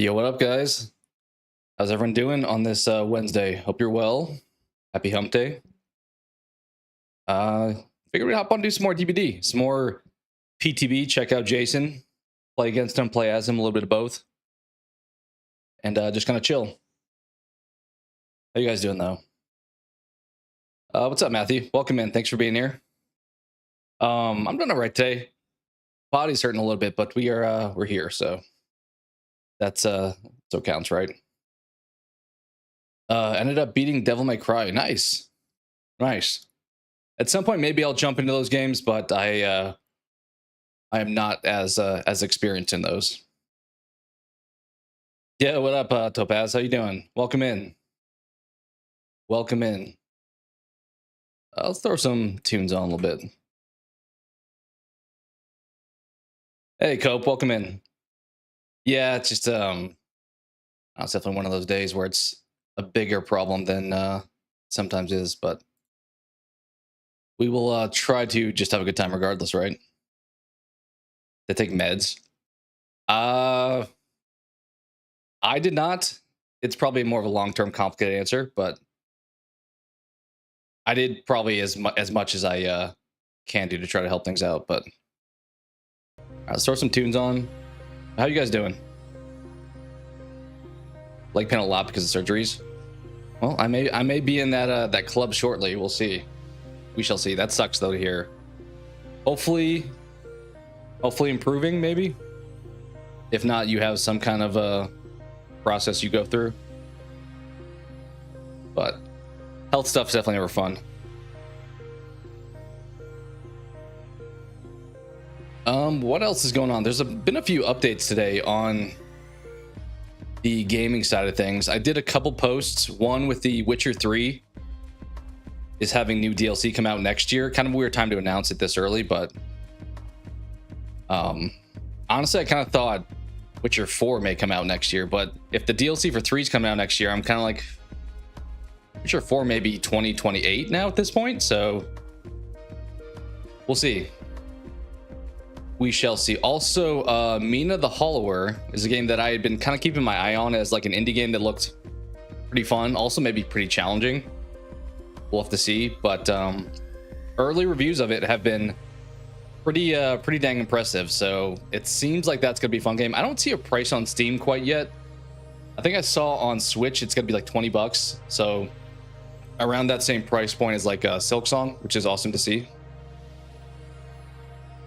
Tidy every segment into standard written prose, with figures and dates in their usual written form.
Yo, what up, guys? How's everyone doing on this Wednesday? Hope you're well. Happy hump day. Figured we'd hop on and do some more DBD, some more PTB. Check out Jason, play against him, play as him, a little bit of both, and just kind of chill. How you guys doing, though? What's up, Matthew? Welcome in. Thanks for being here. I'm doing all right today. Body's hurting a little bit, but we're here, so that's so counts, right? Ended up beating Devil May Cry. Nice. At some point, maybe I'll jump into those games, but I am not as experienced in those. Yeah, what up, Topaz? How you doing? Welcome in. Let's throw some tunes on a little bit. Hey, Cope, welcome in. Yeah, it's just it's definitely one of those days where it's a bigger problem than sometimes is, but we will try to just have a good time regardless, right? To take meds. I did not. It's probably more of a long-term complicated answer, but I did probably as much as I can do to try to help things out. But let's throw some tunes on. How you guys doing? Leg pain a lot because of surgeries. Well, I may be in that club shortly. We'll see. We shall see. That sucks though to hear. Hopefully improving maybe. If not, you have some kind of a process you go through. But health stuff's definitely never fun. What else is going on? There's been a few updates today on the gaming side of things. I did a couple posts. One with The Witcher 3 is having new DLC come out next year. Kind of a weird time to announce it this early, but honestly, I kind of thought Witcher 4 may come out next year, but if the DLC for 3 is coming out next year, I'm kind of like, Witcher 4 may be 2028 now at this point, so we'll see. We shall see. Also, Mina the Hollower is a game that I had been kind of keeping my eye on as like an indie game that looked pretty fun. Also, maybe pretty challenging. We'll have to see. But early reviews of it have been pretty dang impressive. So it seems like that's gonna be a fun game. I don't see a price on Steam quite yet. I think I saw on Switch it's gonna be like $20. So around that same price point as like Silksong, which is awesome to see.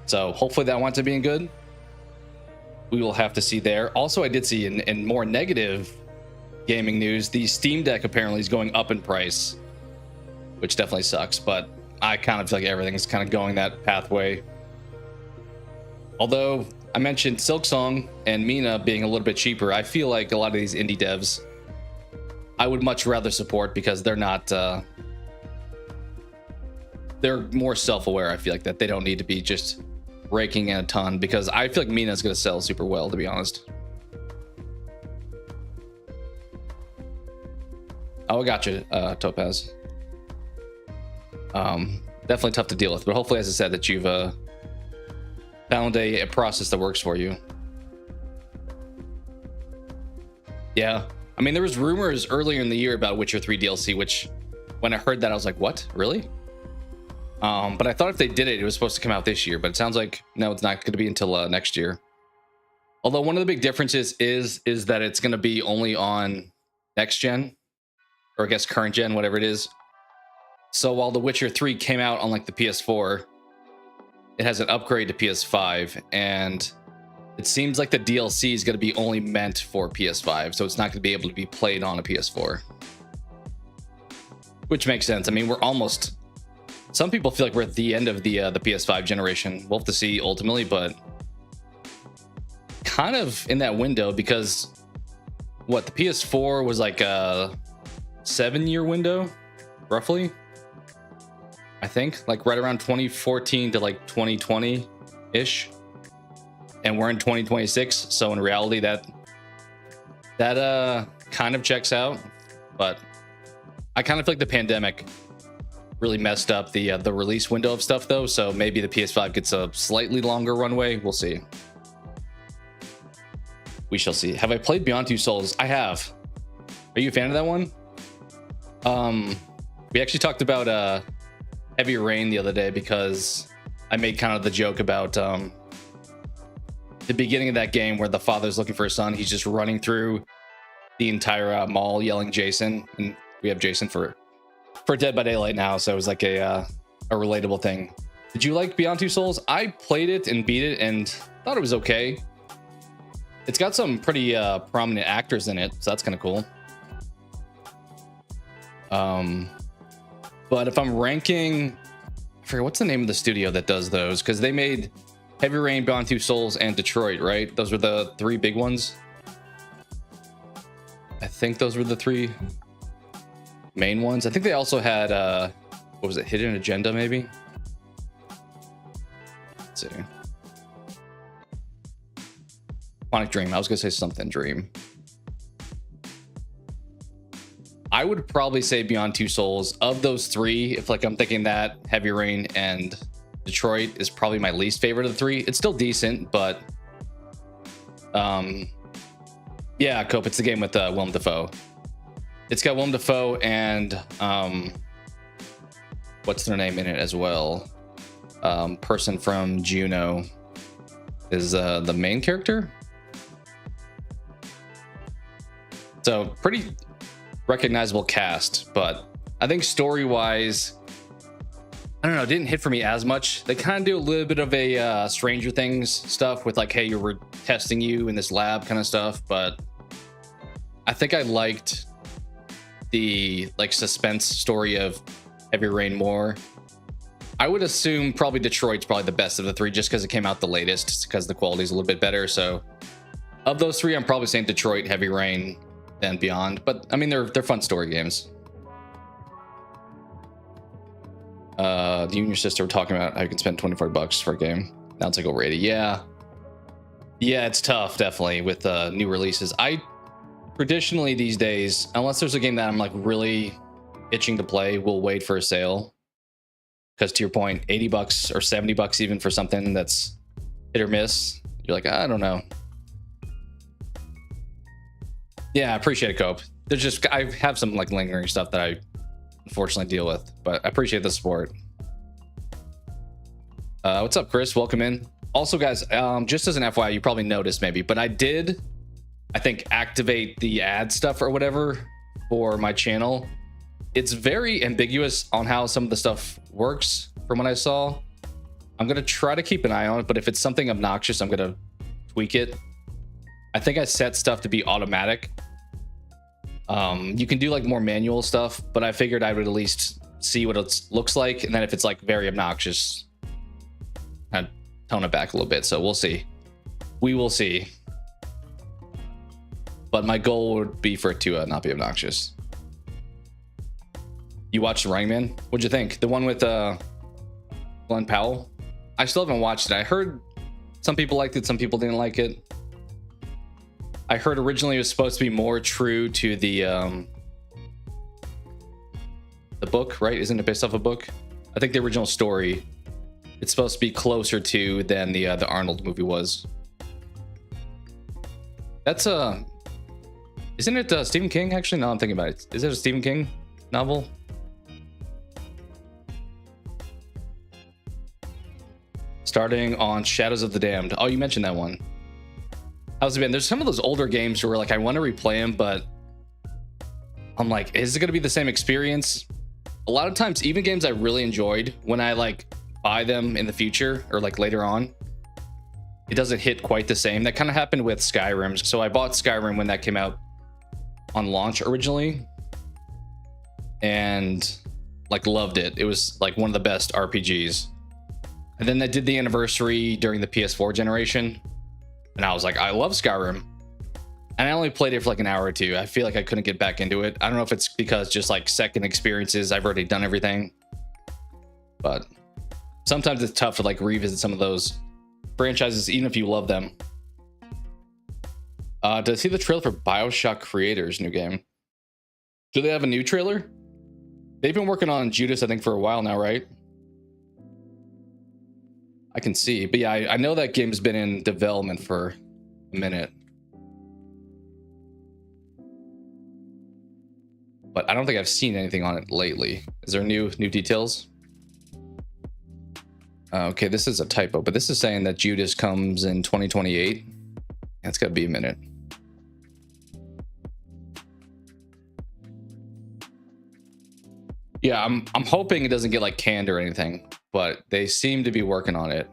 So hopefully that winds up being good. We will have to see there. Also, I did see in more negative gaming news, the Steam Deck apparently is going up in price, which definitely sucks. But I kind of feel like everything's kind of going that pathway. Although I mentioned Silksong and Mina being a little bit cheaper, I feel like a lot of these indie devs I would much rather support because they're not... they're more self-aware. I feel like that they don't need to be just raking in a ton, because I feel like Mina's going to sell super well, to be honest. Oh, I got you, Topaz. Definitely tough to deal with, but hopefully, as I said, that you've found a process that works for you. Yeah, I mean, there was rumors earlier in the year about Witcher 3 DLC, which when I heard that, I was like, what? Really? But I thought if they did it, it was supposed to come out this year, but it sounds like no, it's not going to be until next year. Although one of the big differences is that it's going to be only on next gen, or I guess current gen, whatever it is. So while The Witcher 3 came out on like the PS4, it has an upgrade to PS5, and it seems like the DLC is going to be only meant for PS5, so it's not going to be able to be played on a PS4. Which makes sense. I mean, we're almost... Some people feel like we're at the end of the PS5 generation. We'll have to see ultimately, but kind of in that window, because what, the PS4 was like a 7-year window, roughly. I think like right around 2014 to like 2020-ish, and we're in 2026. So in reality, that kind of checks out. But I kind of feel like the pandemic really messed up the release window of stuff though, so maybe the PS5 gets a slightly longer runway. We'll see. We shall see. Have I played Beyond Two Souls? I have. Are you a fan of that one? We actually talked about Heavy Rain the other day because I made kind of the joke about the beginning of that game where the father's looking for his son. He's just running through the entire mall yelling Jason, and we have Jason for Dead by Daylight now, so it was like a relatable thing. Did you like Beyond Two Souls? I played it and beat it and thought it was okay. It's got some pretty prominent actors in it, so that's kind of cool. But if I'm ranking, I forget what's the name of the studio that does those, because they made Heavy Rain, Beyond Two Souls, and Detroit, right? Those were the three big ones. I think those were the three main ones. I think they also had what was it, Hidden Agenda, maybe? Let's see. Quantic Dream. I was gonna say something Dream. I would probably say Beyond Two Souls. Of those three, if like I'm thinking that, Heavy Rain and Detroit is probably my least favorite of the three. It's still decent, but yeah, Cope, it's the game with Willem Dafoe. It's got Willem Dafoe and what's their name in it as well? Person from Juno is the main character. So pretty recognizable cast, but I think story-wise, I don't know, it didn't hit for me as much. They kind of do a little bit of a Stranger Things stuff with like, hey, we're testing you in this lab kind of stuff, but I think I liked the like suspense story of Heavy Rain more. I would assume probably Detroit's probably the best of the three just because it came out the latest, because the quality's a little bit better. So of those three, I'm probably saying Detroit, Heavy Rain, and Beyond. But I mean, they're fun story games. You and your sister were talking about how you can spend $24 for a game. Now it's like over 80. Yeah, it's tough, definitely, with new releases. I traditionally these days, unless there's a game that I'm like really itching to play, will wait for a sale. Because to your point, $80 or $70 even for something that's hit or miss, you're like, I don't know. Yeah, I appreciate it, Cope. There's just, I have some like lingering stuff that I unfortunately deal with, but I appreciate the support. What's up, Chris? Welcome in. Also, guys, just as an FYI, you probably noticed maybe, but I think, activate the ad stuff or whatever for my channel. It's very ambiguous on how some of the stuff works from what I saw. I'm going to try to keep an eye on it, but if it's something obnoxious, I'm going to tweak it. I think I set stuff to be automatic. You can do like more manual stuff, but I figured I would at least see what it looks like. And then if it's like very obnoxious, I'd tone it back a little bit. So we'll see. We will see. But my goal would be for it to not be obnoxious. You watched Running Man? What'd you think? The one with Glenn Powell? I still haven't watched it. I heard some people liked it, some people didn't like it. I heard originally it was supposed to be more true to the book, right? Isn't it based off a book? I think the original story, it's supposed to be closer to than the Arnold movie was. That's isn't it Stephen King? Actually, no, I'm thinking about it. Is it a Stephen King novel? Starting on Shadows of the Damned. Oh, you mentioned that one. How's it been? There's some of those older games where like I want to replay them, but I'm like, is it going to be the same experience? A lot of times, even games I really enjoyed, when I like buy them in the future or like later on, it doesn't hit quite the same. That kind of happened with Skyrim. So I bought Skyrim when that came out on launch originally, and like loved it. It was like one of the best RPGs. And then they did the anniversary during the PS4 generation, and I was like, I love Skyrim. And I only played it for like an hour or two. I feel like I couldn't get back into it. I don't know if it's because just like second experiences, I've already done everything. But sometimes it's tough to like revisit some of those franchises, even if you love them. Did I see the trailer for BioShock Creators' new game? Do they have a new trailer? They've been working on Judas, I think, for a while now, right? I can see, but yeah, I know that game's been in development for a minute. but I don't think I've seen anything on it lately. Is there new details? Okay, this is a typo, but this is saying that Judas comes in 2028. It's gotta be a minute. Yeah, I'm hoping it doesn't get like canned or anything, but they seem to be working on it.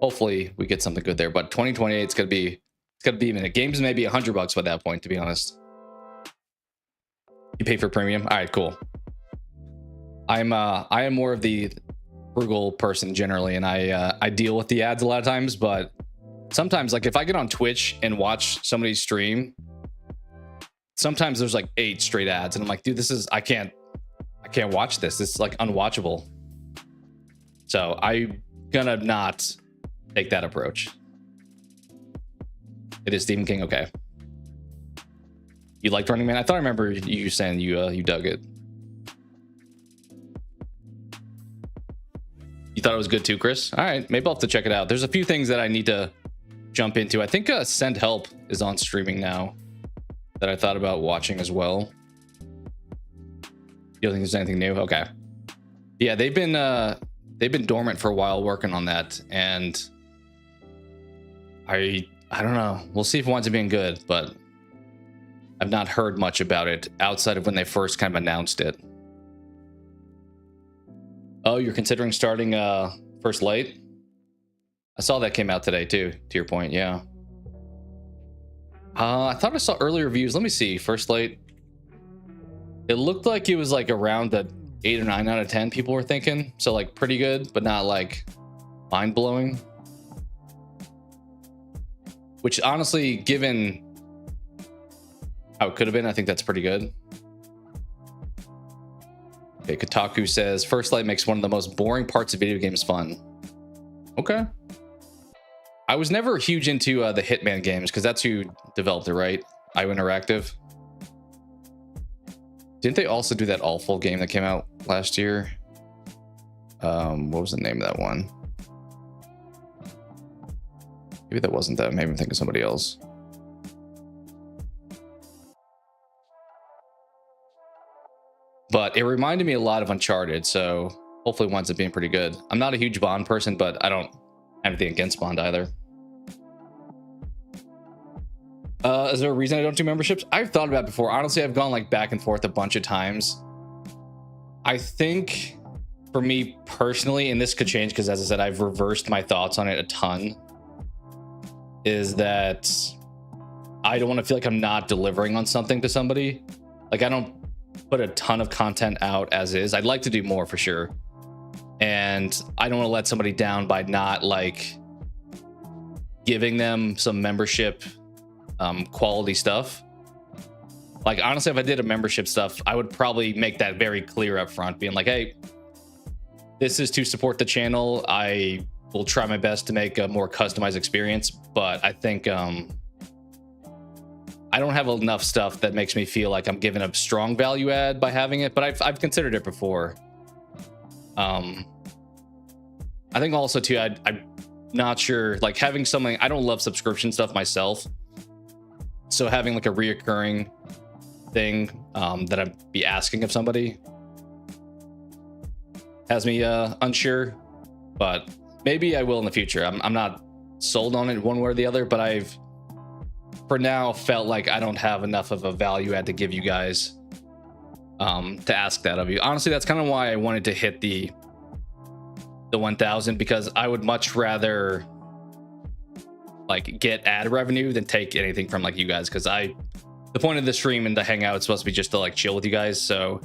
Hopefully we get something good there, but 2028 it's gonna be a minute. Games may be $100 by that point, to be honest. You pay for premium? All right, cool. I am more of the frugal person generally, and I deal with the ads a lot of times, but sometimes, like if I get on Twitch and watch somebody stream, sometimes there's like 8 straight ads, and I'm like, dude, this is I can't watch this. It's like unwatchable. So I'm gonna not take that approach. It is Stephen King, okay. You liked Running Man? I thought I remember you saying you dug it. You thought it was good too, Chris? All right, maybe I'll have to check it out. There's a few things that I need to jump into. I think Send Help is on streaming now that I thought about watching as well. You don't think there's anything new? Okay. Yeah, they've been dormant for a while working on that, and I don't know. We'll see if it winds up being good, but I've not heard much about it outside of when they first kind of announced it. Oh, you're considering starting First Light? I saw that came out today too, to your point, yeah. I thought I saw early reviews. Let me see. First Light. It looked like it was like around the 8 or 9 out of 10 people were thinking. So like pretty good, but not like mind-blowing. Which honestly, given how it could have been, I think that's pretty good. Okay, Kotaku says, First Light makes one of the most boring parts of video games fun. Okay. I was never huge into the Hitman games, because that's who developed it, right? IO Interactive. Didn't they also do that awful game that came out last year? What was the name of that one? Maybe that wasn't that. Maybe I'm thinking of somebody else. But it reminded me a lot of Uncharted, so hopefully it winds up being pretty good. I'm not a huge Bond person, but I don't have anything against Bond either. Is there a reason I don't do memberships? I've thought about it before. Honestly, I've gone like back and forth a bunch of times. I think for me personally, and this could change because as I said, I've reversed my thoughts on it a ton, is that I don't want to feel like I'm not delivering on something to somebody. Like I don't put a ton of content out as is. I'd like to do more for sure. And I don't want to let somebody down by not like giving them some membership quality stuff. Like honestly, if I did a membership stuff, I would probably make that very clear up front, being like, hey, this is to support the channel. I will try my best to make a more customized experience, but I think I don't have enough stuff that makes me feel like I'm giving a strong value add by having it, but I've considered it before. I think also too, I'm not sure, like having something, I don't love subscription stuff myself. So having like a reoccurring thing that I'd be asking of somebody has me unsure, but maybe I will in the future. I'm not sold on it one way or the other, but I've for now felt like I don't have enough of a value add to give you guys to ask that of you. Honestly, that's kind of why I wanted to hit the 1,000, because I would much rather like get ad revenue than take anything from like you guys, because the point of the stream and the hangout is supposed to be just to like chill with you guys. So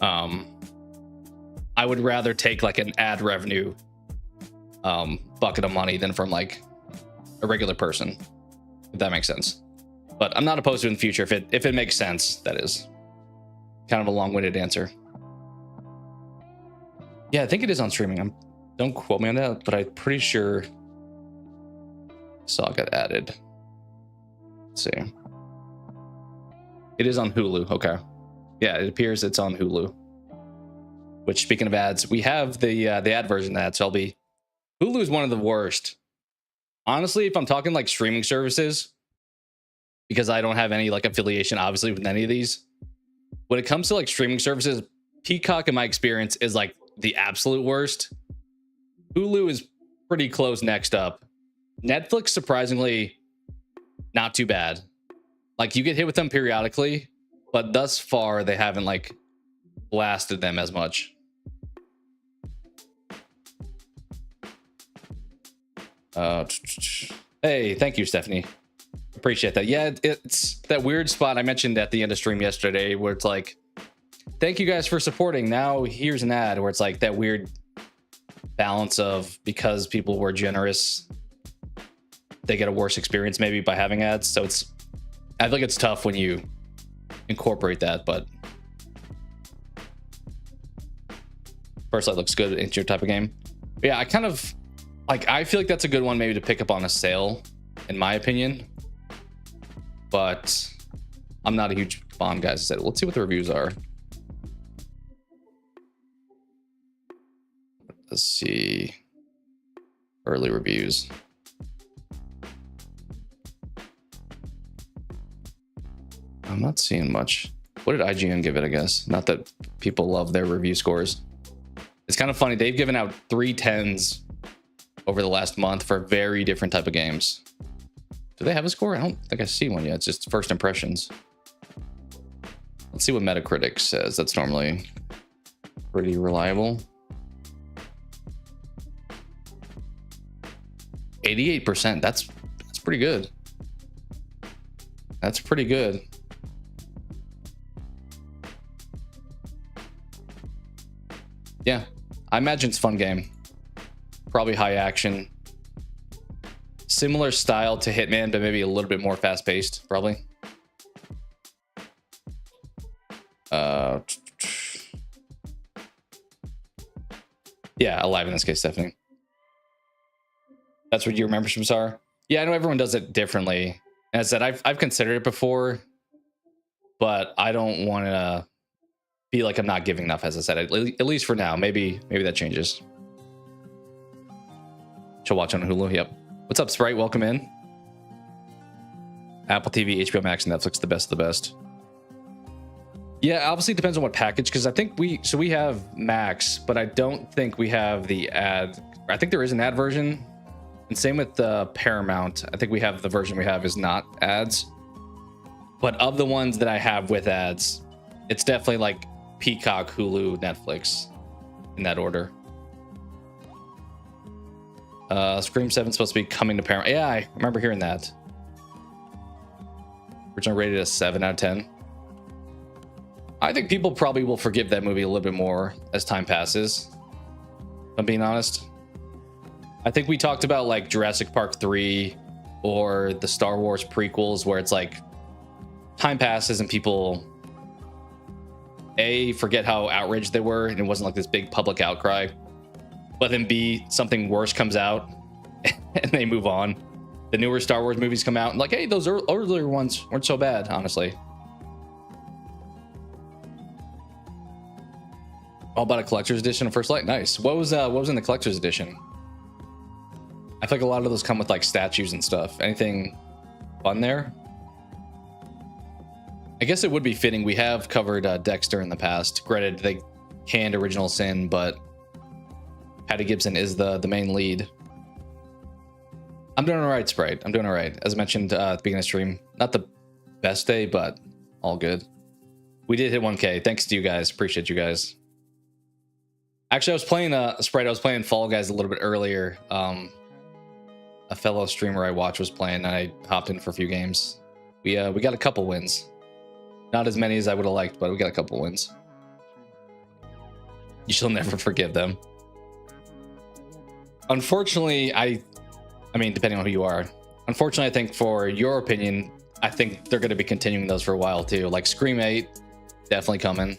I would rather take like an ad revenue bucket of money than from like a regular person, if that makes sense. But I'm not opposed to it in the future if it makes sense. That is kind of a long-winded answer. Yeah, I think it is on streaming. Don't quote me on that, but I'm pretty sure saw it got added. Let's see. It is on Hulu. Okay. Yeah, it appears it's on Hulu. Which, speaking of ads, we have the ad version of that. So Hulu is one of the worst. Honestly, if I'm talking like streaming services, because I don't have any like affiliation, obviously, with any of these. When it comes to like streaming services, Peacock, in my experience, is like the absolute worst. Hulu is pretty close next up. Netflix, surprisingly, not too bad. Like, you get hit with them periodically, but thus far they haven't like blasted them as much. Hey, thank you, Stephanie. Appreciate that. Yeah, it's that weird spot I mentioned at the end of stream yesterday where it's like, thank you guys for supporting. Now here's an ad, where it's like that weird balance of, because people were generous, they get a worse experience maybe by having ads. So it's, I think it's tough when you incorporate that, but first light looks good into your type of game. But yeah, I kind of like, I feel like that's a good one maybe to pick up on a sale, in my opinion. But I'm not a huge Bond guy, as I said. Let's see what the reviews are. Let's see. Early reviews. I'm not seeing much. What did IGN give it, I guess? Not that people love their review scores. It's kind of funny. They've given out 3 10s over the last month for very different type of games. Do they have a score? I don't think I see one yet. It's just first impressions. Let's see what Metacritic says. That's normally pretty reliable. 88%. That's pretty good. That's pretty good. Yeah, I imagine it's a fun game. Probably high action. Similar style to Hitman, but maybe a little bit more fast paced, probably. Yeah, alive in this case, Stephanie. That's what your memberships are. Yeah, I know everyone does it differently. As I said, I've considered it before, but I don't want to feel like I'm not giving enough, as I said, at least for now. Maybe that changes. She'll watch on Hulu. Yep. What's up, Sprite? Welcome in. Apple TV, HBO Max, Netflix, the best of the best. Yeah, obviously it depends on what package, because I think we have Max, but I don't think we have the ad. I think there is an ad version, and same with the Paramount. I think we have the version we have is not ads. But of the ones that I have with ads, it's definitely like Peacock, Hulu, Netflix, in that order. Scream 7 supposed to be coming to Paramount. Yeah, I remember hearing that. Originally rated a 7 out of 10. I think people probably will forgive that movie a little bit more as time passes, if I'm being honest. I think we talked about like Jurassic Park 3 or the Star Wars prequels, where it's like time passes and people A, forget how outraged they were and it wasn't like this big public outcry, but then B, something worse comes out and they move on. The newer Star Wars movies come out and like, hey, those earlier ones weren't so bad, honestly. All about a collector's edition of First Light. Nice. What was in the collector's edition? I feel like a lot of those come with like statues and stuff. Anything fun there? I guess it would be fitting. We have covered Dexter in the past. Granted, they canned Original Sin, but Patty Gibson is the main lead. I'm doing all right, Sprite. I'm doing all right. As I mentioned at the beginning of the stream, not the best day, but all good. We did hit 1K. Thanks to you guys. Appreciate you guys. Actually, I was playing Sprite. I was playing Fall Guys a little bit earlier. A fellow streamer I watch was playing, and I hopped in for a few games. We got a couple wins. Not as many as I would have liked, but we got a couple wins. You shall never forgive them. Unfortunately, I mean, depending on who you are. Unfortunately, I think for your opinion, I think they're going to be continuing those for a while too. Like Scream 8, definitely coming.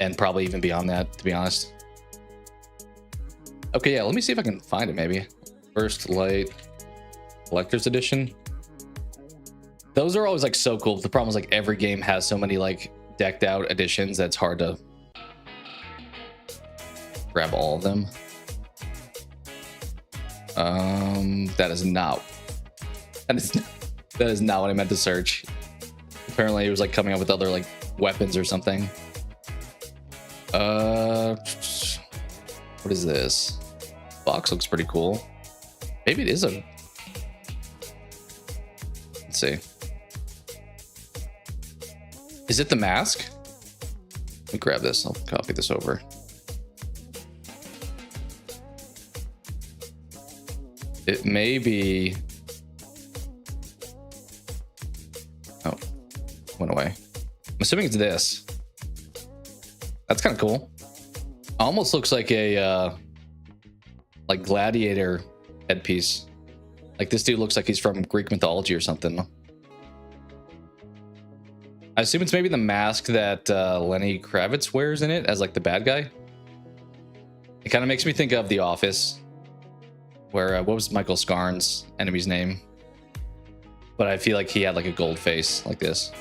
And probably even beyond that, to be honest. Okay, yeah, let me see if I can find it maybe. First Light Collector's Edition. Those are always like so cool. The problem is like every game has so many like decked out editions that's hard to grab all of them. That is not That is not what I meant to search. Apparently it was like coming up with other like weapons or something. What is this? Box looks pretty cool. Maybe it is a... Let's see. Is it the mask? Let me grab this. I'll copy this over. It may be... Oh, went away. I'm assuming it's this. That's kind of cool. Almost looks like a like gladiator headpiece. Like this dude looks like he's from Greek mythology or something. I assume it's maybe the mask that Lenny Kravitz wears in it as like the bad guy. It kind of makes me think of The Office, where what was Michael Scarn's enemy's name? But I feel like he had like a gold face like this.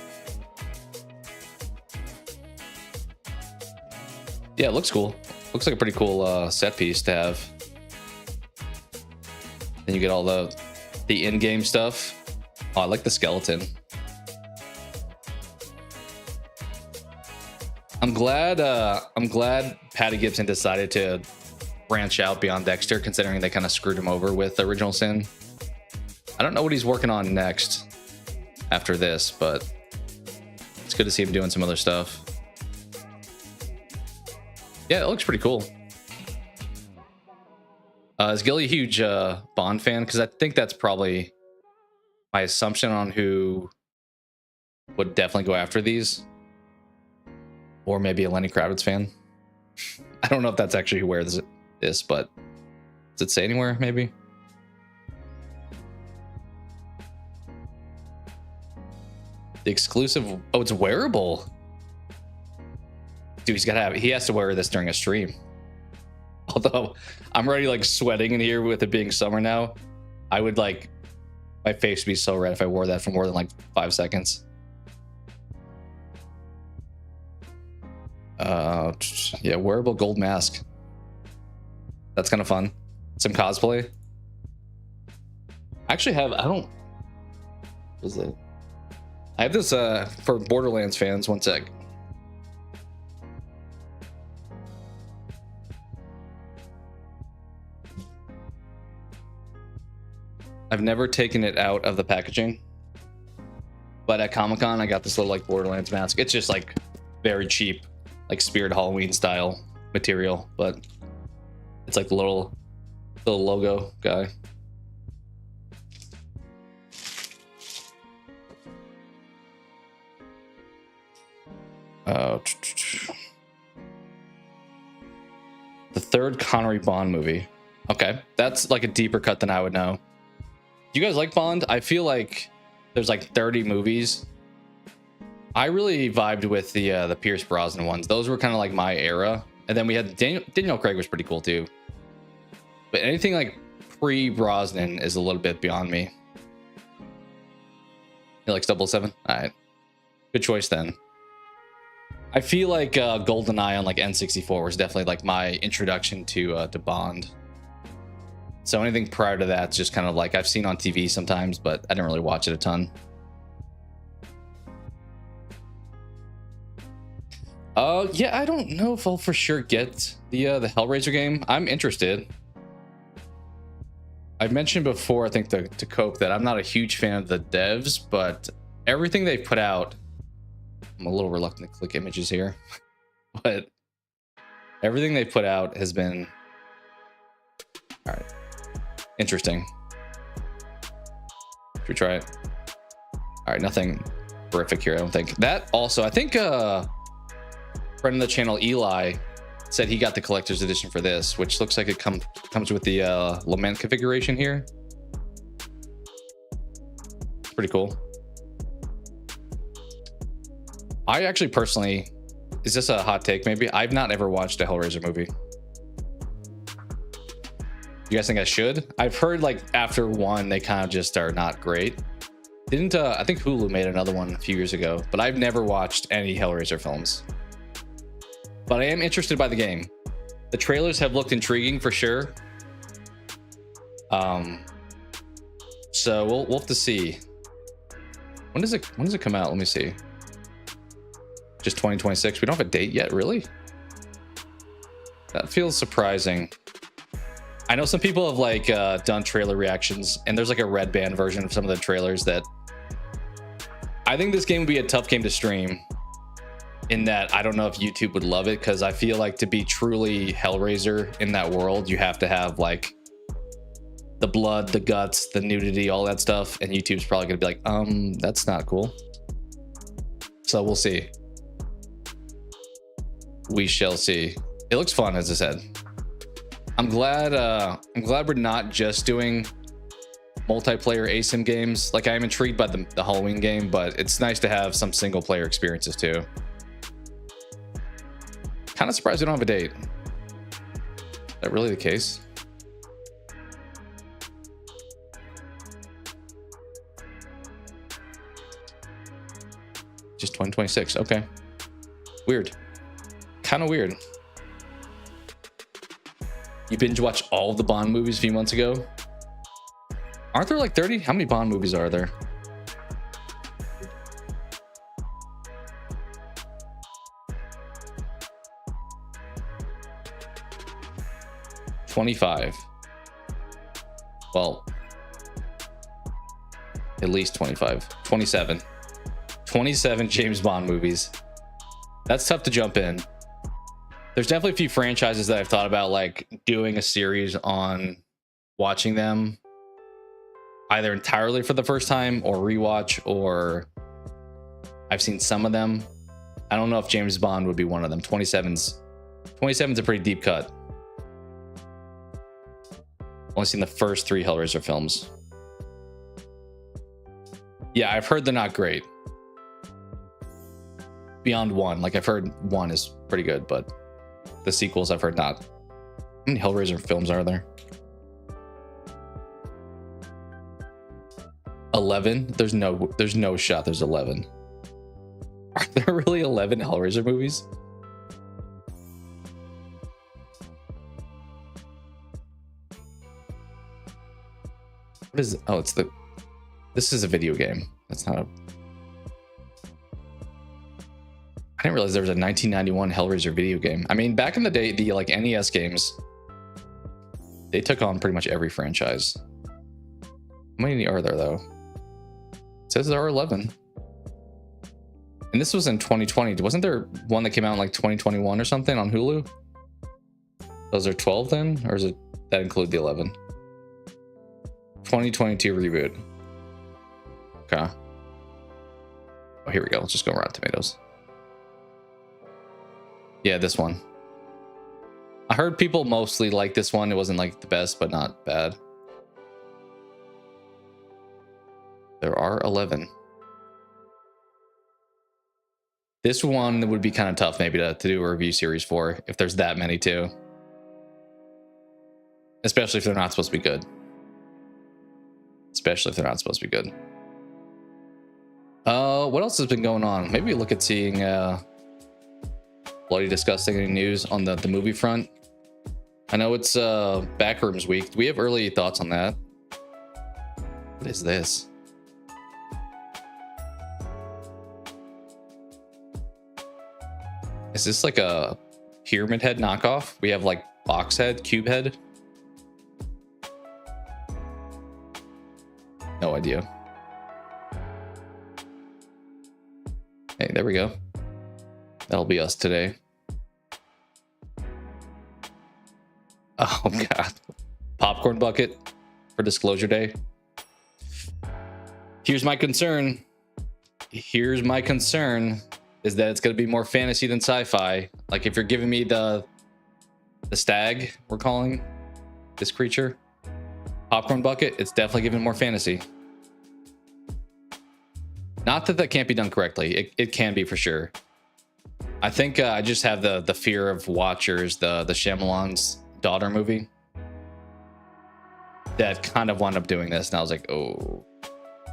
Yeah, it looks cool. Looks like a pretty cool set piece to have. Then you get all the in-game stuff. Oh, I like the skeleton. I'm glad Patty Gibson decided to branch out beyond Dexter, considering they kind of screwed him over with Original Sin. I don't know what he's working on next after this, but it's good to see him doing some other stuff. Yeah, it looks pretty cool. Is Gilly a huge Bond fan? Because I think that's probably my assumption on who would definitely go after these. Or maybe a Lenny Kravitz fan. I don't know if that's actually who wears this, but does it say anywhere, maybe? The exclusive... Oh, it's wearable. Dude, he has to wear this during a stream. Although I'm already like sweating in here with it being summer now. I would like... My face would be so red if I wore that for more than like 5 seconds. Yeah, wearable gold mask. That's kind of fun. Some cosplay. I actually have... I don't... What is it? I have this for Borderlands fans. One sec. I've never taken it out of the packaging, but at Comic-Con I got this little like Borderlands mask. It's just like very cheap, like Spirit Halloween style material, but it's like the little logo guy. The third Connery Bond movie. Okay, that's like a deeper cut than I would know. Do you guys like Bond? I feel like there's like 30 movies. I really vibed with the Pierce Brosnan ones. Those were kind of like my era. And then we had Daniel Craig was pretty cool too. But anything like pre-Brosnan is a little bit beyond me. You like 007? All right, good choice then. I feel like GoldenEye on like N64 was definitely like my introduction to Bond. So anything prior to that's just kind of like I've seen on TV sometimes, but I didn't really watch it a ton. Yeah, I don't know if I'll for sure get the Hellraiser game. I'm interested. I've mentioned before, I think to Cope, that I'm not a huge fan of the devs, but everything they put out, I'm a little reluctant to click images here, but everything they put out has been all right. Interesting. Should we try it? All right, nothing horrific here, I don't think. That also, I think friend of the channel Eli said he got the collector's edition for this, which looks like it comes with the Lament configuration here. Pretty cool. I actually personally, is this a hot take maybe? I've not ever watched a Hellraiser movie. You guys think I should? I've heard like after one, they kind of just are not great. Didn't I think Hulu made another one a few years ago, but I've never watched any Hellraiser films. But I am interested by the game. The trailers have looked intriguing for sure. So we'll have to see. When does it come out? Let me see. Just 2026. We don't have a date yet, really? That feels surprising. I know some people have like done trailer reactions, and there's like a red band version of some of the trailers that I think this game would be a tough game to stream, in that I don't know if YouTube would love it, because I feel like to be truly Hellraiser in that world, you have to have like the blood, the guts, the nudity, all that stuff, and YouTube's probably gonna be like, that's not cool. So we'll see. We shall see. It looks fun, as I said. I'm glad we're not just doing multiplayer ASIM games. Like, I'm intrigued by the Halloween game, but it's nice to have some single player experiences too. Kind of surprised we don't have a date. Is that really the case? Just 2026. Okay. Weird. Kind of weird. You binge watched all of the Bond movies a few months ago? Aren't there like 30? How many Bond movies are there? $25. Well, at least 25. 27. 27 James Bond movies. That's tough to jump in. There's definitely a few franchises that I've thought about like doing a series on watching them either entirely for the first time or rewatch, or I've seen some of them. I don't know if James Bond would be one of them. 27's a pretty deep cut. Only seen the first 3 Hellraiser films. Yeah, I've heard they're not great. Beyond 1, like I've heard 1 is pretty good, but the sequels I've heard not. How many Hellraiser films are there? 11? There's no shot there's 11. Are there really 11 Hellraiser movies? What is, oh, this is a video game. That's not a, I didn't realize there was a 1991 Hellraiser video game. I mean, back in the day, the like NES games, they took on pretty much every franchise. How many are there though? It says there are 11. And this was in 2020. Wasn't there one that came out in like 2021 or something on Hulu? Those are 12 then? Or does that include the 11? 2022 reboot. Okay. Oh, here we go. Let's just go Rotten Tomatoes. Yeah, this one. I heard people mostly like this one. It wasn't like the best, but not bad. There are 11. This one would be kind of tough maybe to do a review series for, if there's that many too. Especially if they're not supposed to be good. Especially if they're not supposed to be good. What else has been going on? Maybe look at seeing Bloody Disgusting, any news on the movie front. I know it's Backrooms week. Do we have early thoughts on that? What is this? Is this like a Pyramid Head knockoff? We have like Box Head, Cube Head. No idea. Hey, there we go. That'll be us today. Oh god. Popcorn bucket for Disclosure Day. Here's my concern. Here's my concern is that it's going to be more fantasy than sci-fi. Like if you're giving me the stag, we're calling this creature popcorn bucket, it's definitely giving more fantasy. Not that can't be done correctly. It can be for sure. I think I just have the fear of Watchers, the Shyamalan's daughter movie, that kind of wound up doing this, and I was like, oh,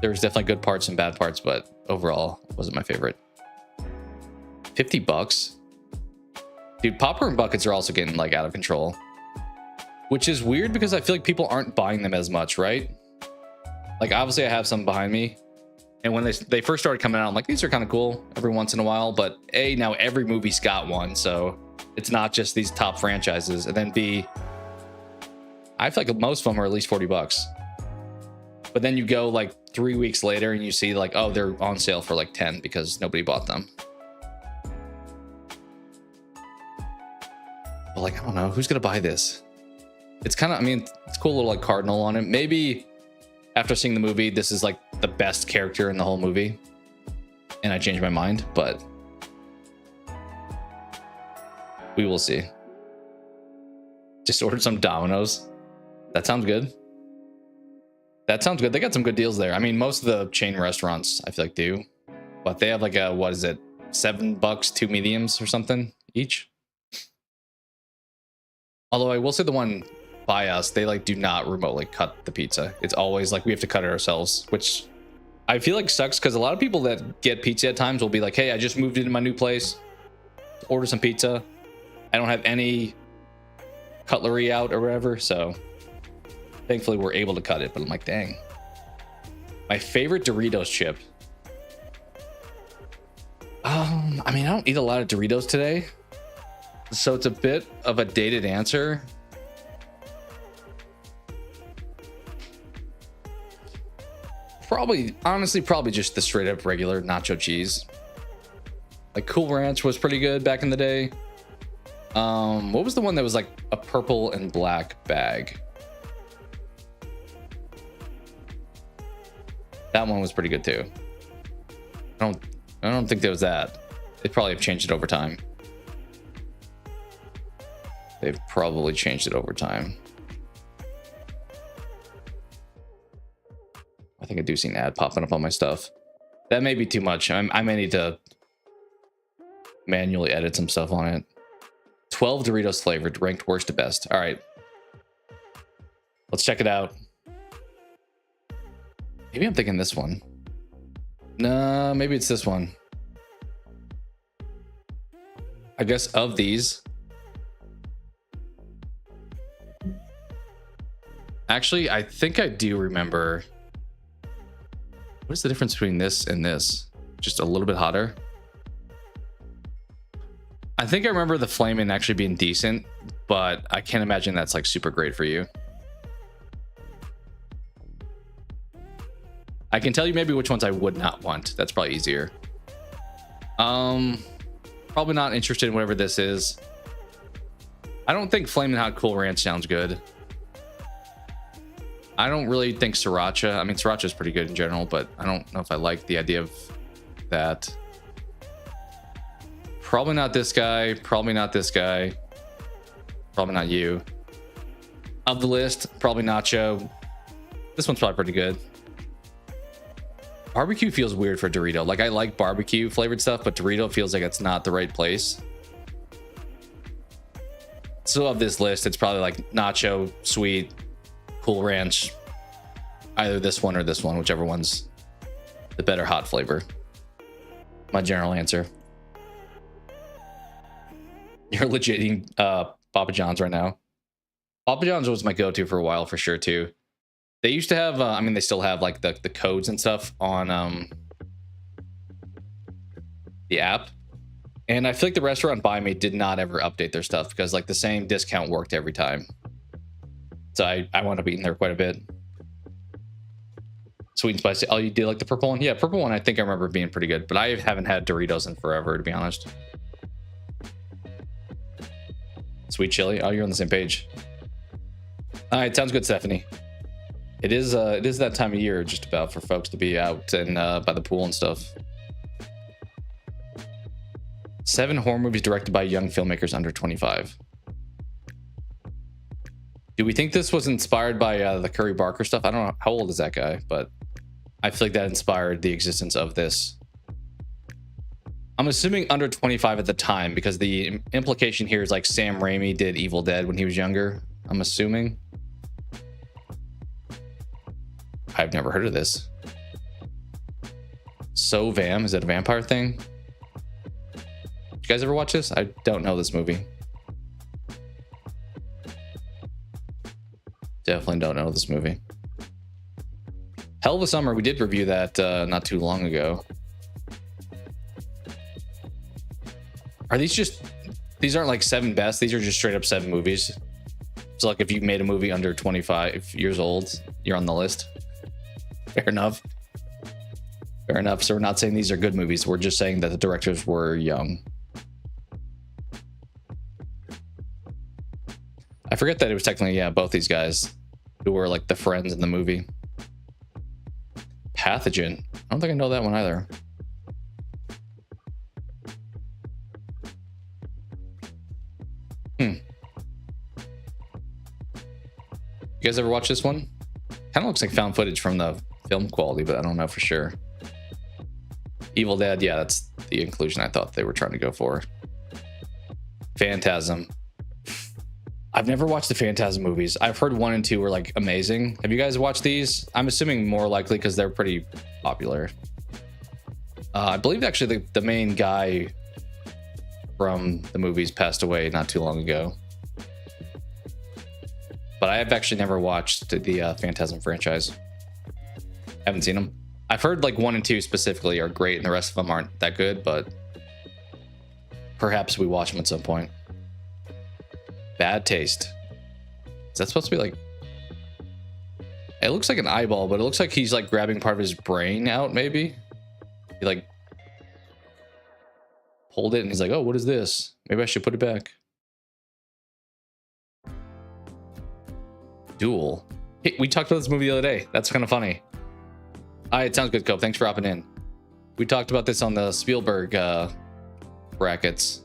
there's definitely good parts and bad parts, but overall, it wasn't my favorite. $50, dude. Popcorn buckets are also getting like out of control, which is weird because I feel like people aren't buying them as much, right? Like obviously, I have some behind me, And when they first started coming out, I'm like, these are kind of cool every once in a while. But A, now every movie's got one, so it's not just these top franchises. And then B, I feel like most of them are at least $40. But then you go like 3 weeks later and you see like, oh, they're on sale for like 10 because nobody bought them. But like, I don't know, who's gonna buy this? It's kind of, I mean, it's cool little like cardinal on it. Maybe after seeing the movie, this is like the best character in the whole movie, and I changed my mind, but we will see. Just ordered some Domino's. That sounds good. That sounds good. They got some good deals there. I mean, most of the chain restaurants I feel like do, but they have like a, what is it, $7, 2 mediums or something each. Although I will say the one by us, they like do not remotely cut the pizza. It's always like we have to cut it ourselves, which I feel like sucks because a lot of people that get pizza at times will be like, hey, I just moved into my new place, order some pizza. I don't have any cutlery out or whatever, so thankfully we're able to cut it. But I'm like, dang. My favorite Doritos chip. I mean, I don't eat a lot of Doritos today, so it's a bit of a dated answer. Probably, honestly, probably just the straight up regular nacho cheese. Like Cool Ranch was pretty good back in the day. What was the one that was like a purple and black bag? That one was pretty good too. I don't think there was that. They probably have changed it over time. They've probably changed it over time. I think I do see an ad popping up on my stuff. That may be too much. I may need to manually edit some stuff on it. 12 Doritos flavored, ranked worst to best. All right. Let's check it out. Maybe I'm thinking this one. No, maybe it's this one. I guess of these. Actually, I think I do remember. What's the difference between this and this? Just a little bit hotter. I think I remember the Flamin' actually being decent, but I can't imagine that's like super great for you. I can tell you maybe which ones I would not want. That's probably easier. Probably not interested in whatever this is. I don't think Flamin' Hot Cool Ranch sounds good. I don't really think Sriracha. I mean, Sriracha is pretty good in general, but I don't know if I like the idea of that. Probably not this guy. Probably not this guy. Probably not you. Of the list, probably Nacho. This one's probably pretty good. Barbecue feels weird for Dorito. Like, I like barbecue flavored stuff, but Dorito feels like it's not the right place. So of this list, it's probably like Nacho, Sweet, Cool Ranch, either this one or this one, whichever one's the better hot flavor. My general answer. You're legit eating Papa John's right now. Papa John's was my go-to for a while for sure too. They used to have, I mean, they still have like the codes and stuff on the app. And I feel like the restaurant by me did not ever update their stuff because like the same discount worked every time. So I wound up eating there quite a bit. Sweet and spicy. Oh, you did like the purple one? Yeah, purple one I think I remember being pretty good, but I haven't had Doritos in forever, to be honest. Sweet chili. Oh, you're on the same page. All right, sounds good, Stephanie. It is that time of year just about for folks to be out and by the pool and stuff. 7 horror movies directed by young filmmakers under 25. Do we think this was inspired by the Curry Barker stuff? I don't know. How old is that guy? But I feel like that inspired the existence of this. I'm assuming under 25 at the time because the implication here is like Sam Raimi did Evil Dead when he was younger. I'm assuming. I've never heard of this. So Vam, is it a vampire thing? You guys ever watch this? I don't know this movie. Definitely don't know this movie. Hell of a Summer, we did review that not too long ago. Are these just... These aren't like 7 best. These are just straight up 7 movies. So like if you made a movie under 25 years old, you're on the list. Fair enough. Fair enough. So we're not saying these are good movies. We're just saying that the directors were young. I forget that it was technically, yeah, both these guys who were like the friends in the movie. Pathogen. I don't think I know that one either. You guys ever watch this one? Kind of looks like found footage from the film quality, but I don't know for sure. Evil Dead, yeah, that's the inclusion I thought they were trying to go for. Phantasm. I've never watched the Phantasm movies. I've heard 1 and 2 were like amazing. Have you guys watched these? I'm assuming more likely because they're pretty popular. I believe actually the main guy from the movies passed away not too long ago. But I have actually never watched the Phantasm franchise. Haven't seen them. I've heard like 1 and 2 specifically are great and the rest of them aren't that good, but perhaps we watch them at some point. Bad Taste. Is that supposed to be like... It looks like an eyeball, but it looks like he's like grabbing part of his brain out, maybe? He like pulled it and he's like, oh, what is this? Maybe I should put it back. Duel. Hey, we talked about this movie the other day. That's kind of funny. All right, sounds good, Cope. Thanks for hopping in. We talked about this on the Spielberg brackets.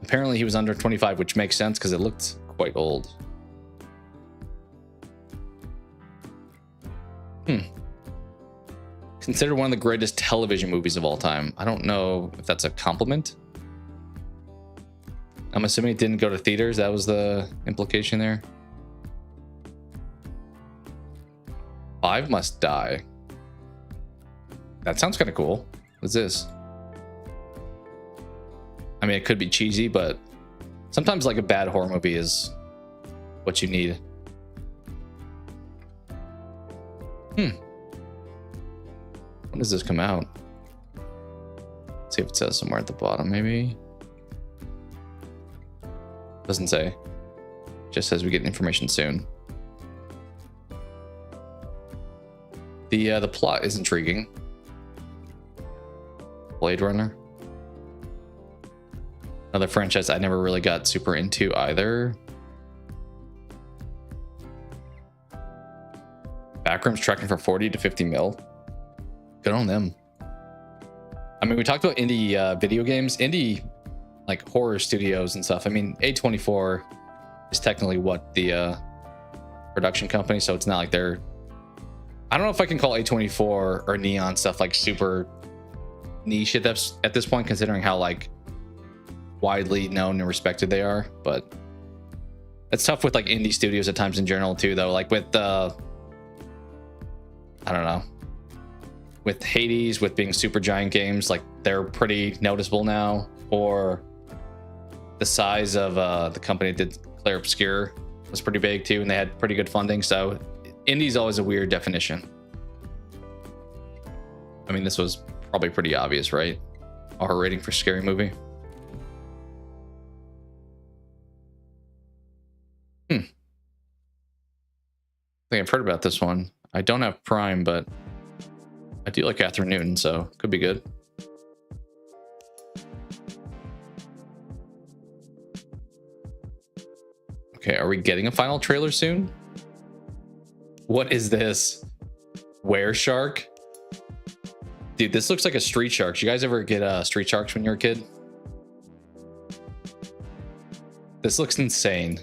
Apparently he was under 25, which makes sense because it looked quite old. Considered one of the greatest television movies of all time. I don't know if that's a compliment. I'm assuming it didn't go to theaters. That was the implication there. 5 Must Die. That sounds kind of cool. What's this? I mean, it could be cheesy, but sometimes like a bad horror movie is what you need. When does this come out? Let's see if it says somewhere at the bottom, maybe. Doesn't say. Just says we get information soon. The plot is intriguing. Blade Runner. Another franchise I never really got super into either. Backrooms tracking for 40 to 50 mil. Good on them. I mean, we talked about indie video games, indie like horror studios and stuff. I mean, A24 is technically what the production company, so it's not like they're... I don't know if I can call A24 or Neon stuff like super niche at this point, considering how like widely known and respected they are. But it's tough with like indie studios at times in general too, though. Like with I don't know, with Hades, with being super giant games, like they're pretty noticeable now. Or the size of the company that did Clair Obscur was pretty big too, and they had pretty good funding. So indie's always a weird definition. I mean, this was probably pretty obvious, right? R rating for scary movie. I think I've heard about this one. I don't have Prime, but I do like Catherine Newton, so could be good. Okay, are we getting a final trailer soon? What is this? Were Shark? Dude, this looks like a Street Sharks. You guys ever get Street Sharks when you were a kid? This looks insane.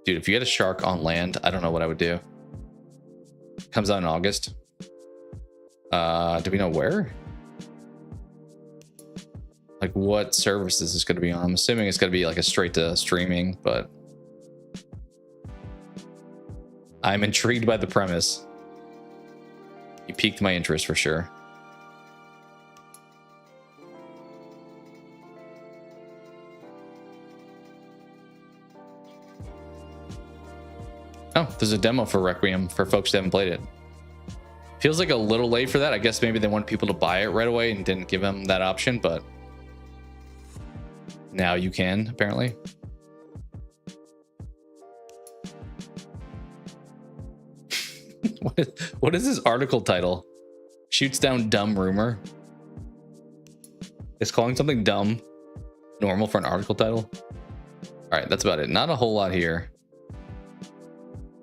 Dude, if you had a shark on land, I don't know what I would do. Comes out in August. Do we know where? Like what service is this going to be on? I'm assuming it's going to be like a straight to streaming, but I'm intrigued by the premise. You piqued my interest for sure. Oh, there's a demo for Requiem for folks that haven't played it. Feels like a little late for that. I guess maybe they want people to buy it right away and didn't give them that option, but now you can, apparently. What is this article title? Shoots down dumb rumor. Is calling something dumb normal for an article title? All right, that's about it. Not a whole lot here.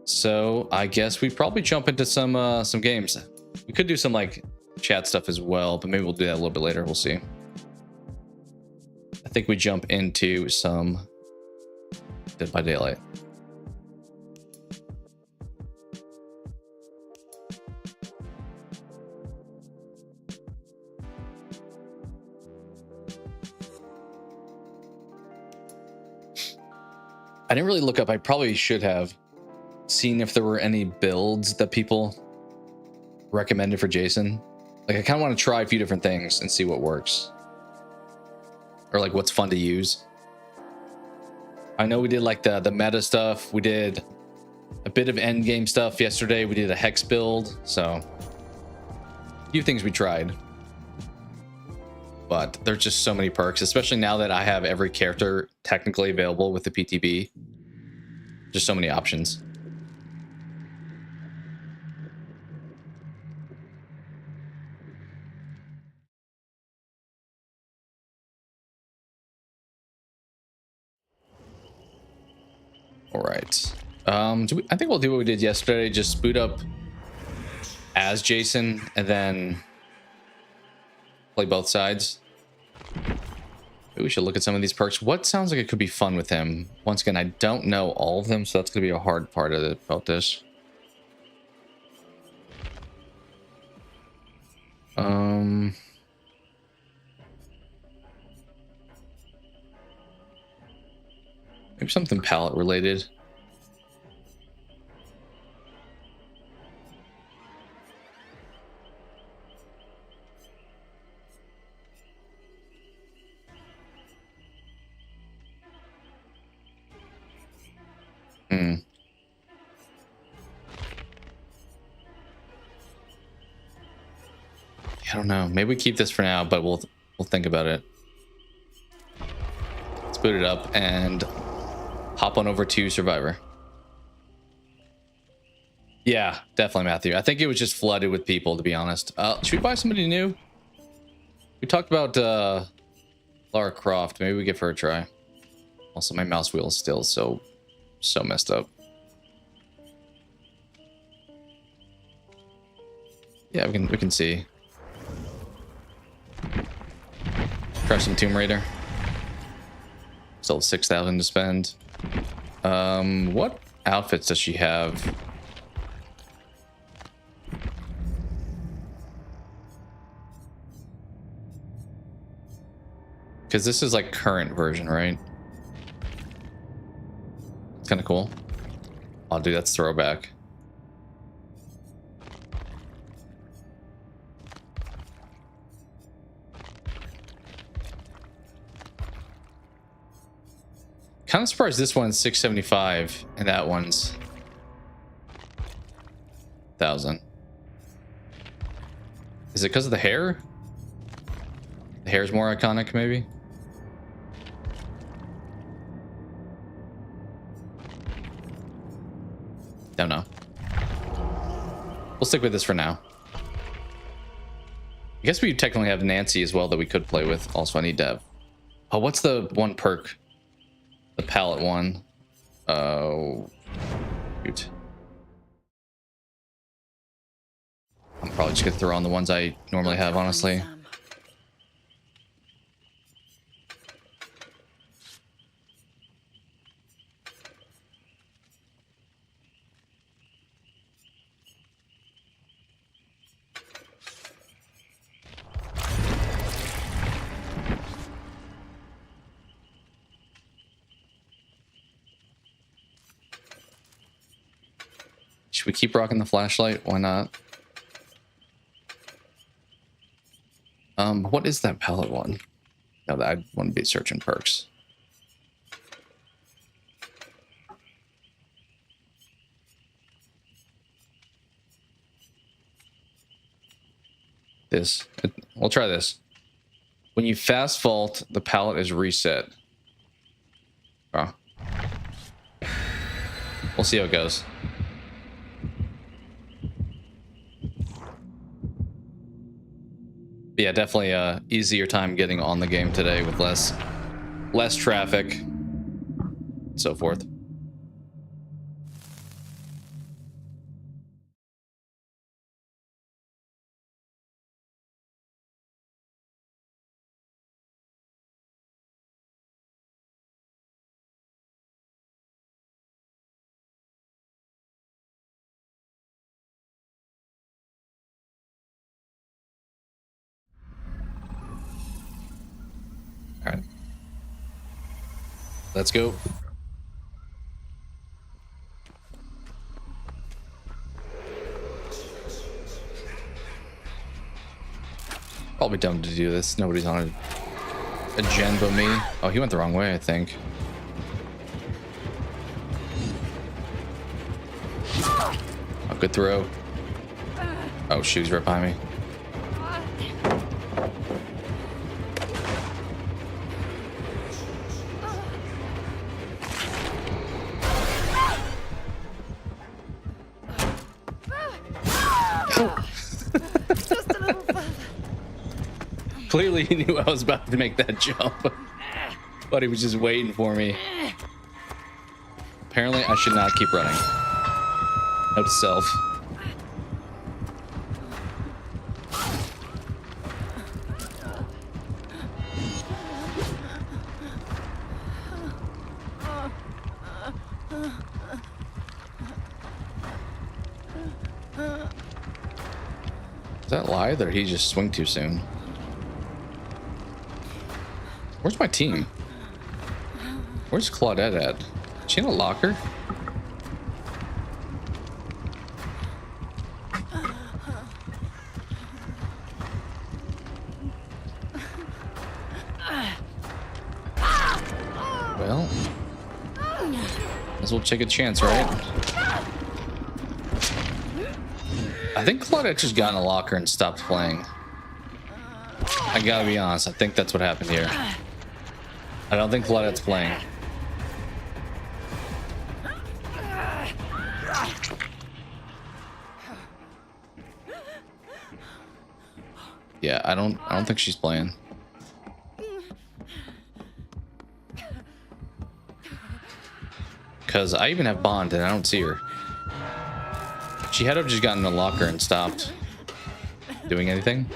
So I guess we probably jump into some games. We could do some like chat stuff as well, but maybe we'll do that a little bit later. We'll see. I think we jump into some Dead by Daylight. I didn't really look up. I probably should have seen if there were any builds that people recommended for Jason. Like, I kind of want to try a few different things and see what works. Or like what's fun to use. I know we did like the meta stuff. We did a bit of end game stuff yesterday. We did a hex build. So a few things we tried. But there's just so many perks, especially now that I have every character technically available with the PTB. Just so many options. All right. I think we'll do what we did yesterday. Just boot up as Jason and then play both sides. Maybe we should look at some of these perks. What sounds like it could be fun with him? Once again, I don't know all of them, so that's going to be a hard part of it about this. Maybe something palette related. I don't know. Maybe we keep this for now, but we'll think about it. Let's boot it up and hop on over to Survivor. Yeah, definitely, Matthew. I think it was just flooded with people, to be honest. Should we buy somebody new? We talked about Lara Croft. Maybe we give her a try. Also, my mouse wheel is still so messed up. Yeah, we can see. Try some Tomb Raider. Still have 6,000 to spend. What outfits does she have? Because this is like current version, right? It's kind of cool. Oh, dude, that's throwback. Kind of surprised this one's 675 and that one's 1,000. Is it because of the hair? The hair's more iconic, maybe? Don't know. We'll stick with this for now. I guess we technically have Nancy as well that we could play with. Also, I need to have... Oh, what's the one perk? The palette one. Oh, shoot. I'm probably just gonna throw on the ones I normally have, honestly. Should we keep rocking the flashlight? Why not? What is that palette one? No, I want to be searching perks. this. We'll try this. When you fast vault, the pallet is reset. Oh. We'll see how it goes. But yeah, definitely a easier time getting on the game today with less traffic and so forth. All right. Let's go. Probably dumb to do this. Nobody's on a gen but me. Oh, he went the wrong way, I think. Oh, good throw. Oh, shoot, he's right behind me. Clearly he knew I was about to make that jump, but he was just waiting for me. Apparently I should not keep running. Note to self. Is that live, or did he just swing too soon? Where's my team? Where's Claudette at? Is she in a locker? Well, as well take a chance, right? I think Claudette just got in a locker and stopped playing. I gotta be honest, I think that's what happened here. I don't think Claudette's playing. Yeah, I don't think she's playing. Cause I even have Bond and I don't see her. She had to have just gotten in a locker and stopped doing anything.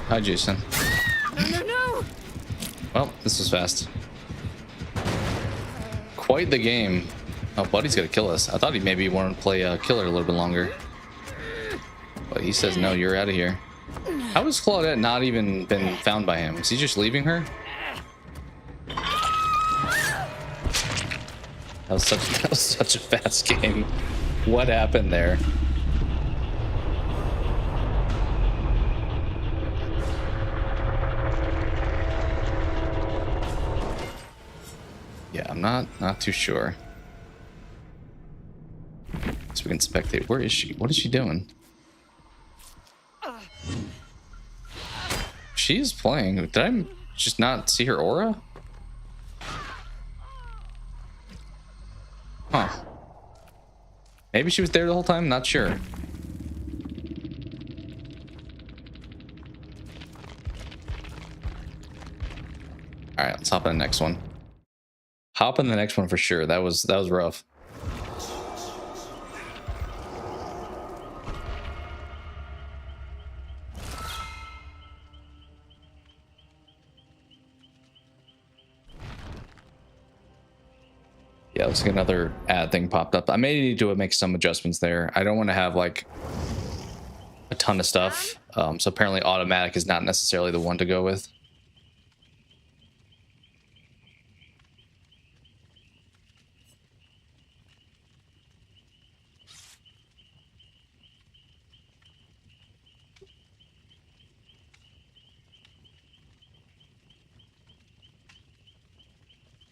Hi, Jason. No. Well, this was fast. Quite the game. Oh, Buddy's gonna kill us. I thought he maybe wanted to play killer a little bit longer. But he says, no, you're out of here. How has Claudette not even been found by him? Is he just leaving her? That was such a fast game. What happened there? Yeah, I'm not too sure. So we can spectate. Where is she? What is she doing? She's playing. Did I just not see her aura? Huh. Maybe she was there the whole time? Not sure. Alright, let's hop on the next one. Hop on the next one for sure. That was rough. Yeah, looks like another ad thing popped up. I may need to make some adjustments there. I don't want to have like a ton of stuff. So apparently automatic is not necessarily the one to go with.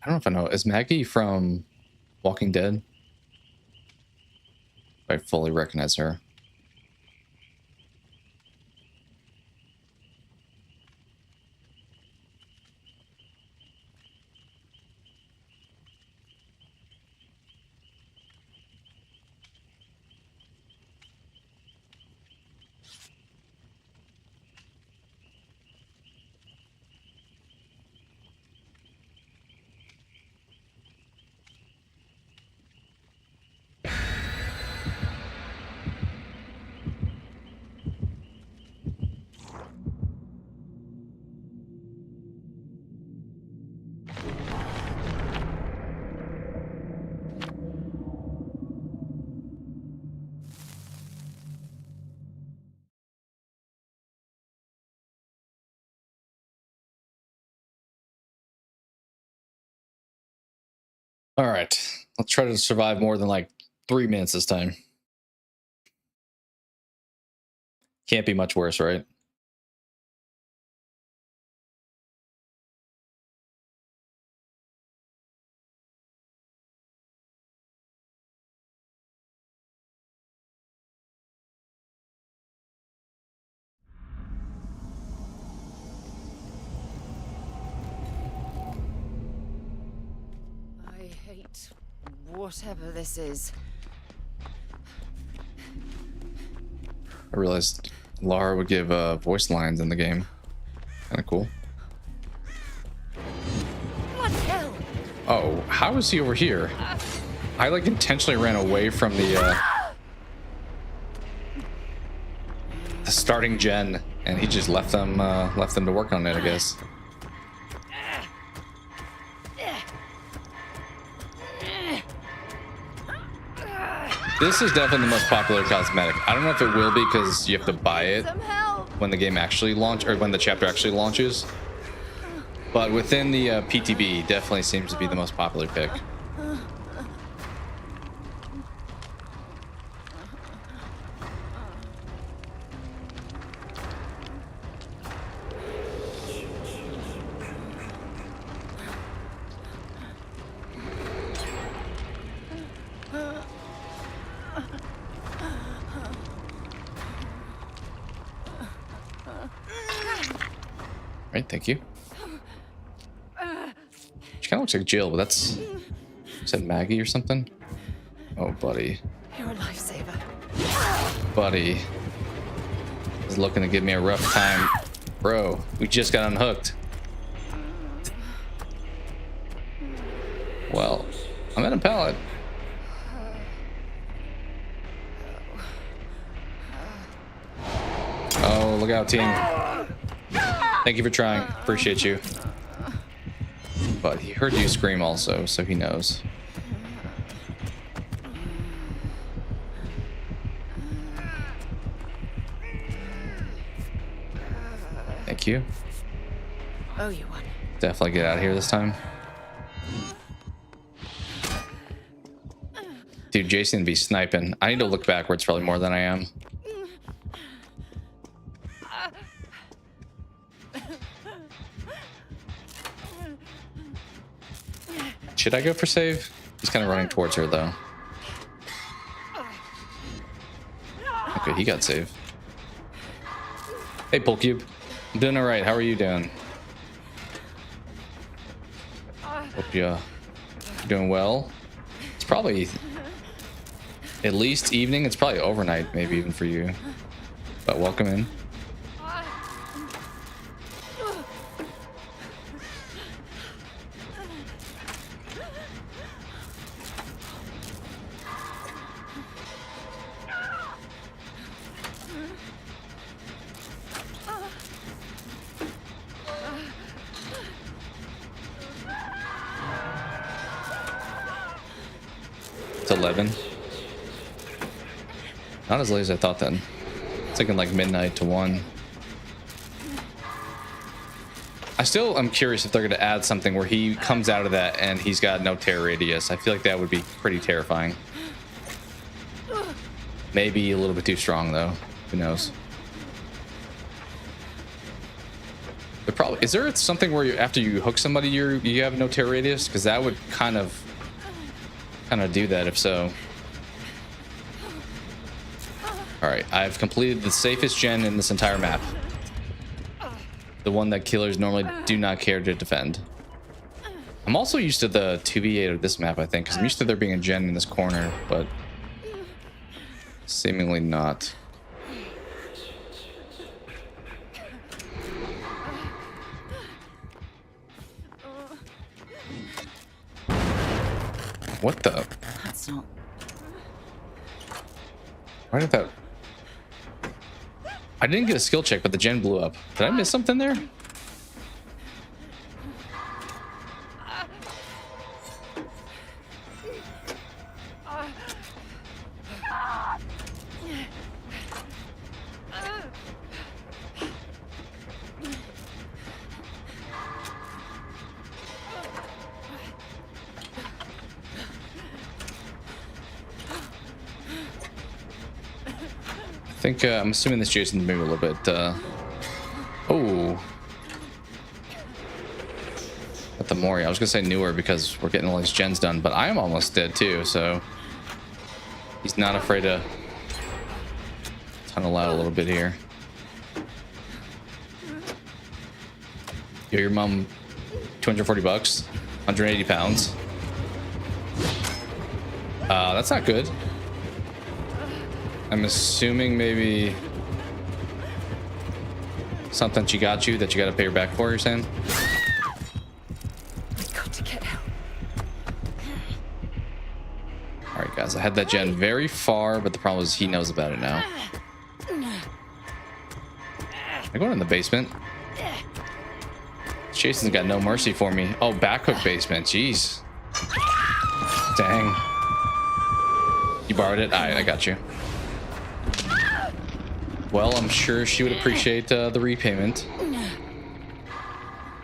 I don't know if I know. Is Maggie from Walking Dead? I fully recognize her. All right, let's try to survive more than like 3 minutes this time. Can't be much worse, right? I hate whatever this is. I realized Lara would give voice lines in the game. Kind of cool. Bloody hell! Oh, how is he over here? I like intentionally ran away from the starting gen, and he just left them to work on it, I guess. This is definitely the most popular cosmetic. I don't know if it will be because you have to buy it Some help! when the game actually launches, or when the chapter actually launches. But within the PTB, definitely seems to be the most popular pick. Right, thank you. She kind of looks like Jill, but that's... Is that Maggie or something? Oh, buddy. You're a lifesaver. Buddy. He's looking to give me a rough time. Bro, we just got unhooked. Well, I'm at a pallet. Oh, look out, team. Thank you for trying. Appreciate you. But he heard you scream also, so he knows. Thank you. Oh, you won. Definitely get out of here this time. Dude, Jason be sniping. I need to look backwards probably more than I am. Should I go for save? He's kind of running towards her though. Okay, he got saved. Hey, Polcube. I'm doing all right. How are you doing? Hope you're doing well. It's probably at least evening. It's probably overnight, maybe even for you. But welcome in. to 11. Not as late as I thought then. It's thinking like midnight to 1. I still am curious if they're going to add something where he comes out of that and he's got no tear radius. I feel like that would be pretty terrifying. Maybe a little bit too strong though. Who knows? But probably, is there something where after you hook somebody you have no tear radius? Because that would kind of do that if so. All right, I've completed the safest gen in this entire map. The one that killers normally do not care to defend. I'm also used to the 2v8 of this map, I think, because I'm used to there being a gen in this corner, but seemingly not. What the? That's not. Why did that? I didn't get a skill check, but the gen blew up. Did I miss something there? I think I'm assuming this Jason's maybe a little bit oh, at the Mori. I was gonna say newer because we're getting all these gens done, but I am almost dead too, so he's not afraid to tunnel out a little bit here. Yo, your mom, 240 bucks, 180 pounds. That's not good. I'm assuming maybe something she got you that you got to pay her back for, you're saying? I've got to get out. All right, guys, I had that gen very far, but the problem is he knows about it now. I'm going in the basement. Jason's got no mercy for me. Oh, backhook basement. Jeez. Dang. You borrowed it? All right, I got you. Well, I'm sure she would appreciate the repayment,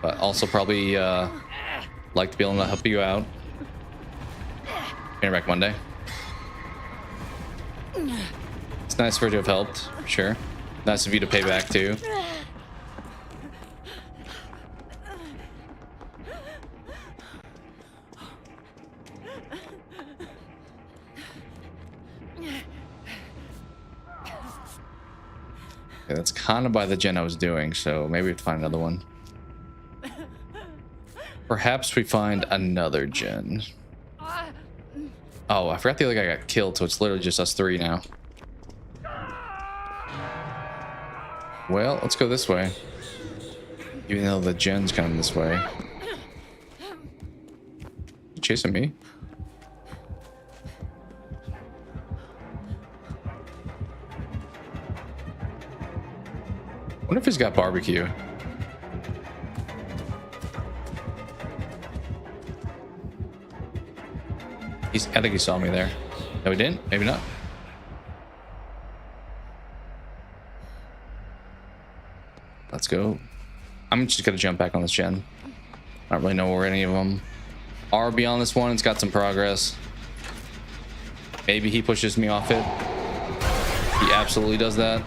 but also probably like to be able to help you out. Pay her back Monday. It's nice for her to have helped, for sure. Nice of you to pay back too. Okay, that's kind of by the gen I was doing, so maybe we have to find another one. Perhaps we find another gen. Oh, I forgot the other guy got killed, so it's literally just us three now. Well, let's go this way. Even though the gen's coming this way. You chasing me? I wonder if he's got barbecue. I think he saw me there. No, he didn't? Maybe not. Let's go. I'm just gonna jump back on this gen. I don't really know where any of them are beyond this one. It's got some progress. Maybe he pushes me off it. He absolutely does that.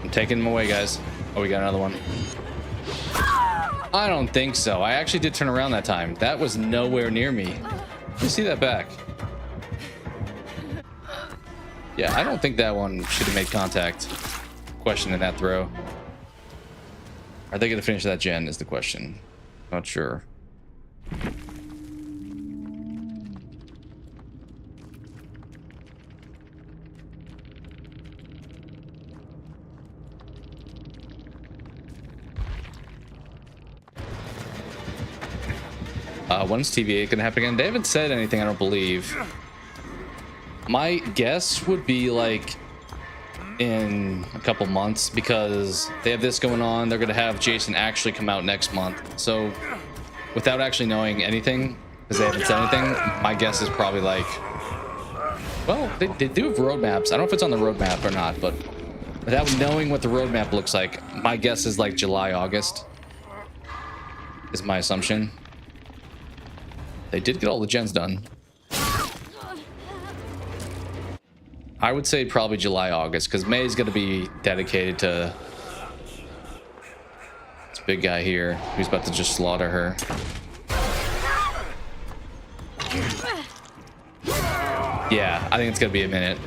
I'm taking him away, guys. Oh, we got another one. I don't think so. I actually did turn around that time. That was nowhere near me. Let me see that back. Yeah, I don't think that one should have made contact. Question in that throw. Are they going to finish that gen is the question. Not sure. When's TVA gonna happen again? They haven't said anything, I don't believe. My guess would be like in a couple months because they have this going on. They're going to have Jason actually come out next month. So without actually knowing anything, because they haven't said anything, my guess is probably like, well, they do have roadmaps. I don't know if it's on the roadmap or not, but without knowing what the roadmap looks like, my guess is like July, August is my assumption. They did get all the gens done. I would say probably July, August, because May is going to be dedicated to this big guy here who's about to just slaughter her. Yeah, I think it's going to be a minute.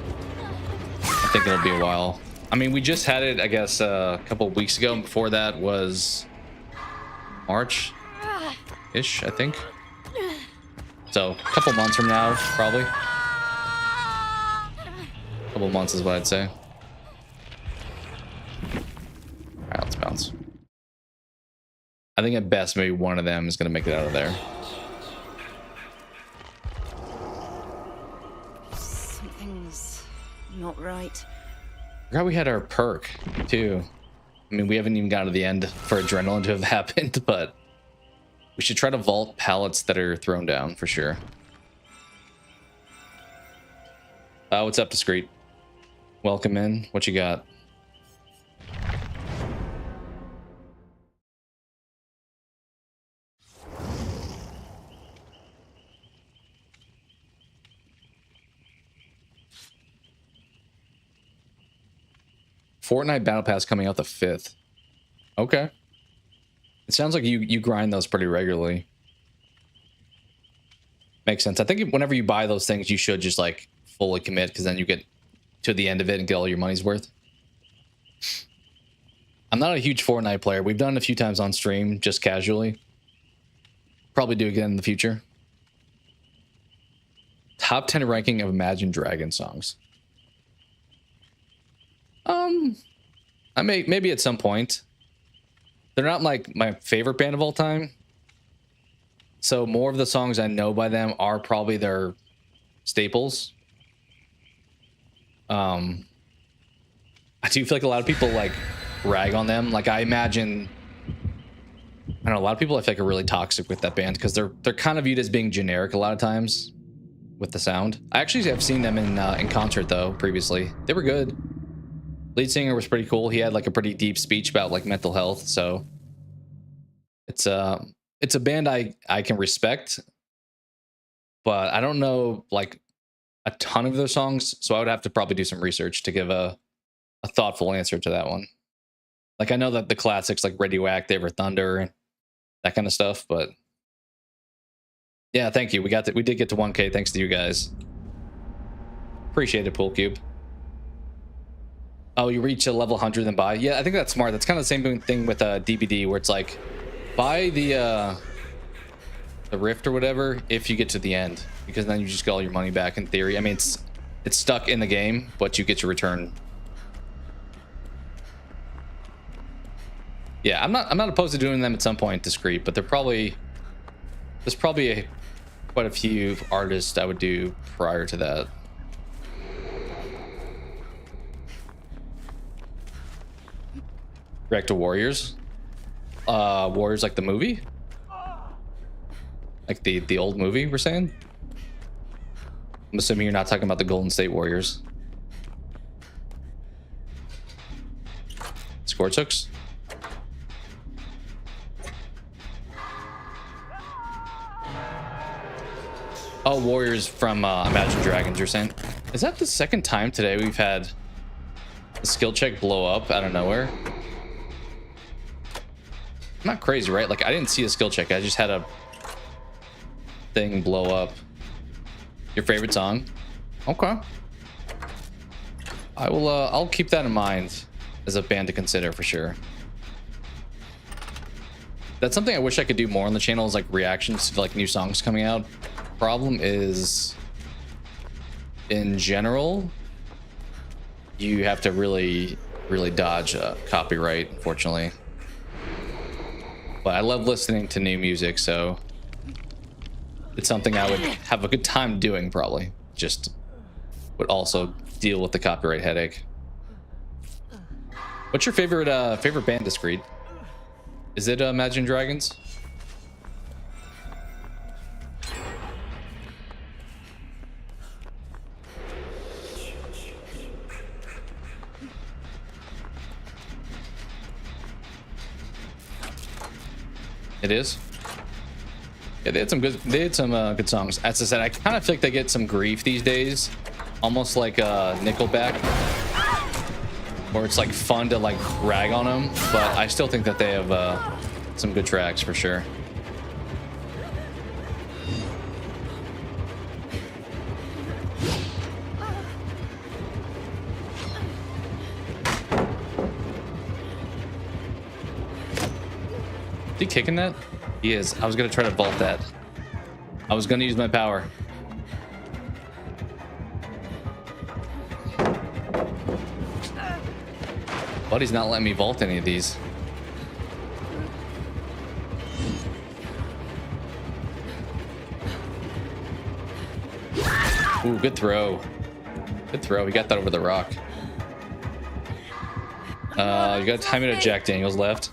I think it'll be a while. I mean, we just had it, I guess, a couple of weeks ago. And before that was March-ish, I think. So, a couple months from now, probably. A couple months is what I'd say. Alright, let's bounce. I think at best, maybe one of them is going to make it out of there. Something's not right. I forgot we had our perk, too. I mean, we haven't even gotten to the end for adrenaline to have happened, but we should try to vault pallets that are thrown down, for sure. What's up, Discreet? Welcome in. What you got? Fortnite Battle Pass coming out the 5th. Okay. It sounds like you grind those pretty regularly. Makes sense. I think whenever you buy those things, you should just like fully commit, because then you get to the end of it and get all your money's worth. I'm not a huge Fortnite player. We've done it a few times on stream, just casually. Probably do again in the future. Top 10 ranking of Imagine Dragon songs. I maybe at some point. They're not like my favorite band of all time. So more of the songs I know by them are probably their staples. I do feel like a lot of people like rag on them. Like I imagine, I don't know, a lot of people I feel like are really toxic with that band because they're kind of viewed as being generic a lot of times with the sound. I actually have seen them in concert though previously. They were good. Lead singer was pretty cool. He had like a pretty deep speech about like mental health. So it's a band I can respect, but I don't know like a ton of their songs. So I would have to probably do some research to give a thoughtful answer to that one. Like I know that the classics like Radioactive or Thunder and that kind of stuff, but yeah, thank you. We did get to 1K thanks to you guys. Appreciate it, Pool Cube. Oh, you reach a level 100 then buy? Yeah, I think that's smart. That's kind of the same thing with DBD, where it's like buy the Rift or whatever if you get to the end, because then you just get all your money back in theory. I mean, it's stuck in the game, but you get your return. Yeah, I'm not opposed to doing them at some point, Discreet, but there's probably quite a few artists I would do prior to that. React to Warriors? Warriors like the movie? Like the old movie we're saying? I'm assuming you're not talking about the Golden State Warriors. Score hooks? Oh, Warriors from Imagine Dragons, you're saying? Is that the second time today we've had the skill check blow up out of nowhere? Not crazy, right? Like I didn't see a skill check. I just had a thing blow up. Your favorite song? Okay. I'll keep that in mind as a band to consider for sure. That's something I wish I could do more on the channel, is like reactions to like new songs coming out. Problem is, in general, you have to really dodge copyright, unfortunately. But I love listening to new music, so it's something I would have a good time doing, probably. Just would also deal with the copyright headache. What's your favorite band, Discreet? Is it Imagine Dragons? It is. Yeah, they had some good songs. As I said, I kind of feel like they get some grief these days, almost like Nickelback, where it's like fun to like rag on them, but I still think that they have some good tracks for sure. Is he kicking that? He is. I was gonna try to vault that. I was gonna use my power. But he's not letting me vault any of these. Ooh, good throw. Good throw. He got that over the rock. You gotta time it at Jack Daniels left.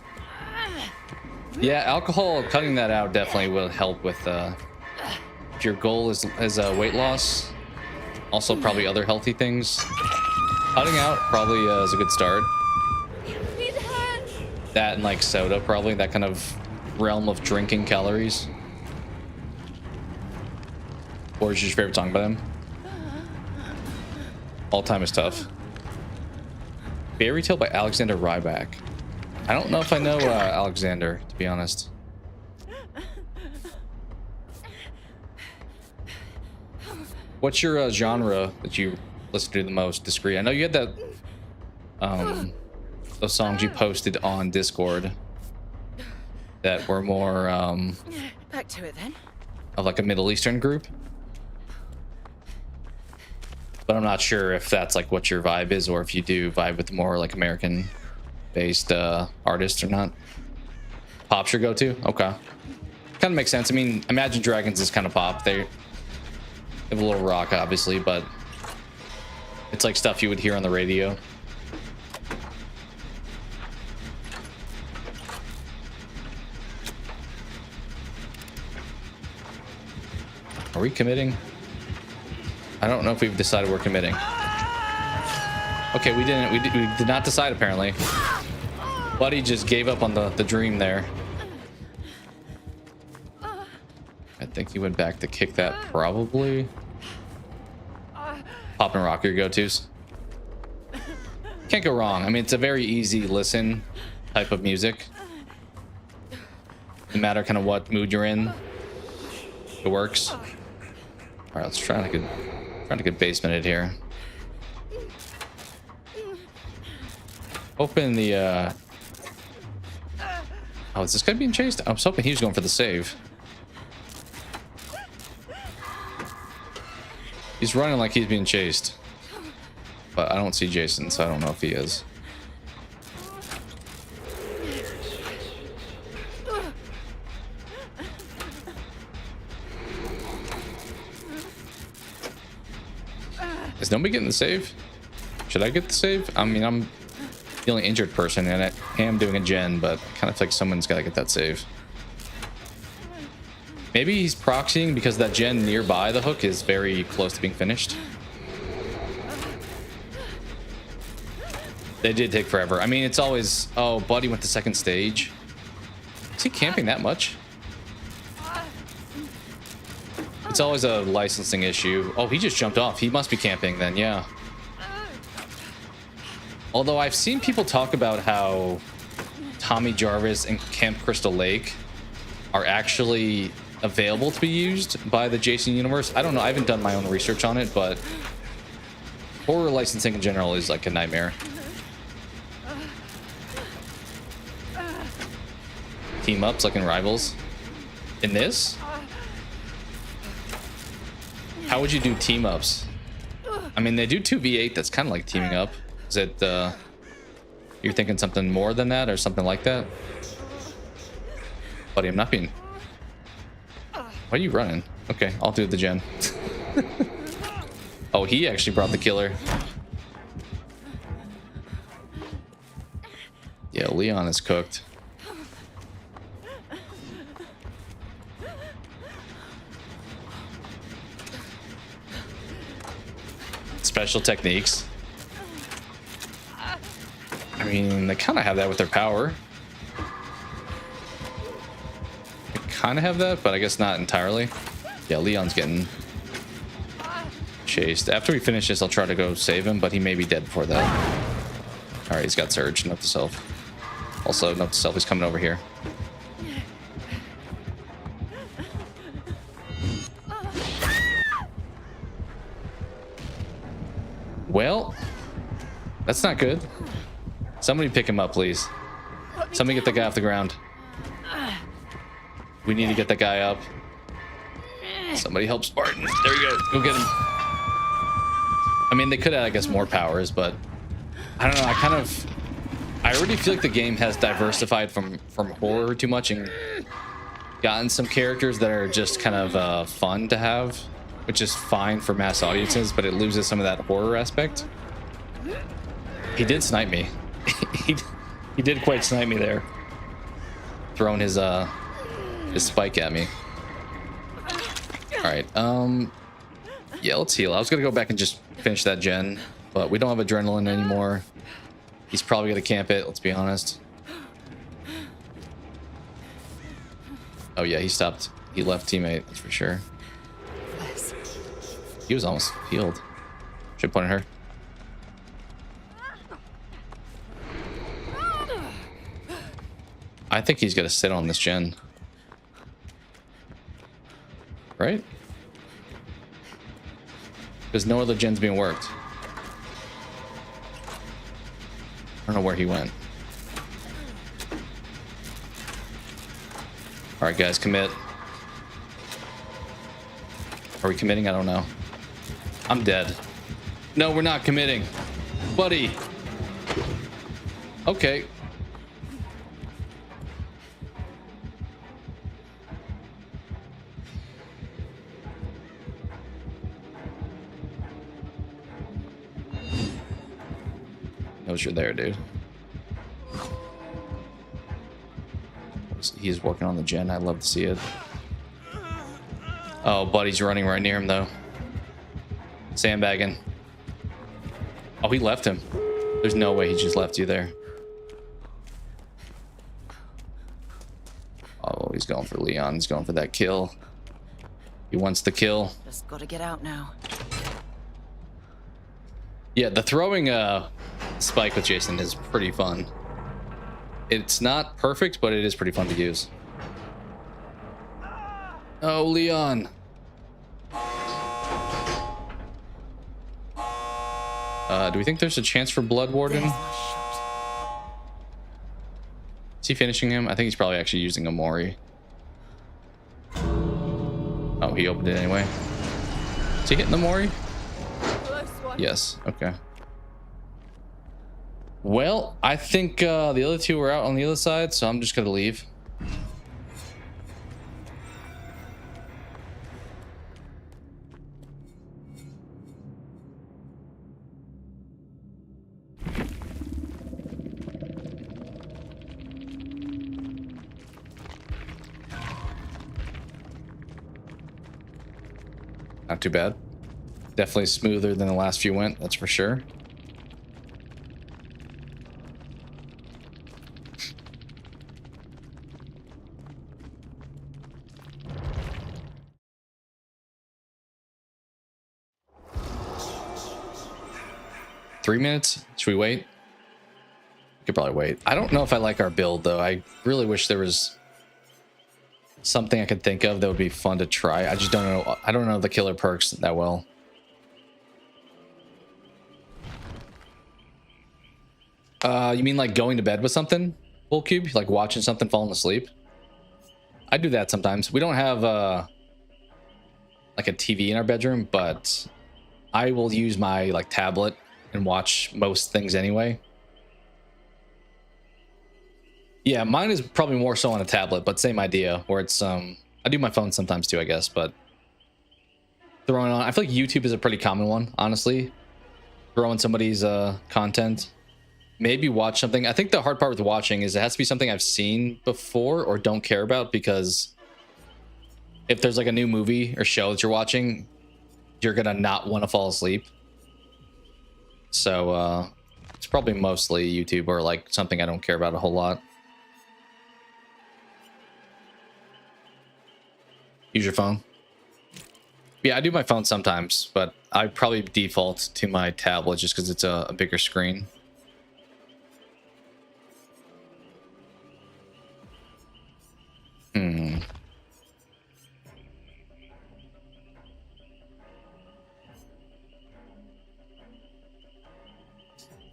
Yeah, alcohol, cutting that out definitely will help with if your goal is weight loss. Also probably other healthy things. Cutting out probably is a good start. That and like soda, probably that kind of realm of drinking calories. Or is your favorite song by them? All Time is Tough. Fairy Tale by Alexander Rybak. I don't know if I know Alexander, to be honest. What's your genre that you listen to the most, Discreet? I know you had that those songs you posted on Discord that were more Back to it then. of like a Middle Eastern group. But I'm not sure if that's like what your vibe is, or if you do vibe with more like American based artists or not. Pop's your go-to? Okay. Kind of makes sense. I mean, Imagine Dragons is kind of pop. They have a little rock, obviously, but it's like stuff you would hear on the radio. Are we committing? I don't know if we've decided we're committing. Okay, we didn't. We did not decide, apparently. Buddy just gave up on the dream there. I think he went back to kick that, probably. Pop and rock, your go-tos. Can't go wrong. I mean, it's a very easy listen type of music. No matter kind of what mood you're in, it works. All right, let's try to get basement it here. Open the oh, is this guy being chased? I was hoping he was going for the save. He's running like he's being chased, but I don't see Jason, so I don't know if he is. Is nobody getting the save? Should I get the save? I mean, I'm the only injured person, and I am doing a gen, but I kind of feel like someone's got to get that save. Maybe he's proxying because that gen nearby the hook is very close to being finished. They did take forever. I mean, it's always... Oh, Buddy went to second stage. Is he camping that much? It's always a licensing issue. Oh, he just jumped off. He must be camping then, yeah. Although I've seen people talk about how Tommy Jarvis and Camp Crystal Lake are actually available to be used by the Jason universe. I don't know. I haven't done my own research on it, but horror licensing in general is like a nightmare. Team ups like in Rivals. In this? How would you do team ups? I mean, they do 2v8. That's kind of like teaming up. Is it, you're thinking something more than that or something like that? Buddy, I'm not being... Why are you running? Okay, I'll do the gen. Oh, he actually brought the killer. Leon is cooked. Special techniques. I mean, they kind of have that with their power. They kind of have that, but I guess not entirely. Yeah, Leon's getting chased. After we finish this, I'll try to go save him, but he may be dead before that. All right, he's got Surge. Note to self. Also, note to self, he's coming over here. Well, that's not good. Somebody pick him up, please. Somebody get the guy off the ground. We need to get that guy up. Somebody help Spartan. There you go. Go get him. I mean, they could have, I guess, more powers, but I don't know. I already feel like the game has diversified from horror too much and gotten some characters that are just kind of fun to have, which is fine for mass audiences, but it loses some of that horror aspect. He did snipe me. he did quite snipe me there, throwing his spike at me. All right, yeah, let's heal. I was gonna go back and just finish that gen, but we don't have adrenaline anymore. He's probably gonna camp it, let's be honest. Oh yeah, he stopped. He left teammate, that's for sure. He was almost healed. Should point at her. I think he's gonna sit on this gen. Right? Because no other gen's being worked. I don't know where he went. All right, guys, commit. Are we committing? I don't know. I'm dead. No, we're not committing. Buddy. Okay. Knows you're there, dude. He's working on the gen. I'd love to see it. Oh, buddy's running right near him, though. Sandbagging. Oh, he left him. There's no way he just left you there. Oh, he's going for Leon. He's going for that kill. He wants the kill. Just gotta get out now. Yeah, the throwing spike with Jason is pretty fun. It's not perfect, but it is pretty fun to use. Oh, Leon. Do we think there's a chance for Blood Warden? Is he finishing him? I think he's probably actually using a Mori. Oh, he opened it anyway. Is he hitting the Mori? Yes, okay. Well, I think the other two were out on the other side, so I'm just gonna leave. Not too bad. Definitely smoother than the last few went, that's for sure. Three minutes? Should we wait? We could probably wait. I don't know if I like our build, though. I really wish there was something I could think of that would be fun to try. I just don't know. I don't know the killer perks that well. You mean like going to bed with something? Full cube? Like watching something, falling asleep? I do that sometimes. We don't have like a TV in our bedroom, but I will use my like tablet and watch most things anyway. Yeah, mine is probably more so on a tablet, but same idea where it's I do my phone sometimes too, I guess, but throwing on, I feel like YouTube is a pretty common one, honestly. Throwing somebody's content maybe watch something. I think the hard part with watching is it has to be something I've seen before or don't care about, because if there's like a new movie or show that you're watching, you're gonna not want to fall asleep. So it's probably mostly YouTube or like something I don't care about a whole lot. Use your phone. Yeah, I do my phone sometimes, but I probably default to my tablet just because it's a bigger screen.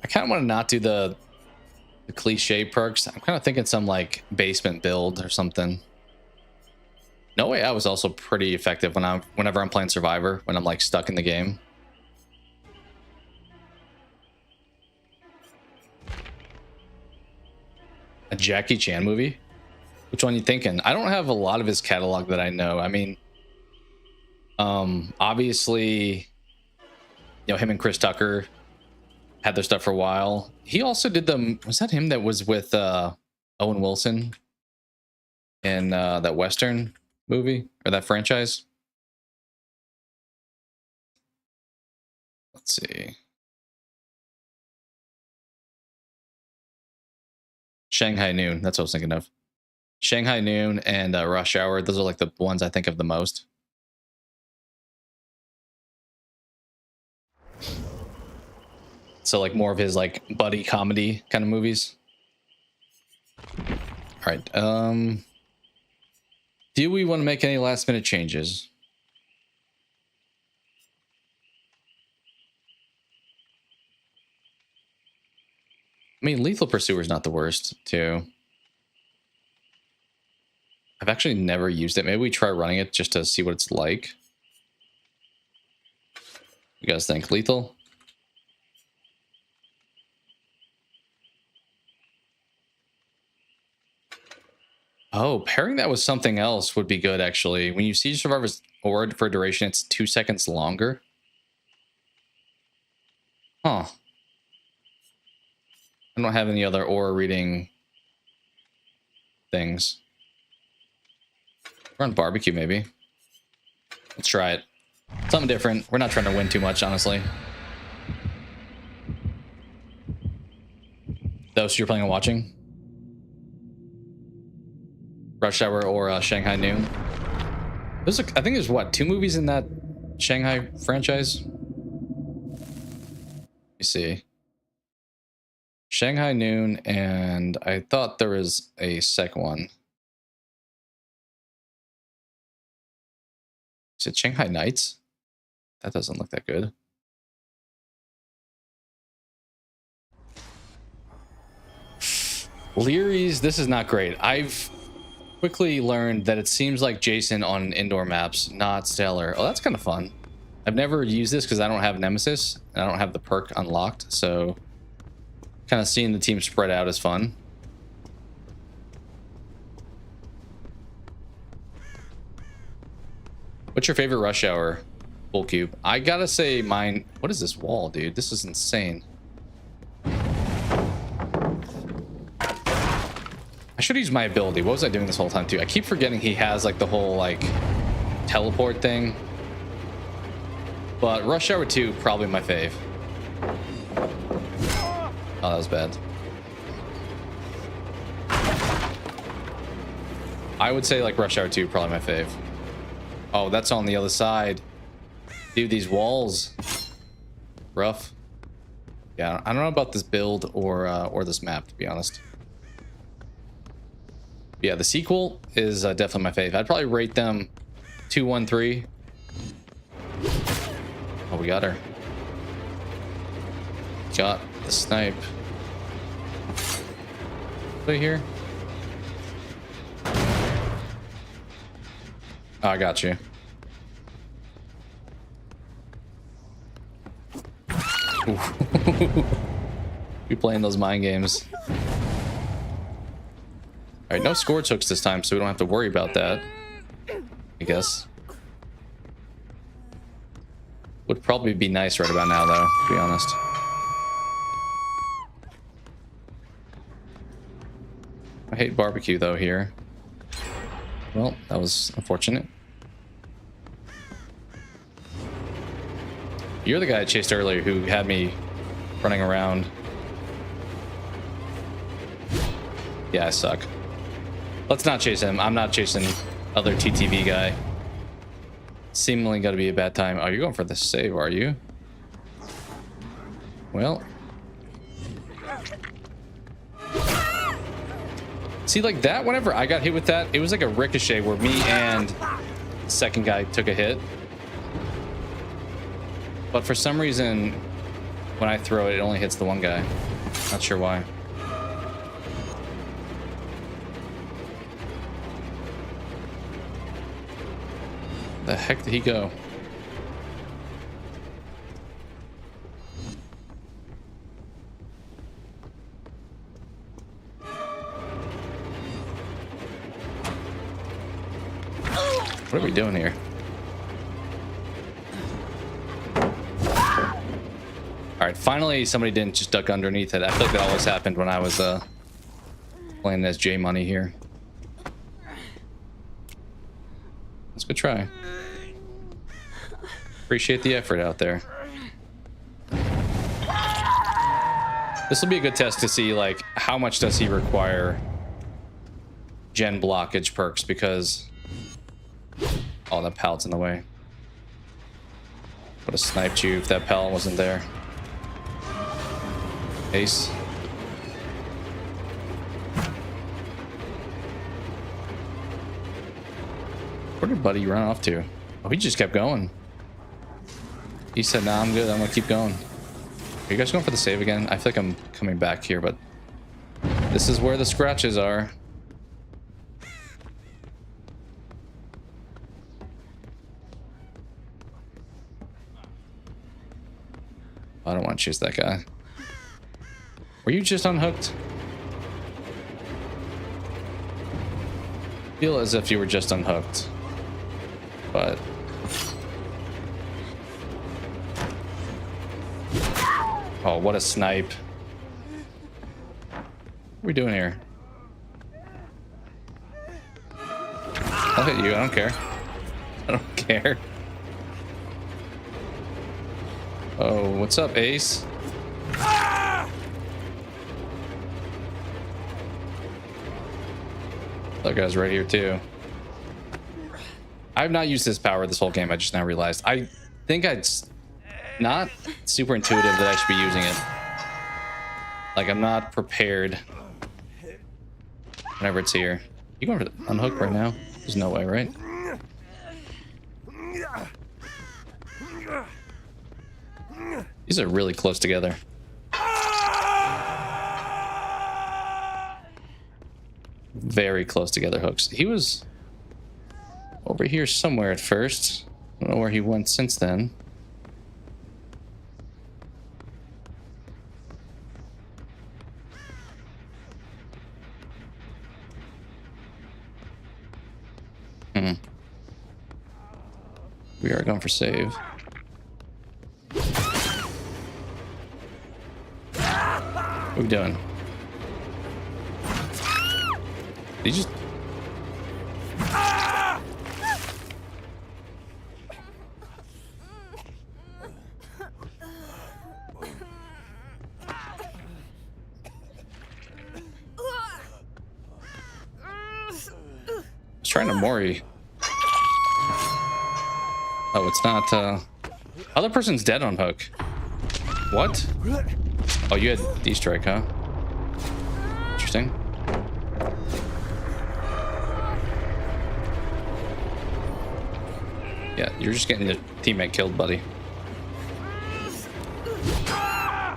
I kind of want to not do the cliche perks. I'm kind of thinking some like basement build or something. No Way Out was also pretty effective whenever I'm playing Survivor, when I'm like stuck in the game. A Jackie Chan movie? Which one are you thinking? I don't have a lot of his catalog that I know. I mean, obviously, you know, him and Chris Tucker had their stuff for a while. He also did was that him that was with Owen Wilson in that Western movie or that franchise? Let's see. Shanghai Noon. That's what I was thinking of. Shanghai Noon and Rush Hour. Those are like the ones I think of the most. So like more of his like buddy comedy kind of movies. All right. Do we want to make any last minute changes? I mean, Lethal Pursuer is not the worst, too. I've actually never used it. Maybe we try running it just to see what it's like. You guys think Lethal? Oh, pairing that with something else would be good, actually. When you see Survivor's Ord for duration, it's 2 seconds longer. Huh. I don't have any other aura reading things. We're on barbecue, maybe. Let's try it. Something different. We're not trying to win too much, honestly. Those you're planning on watching? Rush Hour or Shanghai Noon? I think there's what, 2 movies in that Shanghai franchise? Let me see. Shanghai Noon, and I thought there was a second one. Is it Shanghai Nights? That doesn't look that good. Leary's, this is not great. I've quickly learned that it seems like Jason on indoor maps, not Stellar. Oh, that's kind of fun. I've never used this because I don't have Nemesis, and I don't have the perk unlocked, so kind of seeing the team spread out is fun. What's your favorite Rush Hour? Full cube. I gotta say mine. What is this wall, dude? This is insane. I should use my ability. What was I doing this whole time too? I keep forgetting he has like the whole like teleport thing. But Rush Hour 2, probably my fave. Oh, that was bad. I would say like Rush Hour 2, probably my fave. Oh, that's on the other side. Dude, these walls. Rough. Yeah, I don't know about this build or this map, to be honest. Yeah, the sequel is definitely my fave. I'd probably rate them 2, 1, 3. Oh, we got her. Got the snipe. Right here. Oh, I got you. We playing those mind games. All right, no score hooks this time, so we don't have to worry about that, I guess. Would probably be nice right about now, though, to be honest. I hate barbecue though here. Well, that was unfortunate. You're the guy I chased earlier who had me running around. Yeah, I suck. Let's not chase him. I'm not chasing other TTV guy. Seemingly got to be a bad time. Oh, you're going for the save, are you? Well. See, like that, whenever I got hit with that, it was like a ricochet where me and the second guy took a hit. But for some reason, when I throw it, it only hits the one guy. Not sure why. The heck did he go? What are we doing here? All right, finally somebody didn't just duck underneath it. I feel like that always happened when I was playing as J Money here. Let's go try. Appreciate the effort out there. This will be a good test to see like how much does he require gen blockage perks, because oh, that pallet's in the way. Would have sniped you if that pallet wasn't there. Ace. Where did Buddy run off to? Oh, he just kept going. He said, nah, I'm good. I'm gonna keep going. Are you guys going for the save again? I feel like I'm coming back here, but this is where the scratches are. I don't want to chase that guy. Were you just unhooked? Feel as if you were just unhooked, but oh, what a snipe. What are we doing here? I'll hit you. I don't care. I don't care. Oh, what's up, Ace? That guy's right here too. I've not used this power this whole game. I just now realized. I think it's not super intuitive that I should be using it. Like, I'm not prepared whenever it's here. You going for the unhook right now? There's no way, right? These are really close together. Very close together hooks. He was over here somewhere at first. I don't know where he went since then. We are going for save. What are we doing? Did he just... He's trying to Mori. Oh, it's not, other person's dead on hook. What? Oh, you had D-strike, huh? Interesting. Yeah, you're just getting your teammate killed, buddy.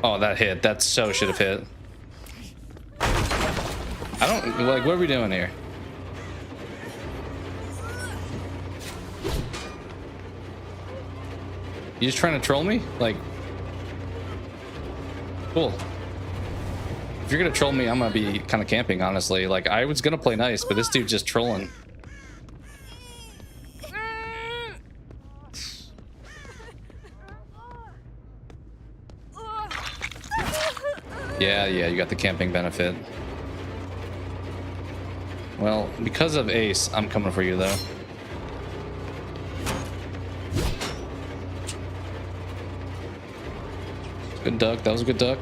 Oh, that hit. That so should have hit. I don't... Like, what are we doing here? You just trying to troll me? Like... Cool. If you're gonna troll me, I'm gonna be kind of camping, honestly. Like, I was gonna play nice, but this dude's just trolling. Yeah, you got the camping benefit. Well, because of Ace, I'm coming for you, though. Good duck. That was a good duck.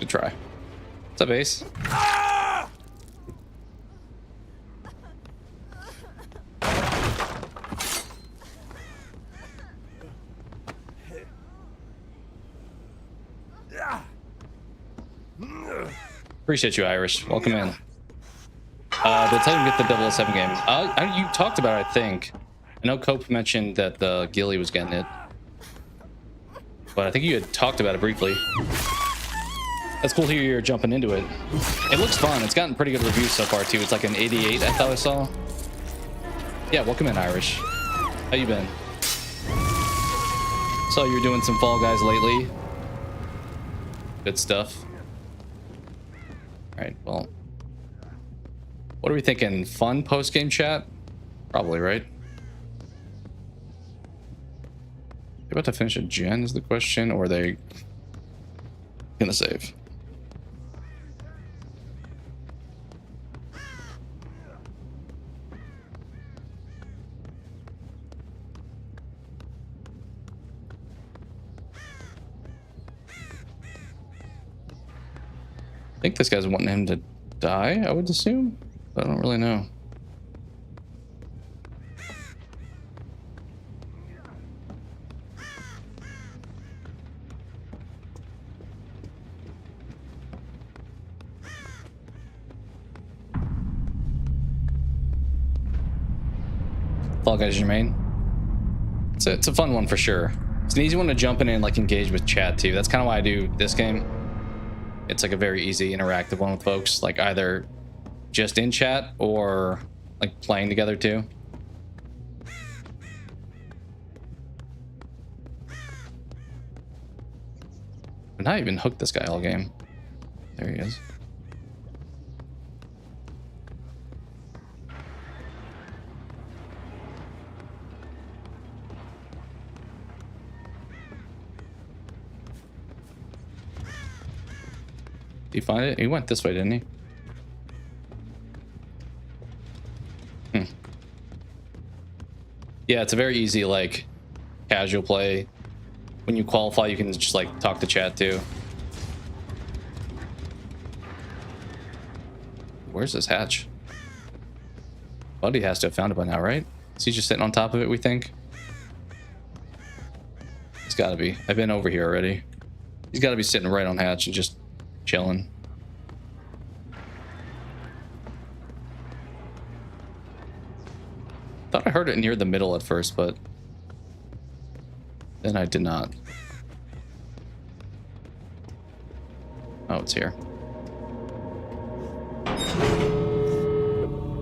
Good try. What's up, Ace? Appreciate you, Irish. Welcome in. They'll tell you to get the 007 game. You talked about it, I think. I know Cope mentioned that the Gilly was getting it. But I think you had talked about it briefly. That's cool to hear you're jumping into it. It looks fun. It's gotten pretty good reviews so far, too. It's like an 88, I thought I saw. Yeah, welcome in, Irish. How you been? Saw you were doing some Fall Guys lately. Good stuff. All right, well. What are we thinking? Fun post-game chat? Probably, right? They about to finish a gen is the question, or are they gonna save? I think this guy's wanting him to die, I would assume, but I don't really know. Fall Guys your main. It's a fun one for sure. It's an easy one to jump in and like engage with chat too. That's kind of why I do this game. It's like a very easy interactive one with folks, like either just in chat or like playing together too. I've not even hooked this guy all game. There he is. Did he find it? He went this way, didn't he? Yeah, it's a very easy, like, casual play. When you qualify, you can just, like, talk to chat, too. Where's this hatch? Buddy has to have found it by now, right? Is he just sitting on top of it, we think? It's gotta be. I've been over here already. He's gotta be sitting right on hatch and just chilling. Thought I heard it near the middle at first, but then I did not. Oh, it's here.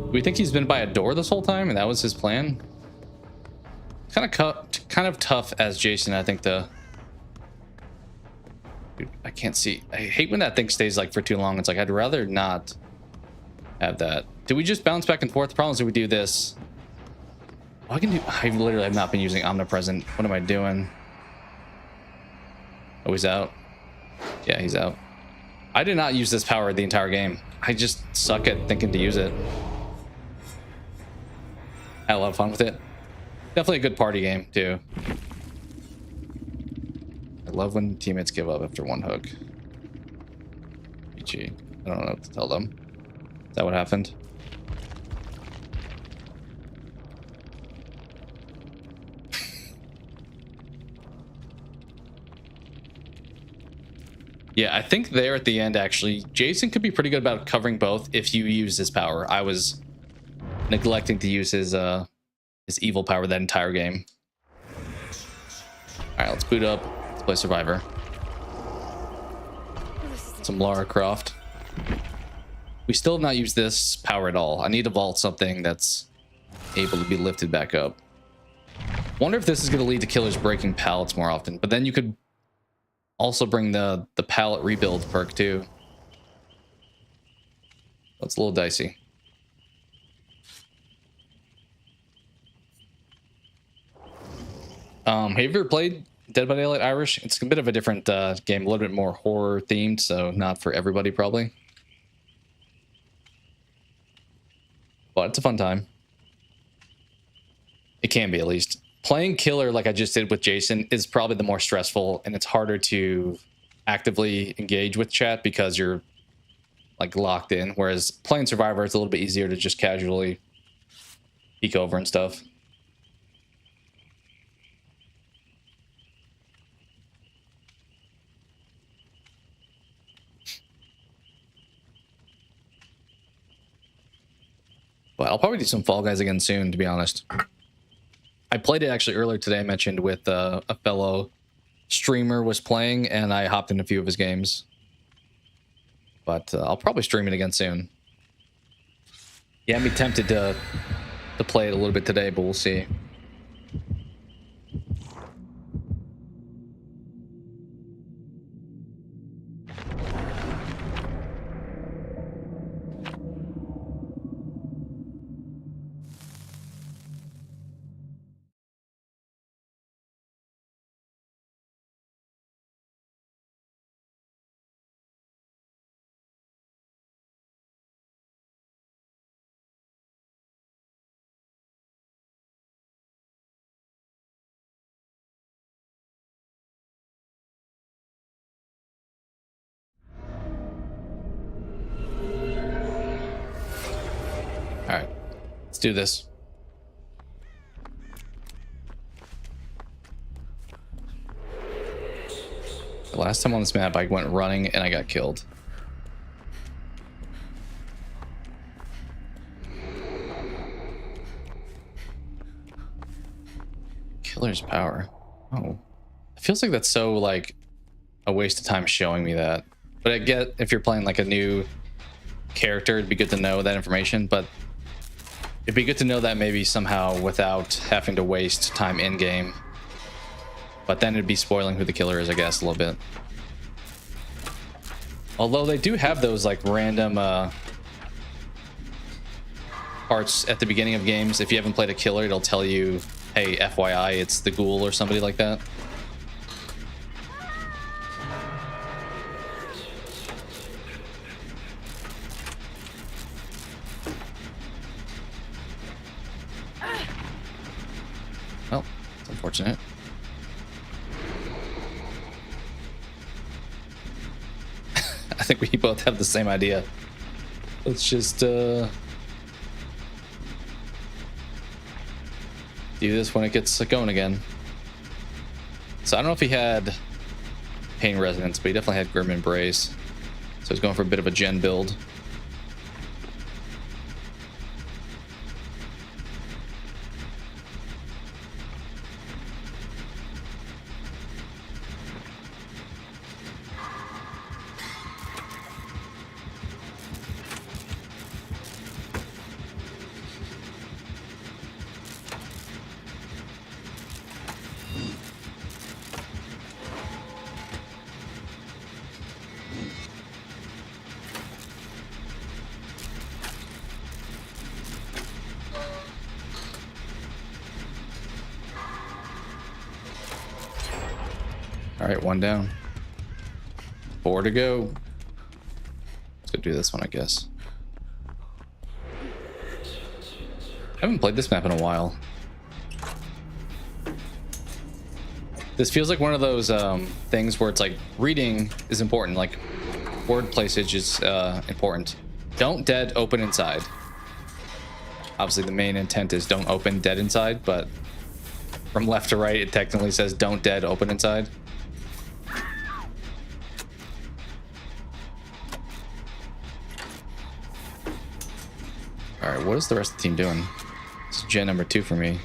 Do we think he's been by a door this whole time and that was his plan? Kind of tough as Jason, I think, to... Dude, I can't see. I hate when that thing stays like for too long. It's like I'd rather not have that. Do we just bounce back and forth? The problem is if we do this. I literally have not been using omnipresent. What am I doing? Oh, he's out. Yeah, he's out. I did not use this power the entire game. I just suck at thinking to use it. I had a lot of fun with it. Definitely a good party game too. I love when teammates give up after one hook. GG. I don't know what to tell them. Is that what happened? Yeah, I think there at the end, actually, Jason could be pretty good about covering both if you use his power. I was neglecting to use his evil power that entire game. All right, let's boot up. Let's play Survivor. Some Lara Croft. We still have not used this power at all. I need to vault something that's able to be lifted back up. Wonder if this is going to lead to killers breaking pallets more often, but then you could Also bring the pallet rebuild perk too. That's a little dicey. Have you ever played Dead by Daylight Irish? It's a bit of a different game, a little bit more horror themed, so not for everybody probably. But it's a fun time. It can be, at least. Playing killer like I just did with Jason is probably the more stressful, and it's harder to actively engage with chat because you're like locked in, whereas playing survivor is a little bit easier to just casually peek over and stuff. But I'll probably do some Fall Guys again soon, to be honest. I played it actually earlier today. I mentioned with a fellow streamer was playing, and I hopped in a few of his games. But I'll probably stream it again soon. Yeah, I'm tempted to play it a little bit today, but we'll see. All right, let's do this. The last time on this map, I went running and I got killed. Killer's power. Oh, it feels like that's so like a waste of time showing me that. But I get if you're playing like a new character, it'd be good to know that information, but it'd be good to know that maybe somehow without having to waste time in game. But then it'd be spoiling who the killer is, I guess, a little bit. Although they do have those like random parts at the beginning of games. If you haven't played a killer, it'll tell you, hey, FYI, it's the ghoul or somebody like that. Well, it's unfortunate. I think we both have the same idea. Let's just do this when it gets going again. So I don't know if he had Pain Resonance, but he definitely had Grim Embrace. So he's going for a bit of a gen build. All right, one down. 4 to go. Let's go do this one, I guess. I haven't played this map in a while. This feels like one of those things where it's like reading is important, like word placage is important. Don't dead, open inside. Obviously the main intent is don't open dead inside, but from left to right it technically says don't dead, open inside. All right, what is the rest of the team doing? It's gen number 2 for me.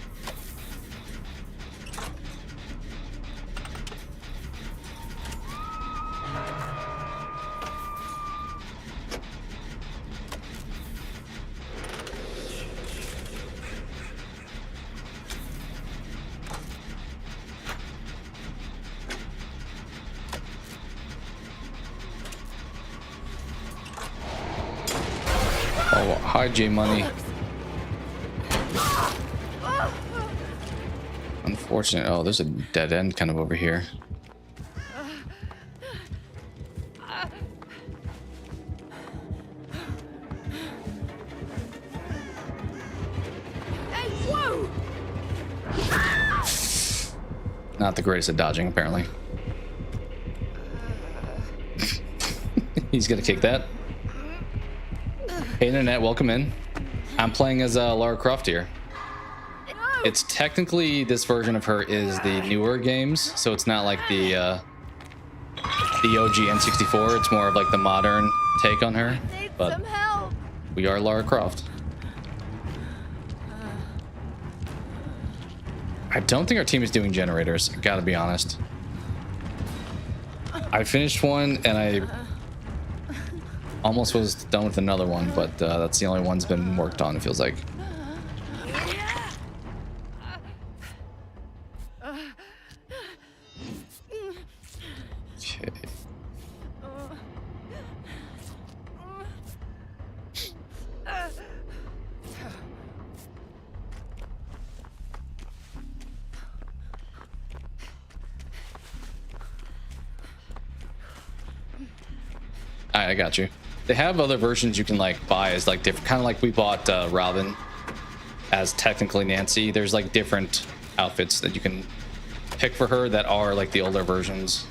Oh, hi, J Money. Unfortunate. Oh, there's a dead end kind of over here. Hey, whoa! Not the greatest at dodging, apparently. He's gonna kick that. Hey, Internet, welcome in. I'm playing as Lara Croft here. It's technically, this version of her is the newer games, so it's not like the OG N64. It's more of like the modern take on her. But Some help. we are Lara Croft. I don't think our team is doing generators. I gotta be honest. I finished one and I almost was done with another one, but that's the only one's been worked on, it feels like. Okay. Alright, I got you. They have other versions you can like buy as like different, kind of like we bought Robin as technically Nancy. There's like different outfits that you can pick for her that are like the older versions,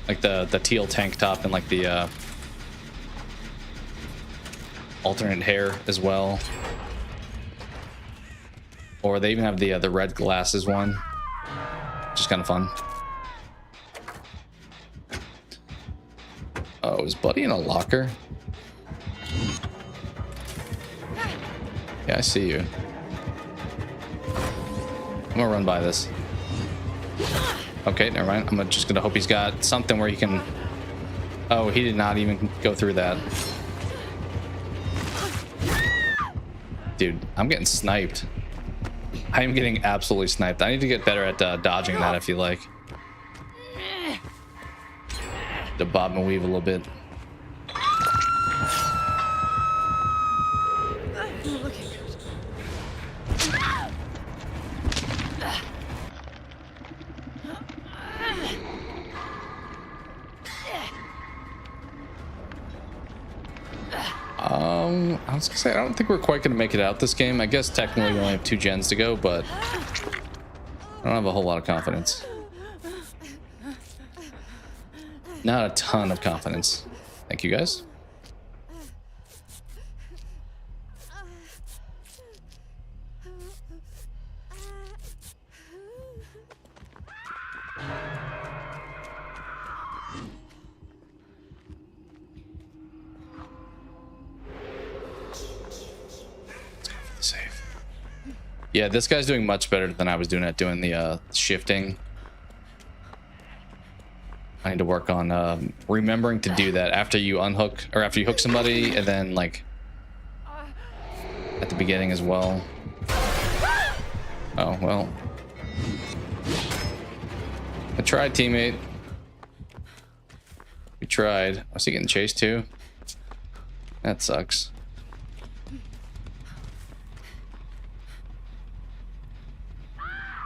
like the teal tank top and like the alternate hair as well. Or they even have the red glasses one, which is kind of fun. Oh, is Buddy in a locker? Yeah, I see you. I'm gonna run by this. Okay, never mind. I'm just gonna hope he's got something where he can... Oh, he did not even go through that. Dude, I'm getting sniped. I am getting absolutely sniped. I need to get better at dodging that, I feel like. To bob and weave a little bit. I was gonna say, I don't think we're quite gonna make it out this game. I guess technically we only have 2 gens to go, but I don't have a whole lot of confidence. Not a ton of confidence. Thank you, guys. Save. Yeah, this guy's doing much better than I was doing at doing the shifting. I need to work on remembering to do that after you unhook, or after you hook somebody, and then like at the beginning as well. Oh, well. I tried, teammate. We tried. Was he getting chased too? That sucks.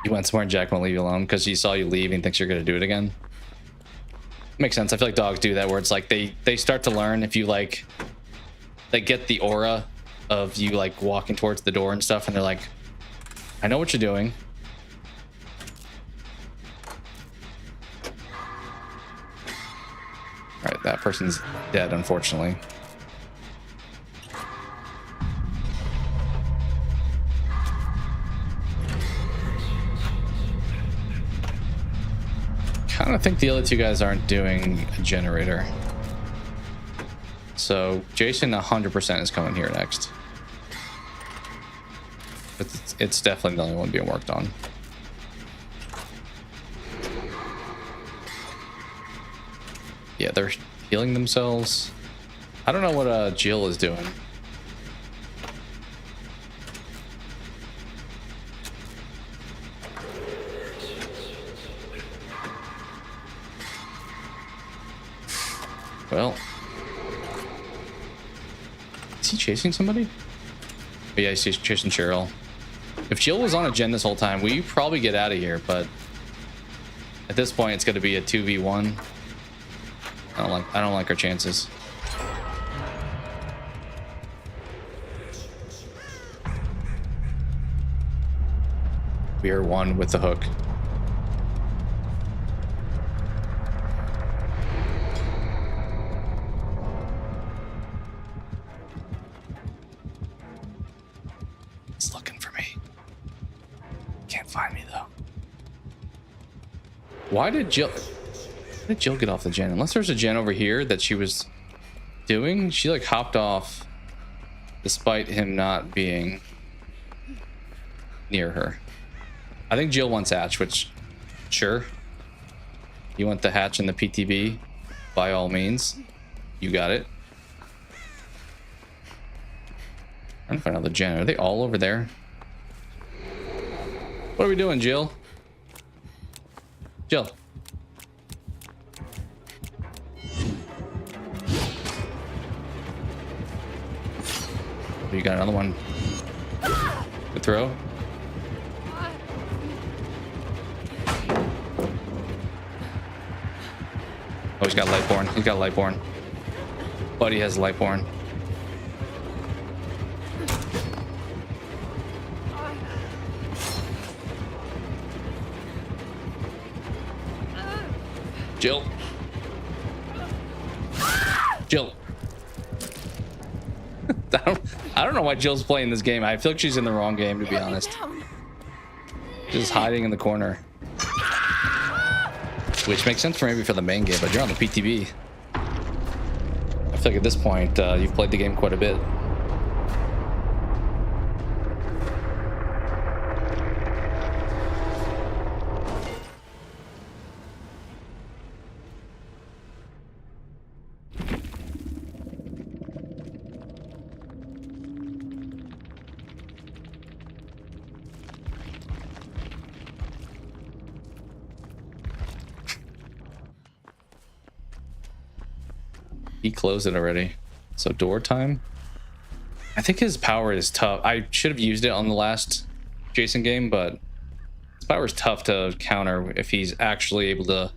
You went somewhere and Jack won't leave you alone because he saw you leave and thinks you're going to do it again. Makes sense. I feel like dogs do that where it's like they start to learn if you like, they get the aura of you like walking towards the door and stuff, and they're like, I know what you're doing. All right, that person's dead, unfortunately. I don't think the other 2 guys aren't doing a generator. So Jason 100% is coming here next. It's definitely the only one being worked on. Yeah, they're healing themselves. I don't know what Jill is doing. Well, Is he chasing somebody? Oh, yeah, he's chasing Cheryl. If Jill was on a gen this whole time, we probably get out of here, but at this point, it's going to be a 2v1. I don't like our chances. We are one with the hook. He's looking for me. Can't find me though. Why did Jill get off the gen? Unless there's a gen over here that she was doing, she like hopped off despite him not being near her. I think Jill wants hatch, which, sure. You want the hatch and the PTB? By all means. You got it. I'm trying to find out the gen. Are they all over there? What are we doing, Jill? Jill. You got another one. Good throw. Oh, he's got Lightborn. He's got Lightborn. Buddy has Lightborn. Jill. Jill. I don't know why Jill's playing this game. I feel like she's in the wrong game, to be honest. Just hiding in the corner. Which makes sense for maybe for the main game, but you're on the PTB. I feel like at this point, you've played the game quite a bit. He closed it already. So door time. I think his power is tough. I should have used it on the last Jason game, but his power is tough to counter if he's actually able to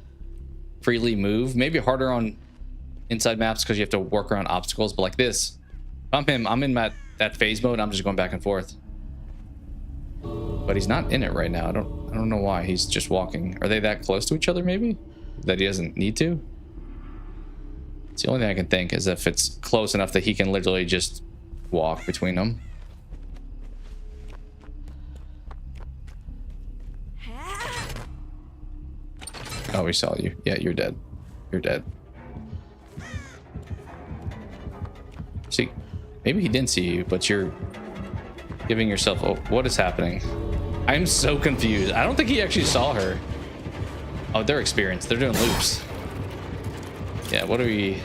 freely move. Maybe harder on inside maps because you have to work around obstacles, but like this, if I'm him, I'm in that phase mode. I'm just going back and forth. But he's not in it right now. I don't know why. He's just walking. Are they that close to each other maybe? That he doesn't need to? It's the only thing I can think is if it's close enough that he can literally just walk between them. Oh, we saw you. Yeah, you're dead. You're dead. See, maybe he didn't see you, but you're giving yourself... Oh, what is happening? I'm so confused. I don't think he actually saw her. Oh, they're experienced. They're doing loops. Yeah, what are we...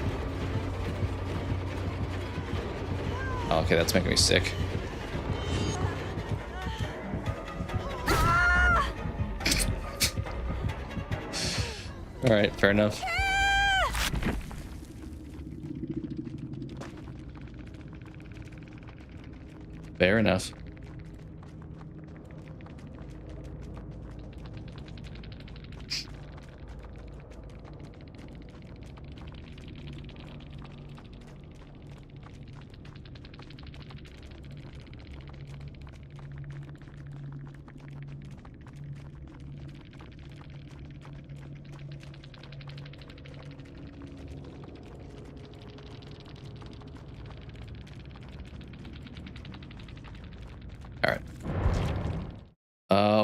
Oh, okay, that's making me sick. All right, fair enough. Fair enough.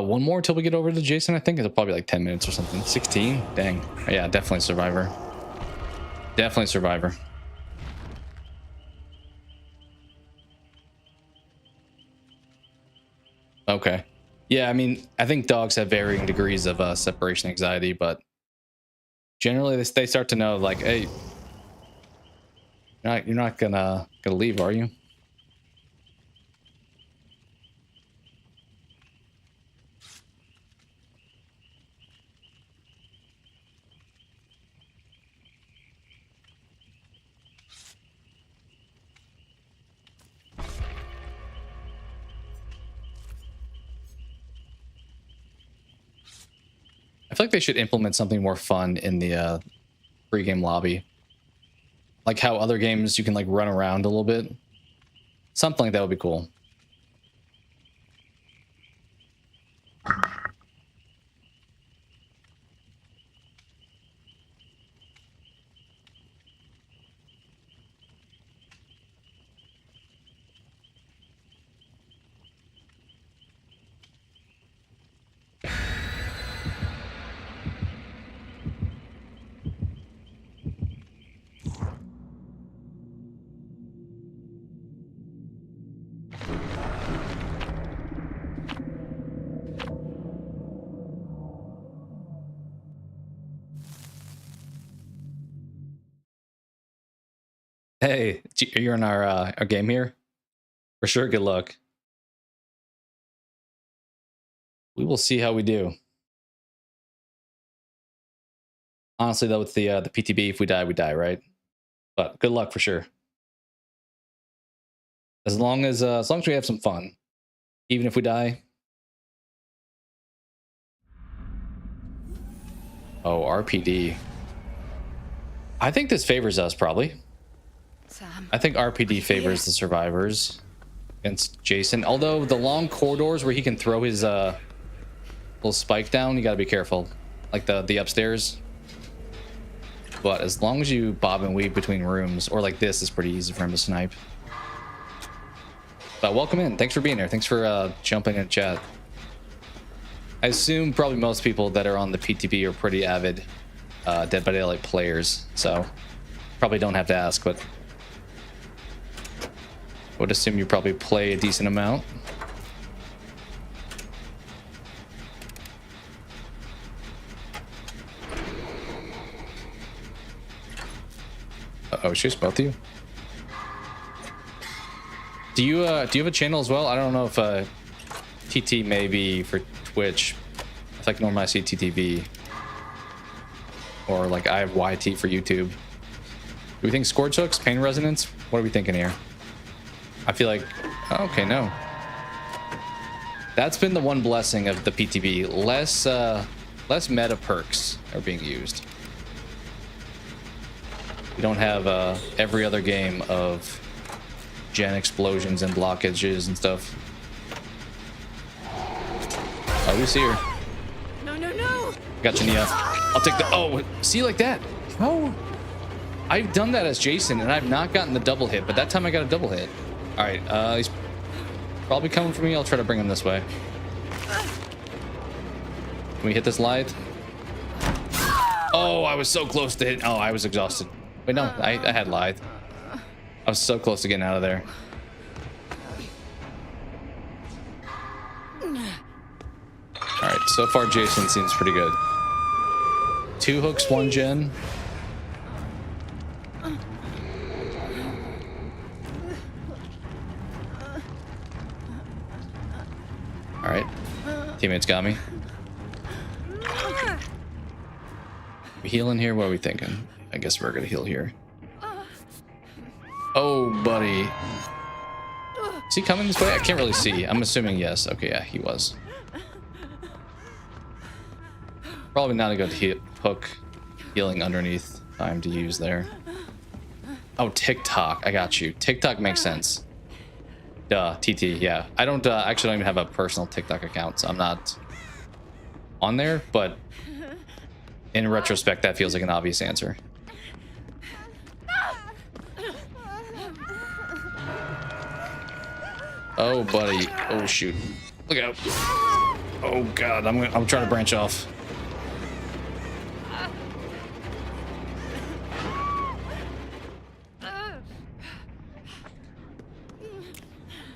One more till we get over to Jason. I think it'll probably be like 10 minutes or something. 16? Dang. Yeah, definitely Survivor. Definitely Survivor. Okay. Yeah, I mean, I think dogs have varying degrees of separation anxiety, but generally they start to know, like, hey, you're not gonna leave, are you? feel like they should implement something more fun in the pre-game lobby. Like how other games you can like run around a little bit. Something like that would be cool. Hey, you're in our game here? For sure, good luck. We will see how we do. Honestly, though, with the PTB, if we die, we die, right? But good luck for sure. As long as we have some fun, even if we die. Oh, RPD. I think this favors us probably. Sam, I think RPD favors the survivors against Jason. Although the long corridors where he can throw his little spike down, you got to be careful. Like the upstairs. But as long as you bob and weave between rooms, or like this, is pretty easy for him to snipe. But welcome in. Thanks for being here. Thanks for jumping in chat. I assume probably most people that are on the PTB are pretty avid Dead by Daylight players, so probably don't have to ask, but I would assume you probably play a decent amount. Uh-oh, shoots both of you. Do you have a channel as well? I don't know if TT maybe for Twitch. I think normally I see TTV. Or like I have YT for YouTube. Do we think Scorch Hooks, Pain Resonance? What are we thinking here? I feel like, oh, okay, no. That's been the one blessing of the PTB. Less meta perks are being used. We don't have every other game of gen explosions and blockages and stuff. Oh, we see her. no, no, no! Got you, Nia. I'll take the... Oh, see, like that. Oh. I've done that as Jason, and I've not gotten the double hit, but that time I got a double hit. All right, he's probably coming for me. I'll try to bring him this way. Can we hit this lithe? Oh, I was so close to hit. Oh, I was exhausted. Wait, no, I had lithe. I was so close to getting out of there. All right, so far Jason seems pretty good. 2 hooks, 1 gen. All right, teammates got me. We healing here? What are we thinking? I guess we're gonna heal here. Oh, buddy. Is he coming this way? I can't really see. I'm assuming yes. Okay, yeah, he was. Probably not a good hook healing underneath time to use there. Oh, TikTok. I got you. TikTok makes sense. Duh, TT, yeah. I don't actually don't even have a personal TikTok account, so I'm not on there, but in retrospect, that feels like an obvious answer. Oh, buddy. Oh, shoot. Look out. Oh, God. I'm trying to branch off.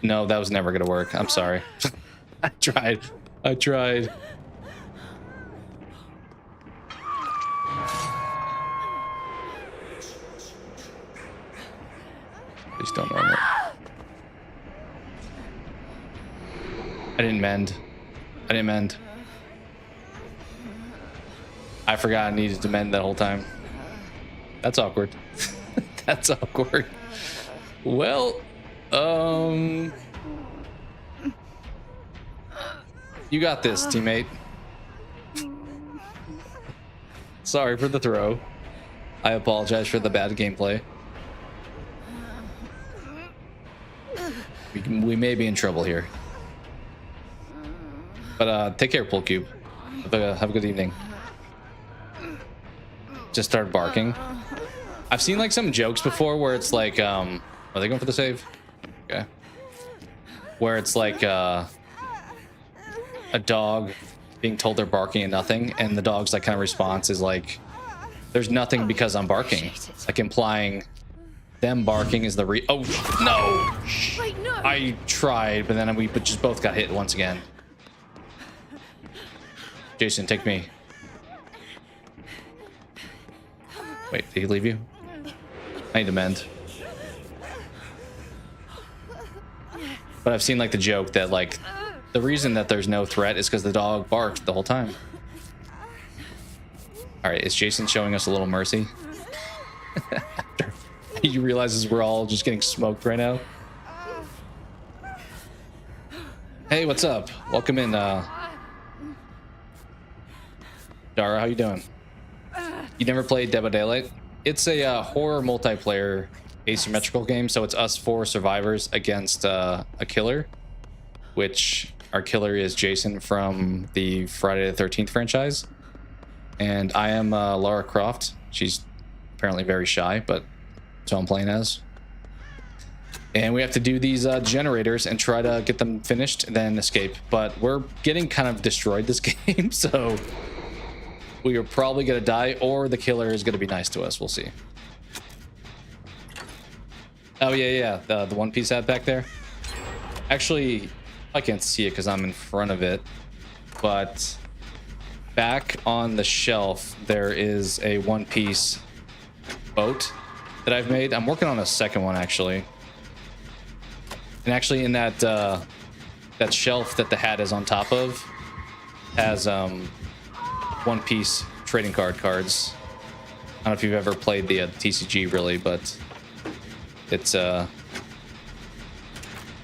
No, that was never going to work. I'm sorry. I tried. Please don't know it. I didn't mend. I forgot I needed to mend that whole time. That's awkward. That's awkward. Well, you got this, teammate. Sorry for the throw. I apologize for the bad gameplay. We may be in trouble here. But take care, Pool Cube. Have a good evening. Just start barking. I've seen like some jokes before where it's like, are they going for the save? Okay. Where it's like a dog being told they're barking and nothing, and the dog's like kind of response is like, there's nothing because I'm barking. Like implying them barking is the oh no! Wait, no! I tried, but then we just both got hit once again. Jason, take me. Wait, did he leave you? I need to mend. But I've seen like the joke that like the reason that there's no threat is because the dog barked the whole time. All right, is Jason showing us a little mercy? He realizes we're all just getting smoked right now. Hey, what's up? Welcome in, Dara. How you doing? You never played Dead by Daylight? It's a horror multiplayer asymmetrical game, so it's us 4 survivors against a killer, which our killer is Jason from the Friday the 13th franchise, and I am Lara Croft. She's apparently very shy, but so I'm playing as. And we have to do these generators and try to get them finished and then escape, but we're getting kind of destroyed this game, so we are probably gonna die, or the killer is gonna be nice to us. We'll see. Oh yeah, the One Piece hat back there. Actually, I can't see it because I'm in front of it, but back on the shelf there is a One Piece boat that I've made. I'm working on a second one actually, and actually in that that shelf that the hat is on top of has One Piece trading cards. I don't know if you've ever played the TCG really, but it's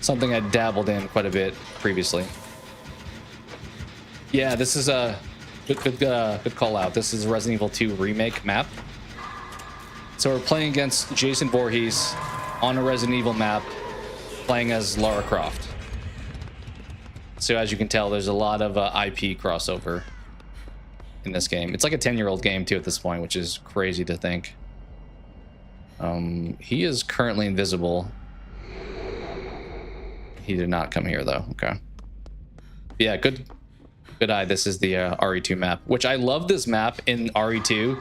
something I dabbled in quite a bit previously. Yeah, this is a good call out. This is a Resident Evil 2 remake map. So we're playing against Jason Vorhees on a Resident Evil map, playing as Lara Croft. So as you can tell, there's a lot of IP crossover in this game. It's like a 10-year-old game too at this point, which is crazy to think. He is currently invisible. He did not come here though. Okay. Yeah, good eye. This is the RE2 map, which I love this map in RE2.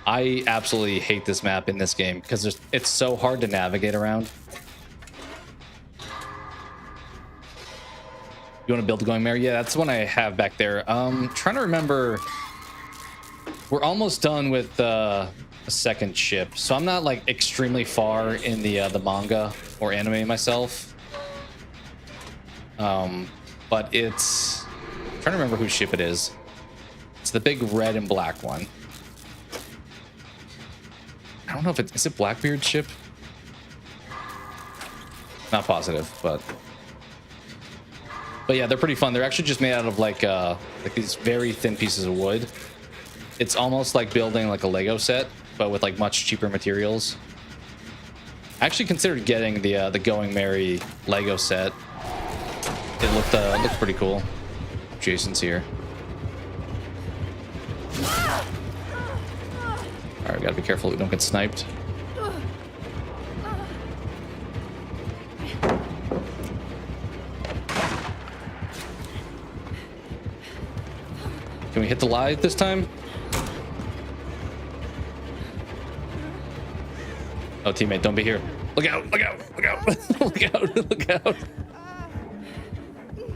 I absolutely hate this map in this game because it's so hard to navigate around. You want to build the going mare? Yeah, that's one I have back there. Trying to remember. We're almost done with a second ship, so I'm not like extremely far in the manga or anime myself. But it's I'm trying to remember whose ship it is. It's the big red and black one. I don't know if is it Blackbeard's ship. Not positive, but yeah, they're pretty fun. They're actually just made out of like these very thin pieces of wood. It's almost like building like a Lego set, but with like much cheaper materials. I actually considered getting the Going Merry Lego set. It looked pretty cool. Jason's here. All right, we gotta be careful we don't get sniped. Can we hit the light this time? Oh, teammate, don't be here. Look out, look out, look out, look out, look out.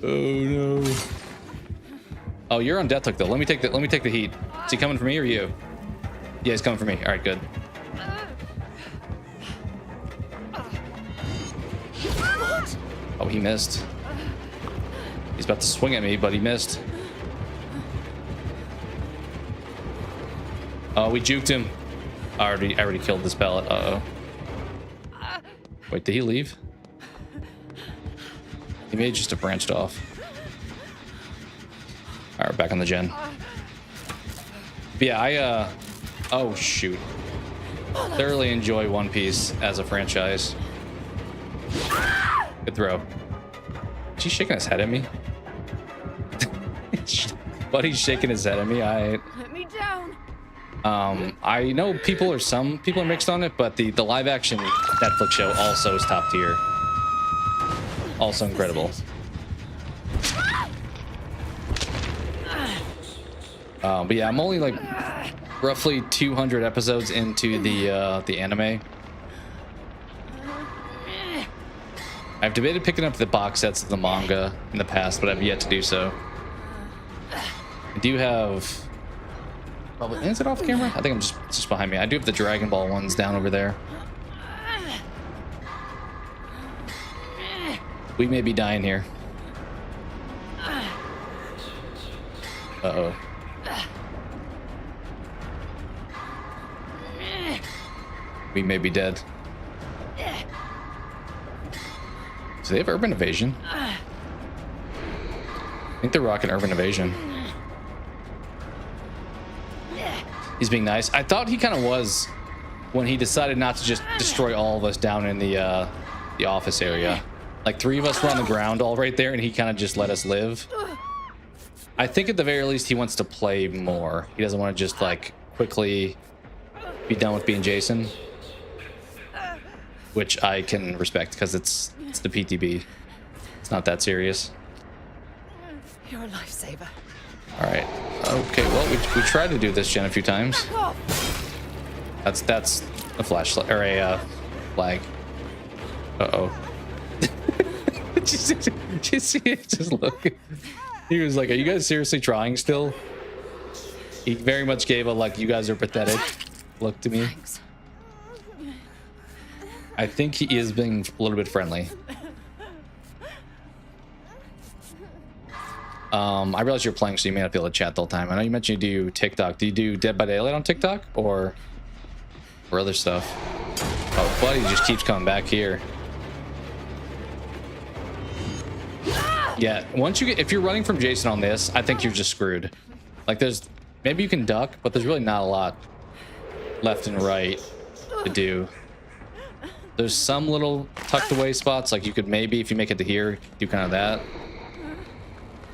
Oh no. Oh, you're on death hook though. Let me take the heat. Is he coming for me or you? Yeah, he's coming for me. All right, good. Oh, he missed. He's about to swing at me, but he missed. Oh, we juked him. I already killed this pellet. Uh-oh. Wait, did he leave? He may just have branched off. All right, back on the gen. But yeah, Oh, shoot. Thoroughly enjoy One Piece as a franchise. Good throw. Is he shaking his head at me? Buddy's shaking his head at me. Let me down. I know some people are mixed on it, but the live action Netflix show also is top tier. Also incredible. But yeah, I'm only like roughly 200 episodes into the anime. I've debated picking up the box sets of the manga in the past, but I've yet to do so. I do have... Probably, is it off camera? I think it's just behind me. I do have the Dragon Ball ones down over there. We may be dying here. Uh-oh. We may be dead. Do they have urban evasion? I think they're rocking urban evasion. He's being nice. I thought he kind of was when he decided not to just destroy all of us down in the office area. Like 3 of us were on the ground all right there, and he kind of just let us live. I think at the very least he wants to play more. He doesn't want to just like quickly be done with being Jason, which I can respect because it's the PTB. It's not that serious. You're a lifesaver. All right. Okay. Well, we tried to do this gen a few times. That's a flashlight or a flag. Uh-oh. Just look. He was like, "Are you guys seriously trying still?" He very much gave a like, "You guys are pathetic" look to me. Thanks. I think he is being a little bit friendly. I realize you're playing, so you may not be able to chat the whole time. I know you mentioned you do TikTok. Do you do Dead by Daylight on TikTok or other stuff? Oh, buddy just keeps coming back here. Yeah, once you get, if you're running from Jason on this, I think you're just screwed. Like maybe you can duck, but there's really not a lot left and right to do. There's some little tucked away spots, like you could maybe, if you make it to here, do kind of that.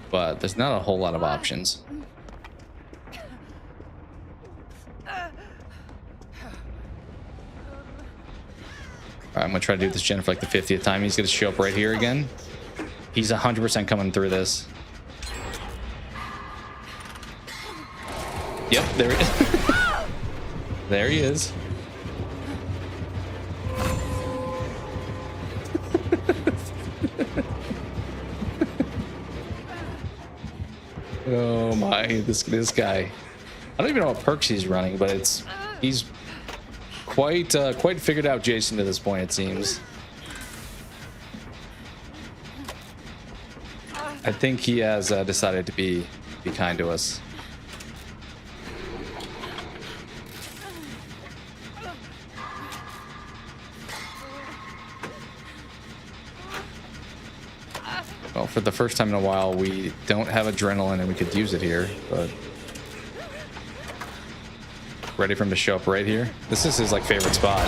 But there's not a whole lot of options. All right, I'm gonna try to do this gen for like the 50th time. He's gonna show up right here again. He's 100% coming through this. Yep, there he is. There he is. Oh my, this guy. I don't even know what perks he's running, but he's quite figured out Jason to this point, it seems. I think he has decided to be kind to us. Well, for the first time in a while, we don't have adrenaline and we could use it here, but ready for him to show up right here. This is his like favorite spot.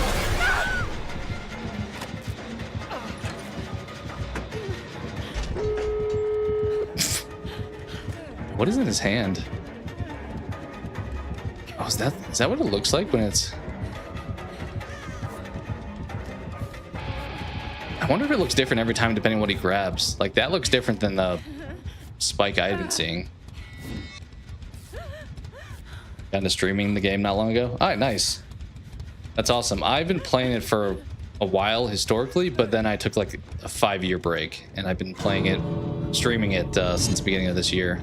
What is in his hand? Oh, is that what it looks like when it's... I wonder if it looks different every time depending on what he grabs. Like that looks different than the spike I had been seeing. Got into streaming the game not long ago. All right, nice. That's awesome. I've been playing it for a while historically, but then I took like a 5-year break and I've been playing it, streaming it since the beginning of this year.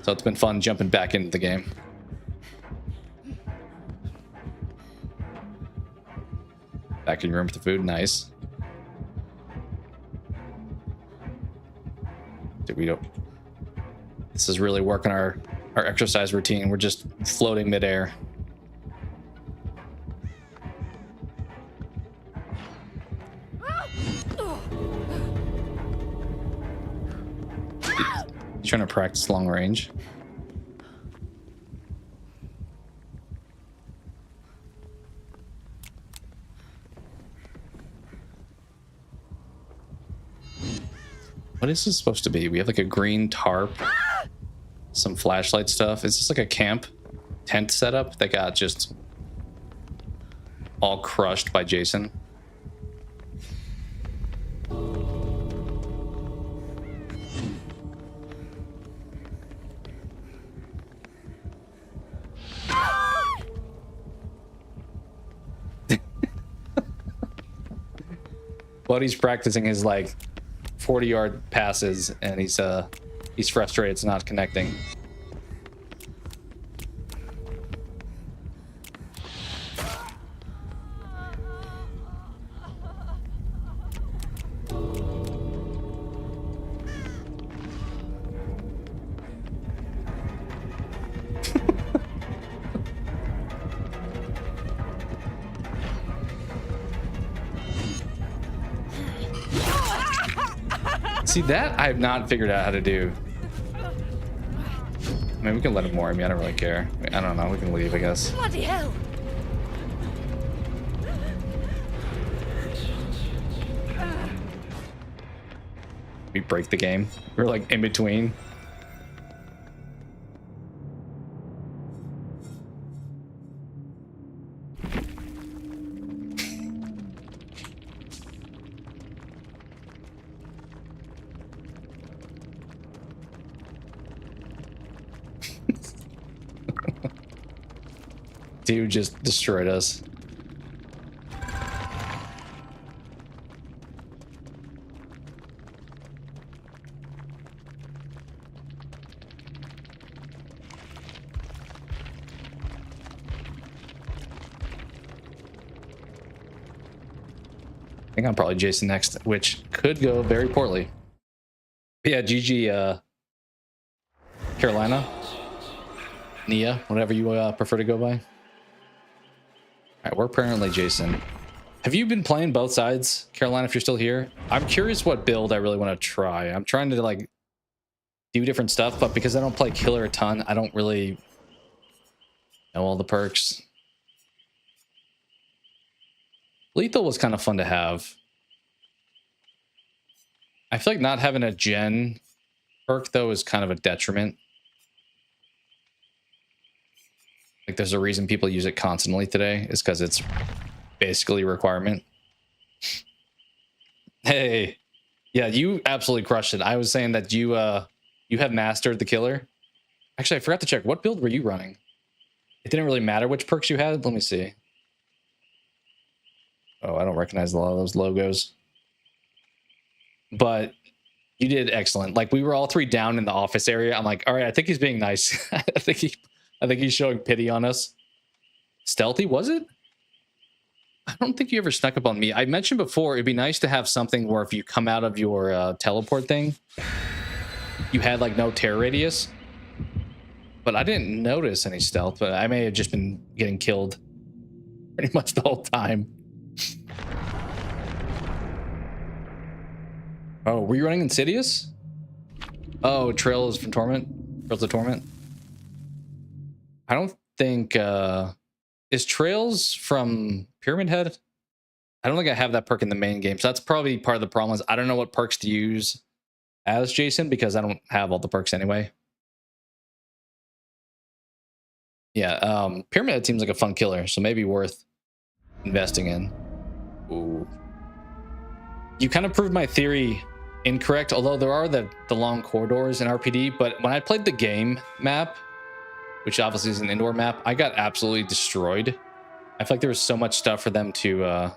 So it's been fun jumping back into the game. Back in your room with the food, nice. Dude, we don't... This is really working our exercise routine. We're just floating midair. He's trying to practice long range. What is this supposed to be? We have like a green tarp, some flashlight stuff. Is this like a camp tent setup that got just all crushed by Jason? Buddy's practicing his like 40-yard passes, and he's frustrated it's not connecting. See, that I have not figured out how to do. I mean, we can let him worry me. I don't really care. I don't know. We can leave, I guess. Bloody hell! We break the game. We're like in between. Dude just destroyed us. I think I'm probably Jason next, which could go very poorly. Yeah, GG, Carolina, Nia, whatever you prefer to go by. All right, we're apparently Jason. Have you been playing both sides, Carolina, if you're still here? I'm curious what build I really want to try. I'm trying to like do different stuff, but because I don't play killer a ton, I don't really know all the perks. Lethal was kind of fun to have. I feel like not having a gen perk, though, is kind of a detriment. Like, there's a reason people use it constantly today, is because it's basically a requirement. Hey. Yeah, you absolutely crushed it. I was saying that you have mastered the killer. Actually, I forgot to check. What build were you running? It didn't really matter which perks you had. Let me see. Oh, I don't recognize a lot of those logos. But you did excellent. Like, we were all three down in the office area. I'm like, all right, I think he's being nice. I think he's showing pity on us. Stealthy, was it? I don't think you ever snuck up on me. I mentioned before, it'd be nice to have something where if you come out of your teleport thing, you had like no tear radius. But I didn't notice any stealth, but I may have just been getting killed pretty much the whole time. Oh, were you running Insidious? Oh, Trails from Torment? Trails of Torment? I don't think... is Trails from Pyramid Head? I don't think I have that perk in the main game, so that's probably part of the problem. Is I don't know what perks to use as Jason, because I don't have all the perks anyway. Yeah, Pyramid Head seems like a fun killer, so maybe worth investing in. Ooh. You kind of proved my theory incorrect, although there are the long corridors in RPD, but when I played the game map, which obviously is an indoor map, I got absolutely destroyed. I feel like there was so much stuff for them to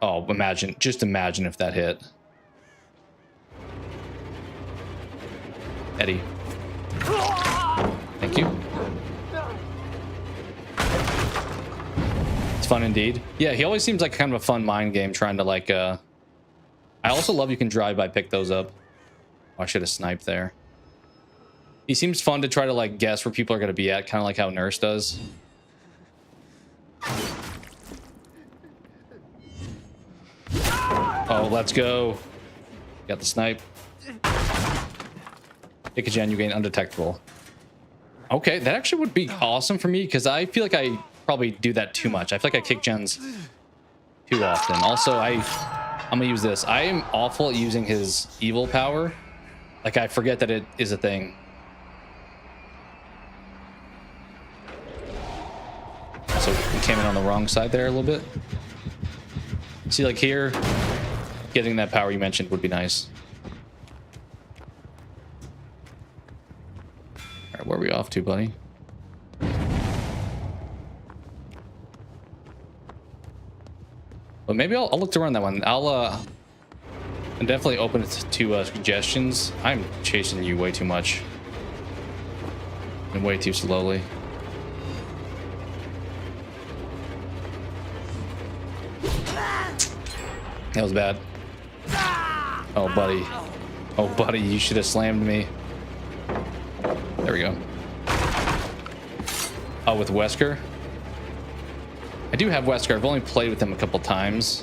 oh, just imagine if that hit. Eddie. Thank you. It's fun indeed. Yeah, he always seems like kind of a fun mind game trying to like I also love you can drive by pick those up. Oh, I should have sniped there. He seems fun to try to like guess where people are going to be at, kind of like how Nurse does. Oh, let's go. Got the snipe. Pick a gen, you gain undetectable. Okay, that actually would be awesome for me because I feel like I probably do that too much. I feel like I kick gens too often. Also, I'm gonna use this. I am awful at using his evil power. Like, I forget that it is a thing. So we came in on the wrong side there a little bit. See, like here, getting that power you mentioned would be nice. All right, where are we off to, buddy? But maybe I'll look to run that one. I'm definitely open to suggestions. I'm chasing you way too much and way too slowly. That was bad. Oh, buddy. Oh, buddy, you should have slammed me. There we go. Oh, with Wesker? I do have Wesker. I've only played with him a couple times.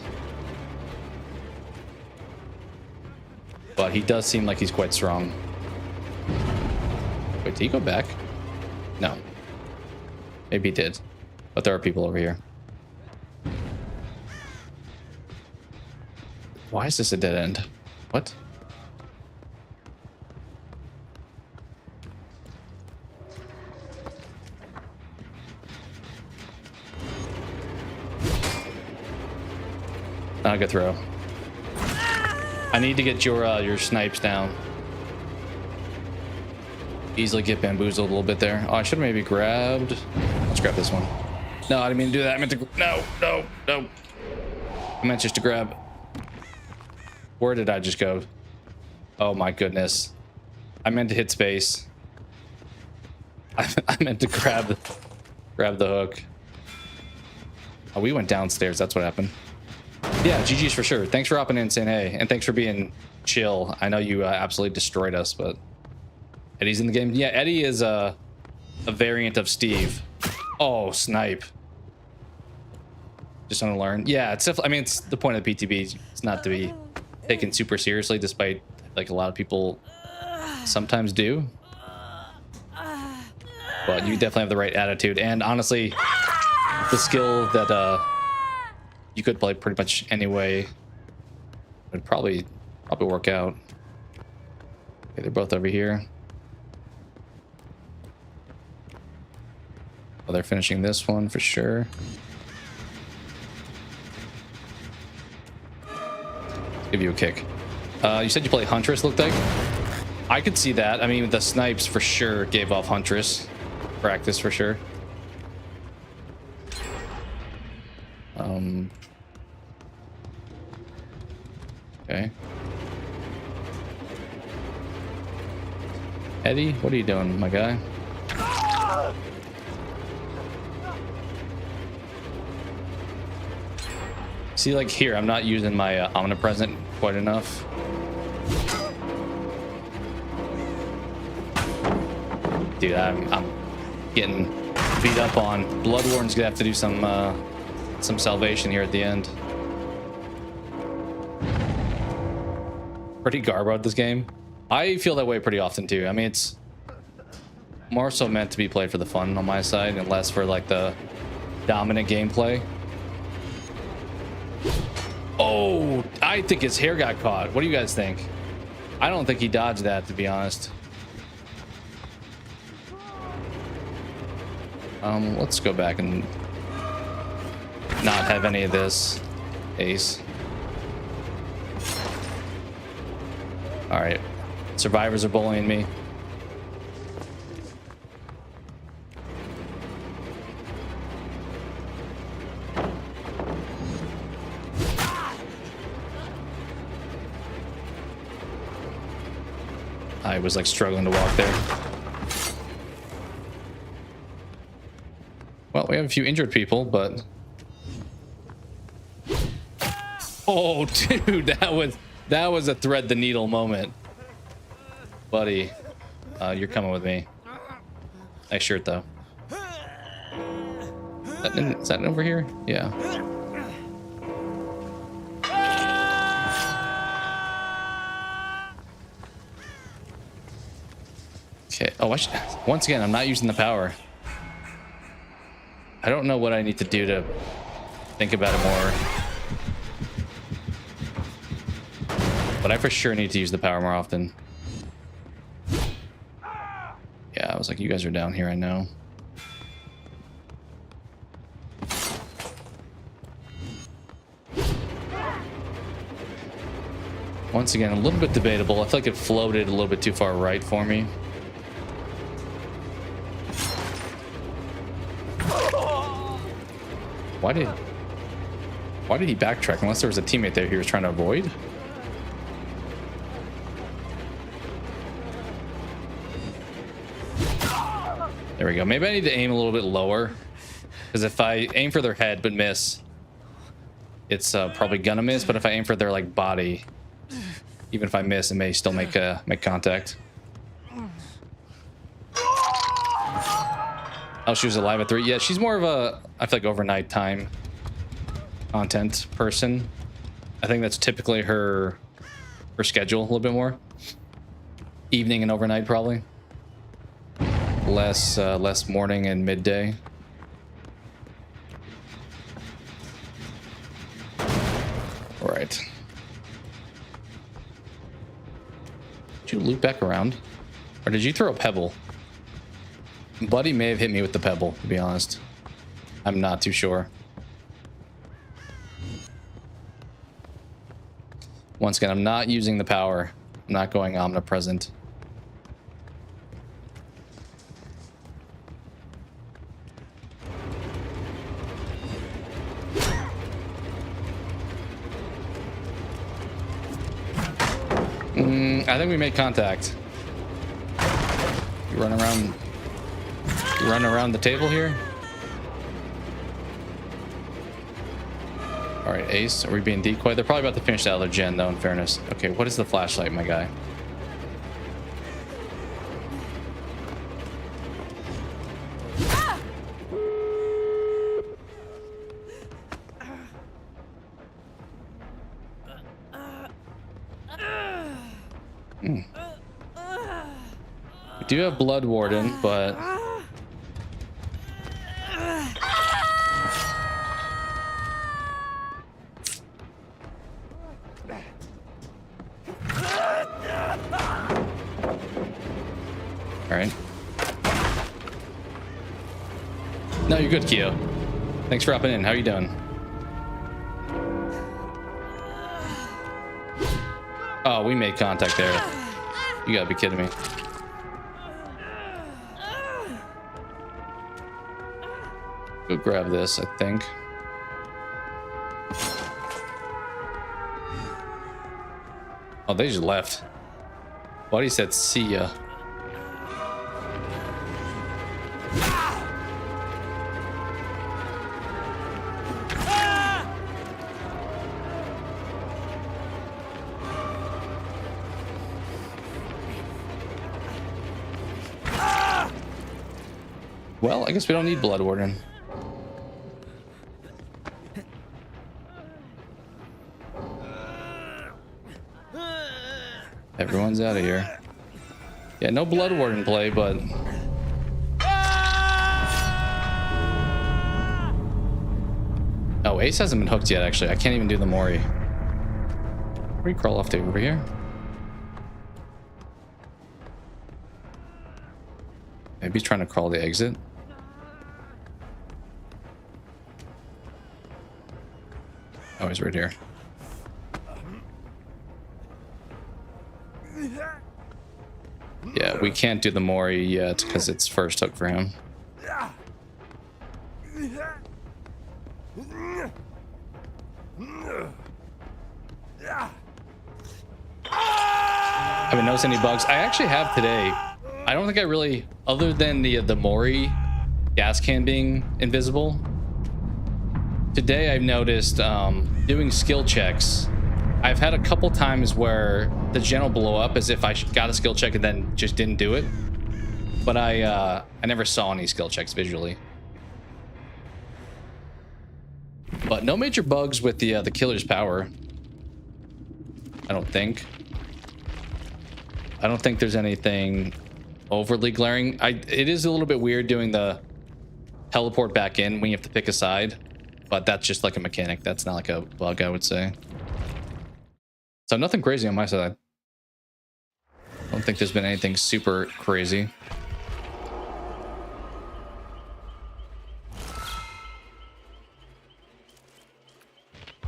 But he does seem like he's quite strong. Wait, did he go back? No. Maybe he did. But there are people over here. Why is this a dead end? What? Not a good throw. I need to get your snipes down. Easily get bamboozled a little bit there. Oh, I should have maybe grabbed. Let's grab this one. No, I didn't mean to do that. I meant to. No. I meant just to grab. Where did I just go? Oh my goodness. I meant to hit space. I meant to grab the hook. Oh, we went downstairs. That's what happened. Yeah, GG's for sure. Thanks for hopping in and saying hey, and thanks for being chill. I know you absolutely destroyed us, but Eddie's in the game. Yeah, Eddie is a variant of Steve. Oh, snipe. Just want to learn. Yeah, it's definitely, I mean, it's the point of the PTB. It's not to be taken super seriously, despite like a lot of people sometimes do. But you definitely have the right attitude, and honestly, the skill that you could play pretty much any way would probably work out. Okay, they're both over here. Oh, they're finishing this one for sure. Give you a kick. You said you play Huntress, looked like? I could see that. I mean, the snipes for sure gave off Huntress. Practice for sure. Okay. Eddie, what are you doing, my guy? See, like here, I'm not using my omnipresent quite enough. Dude, I'm getting beat up on. Bloodwarden's gonna have to do some salvation here at the end. Pretty garboed this game. I feel that way pretty often too. I mean, it's more so meant to be played for the fun on my side and less for like the dominant gameplay. Oh, I think his hair got caught. What do you guys think? I don't think he dodged that, to be honest. Let's go back and not have any of this. Ace. All right. Survivors are bullying me. I was like struggling to walk there. Well, we have a few injured people, but oh, dude, that was a thread the needle moment, buddy. You're coming with me. Nice shirt though. Is that over here? Yeah. Okay. Oh, once again, I'm not using the power. I don't know what I need to do to think about it more. But I for sure need to use the power more often. Yeah, I was like, you guys are down here, I know. Once again, a little bit debatable. I feel like it floated a little bit too far right for me. Why did he backtrack? Unless there was a teammate there he was trying to avoid? There we go. Maybe I need to aim a little bit lower. Because if I aim for their head but miss, it's probably gonna miss. But if I aim for their like body, even if I miss, it may still make contact. Oh, she was alive at 3. Yeah, she's more of a, I feel like, overnight time content person. I think that's typically her schedule a little bit more. Evening and overnight, probably. Less morning and midday. All right. Did you loop back around? Or did you throw a pebble? Buddy may have hit me with the pebble, to be honest. I'm not too sure. Once again, I'm not using the power. I'm not going omnipresent. I think we made contact. You run around the table here. All right, Ace, are we being decoy? They're probably about to finish that other gen, though, in fairness. Okay, what is the flashlight, my guy? We do have Blood Warden, but... Alright. No, you're good, Keo. Thanks for hopping in. How are you doing? Oh, we made contact there. You gotta be kidding me. Go grab this, I think. Oh, they just left. Buddy said, see ya. Well, I guess we don't need Blood Warden. Everyone's out of here. Yeah, no Blood Warden play, but... Oh, Ace hasn't been hooked yet, actually. I can't even do the Mori. Where do you crawl off to? Over here? Maybe he's trying to crawl the exit. Oh, he's right here. Yeah, we can't do the Mori yet because it's first hook for him. I haven't noticed any bugs. I actually have today. I don't think I really, other than the Mori gas can being invisible. Today I've noticed doing skill checks. I've had a couple times where the gen will blow up as if I got a skill check and then just didn't do it. But I never saw any skill checks visually. But no major bugs with the killer's power. I don't think. I don't think there's anything overly glaring. It is a little bit weird doing the teleport back in when you have to pick a side. But that's just like a mechanic. That's not like a bug, I would say. So nothing crazy on my side. I don't think there's been anything super crazy.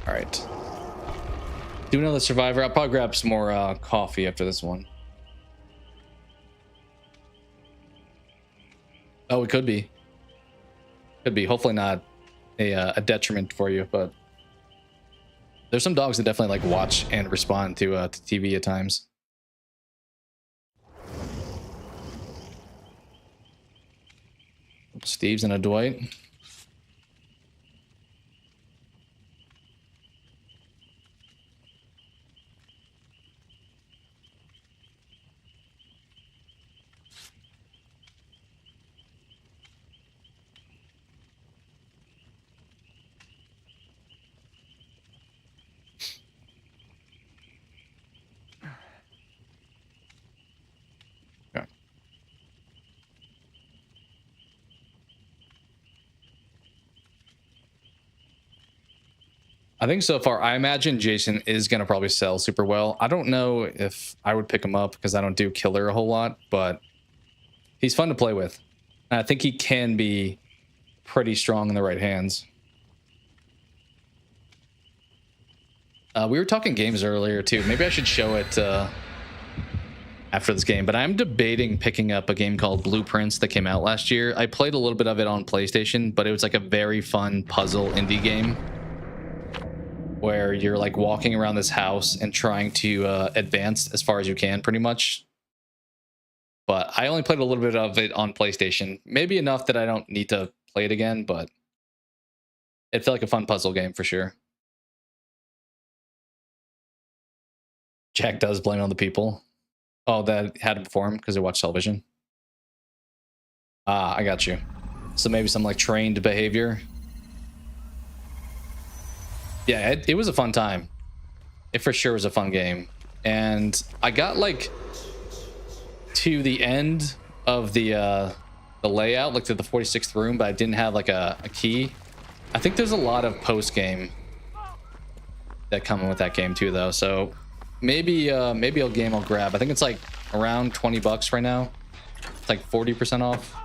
All right. Do another survivor. I'll probably grab some more coffee after this one. Oh, it could be. Could be. Hopefully not a detriment for you, but there's some dogs that definitely like watch and respond to TV at times. Steve's and a Dwight. I think so far, I imagine Jason is going to probably sell super well. I don't know if I would pick him up because I don't do killer a whole lot, but he's fun to play with. And I think he can be pretty strong in the right hands. We were talking games earlier too. Maybe I should show it after this game, but I'm debating picking up a game called Blueprints that came out last year. I played a little bit of it on PlayStation, but it was like a very fun puzzle indie game where you're like walking around this house and trying to advance as far as you can, pretty much. But I only played a little bit of it on PlayStation. Maybe enough that I don't need to play it again, but it felt like a fun puzzle game for sure. Jack does blame on the people. Oh, that had it before him because they watch television. Ah, I got you. So maybe some like trained behavior. Yeah, it was a fun time. It for sure was a fun game. And I got like to the end of the layout, like to the 46th room, but I didn't have like a key. I think there's a lot of post game that come in with that game too, though. So maybe a game I'll grab. I think it's like around $20 right now. It's like 40% off.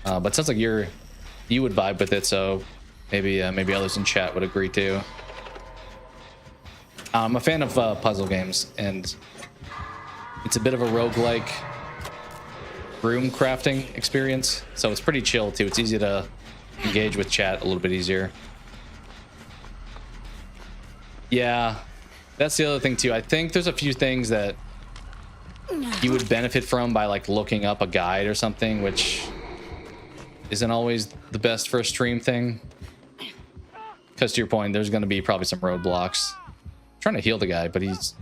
But it sounds like you would vibe with it, so maybe others in chat would agree too. I'm a fan of puzzle games, and it's a bit of a roguelike room crafting experience, so it's pretty chill too. It's easy to engage with chat a little bit easier. Yeah, that's the other thing too. I think there's a few things that you would benefit from by like looking up a guide or something, which isn't always the best for a stream thing. Because to your point, there's going to be probably some roadblocks. I'm trying to heal the guy, but he's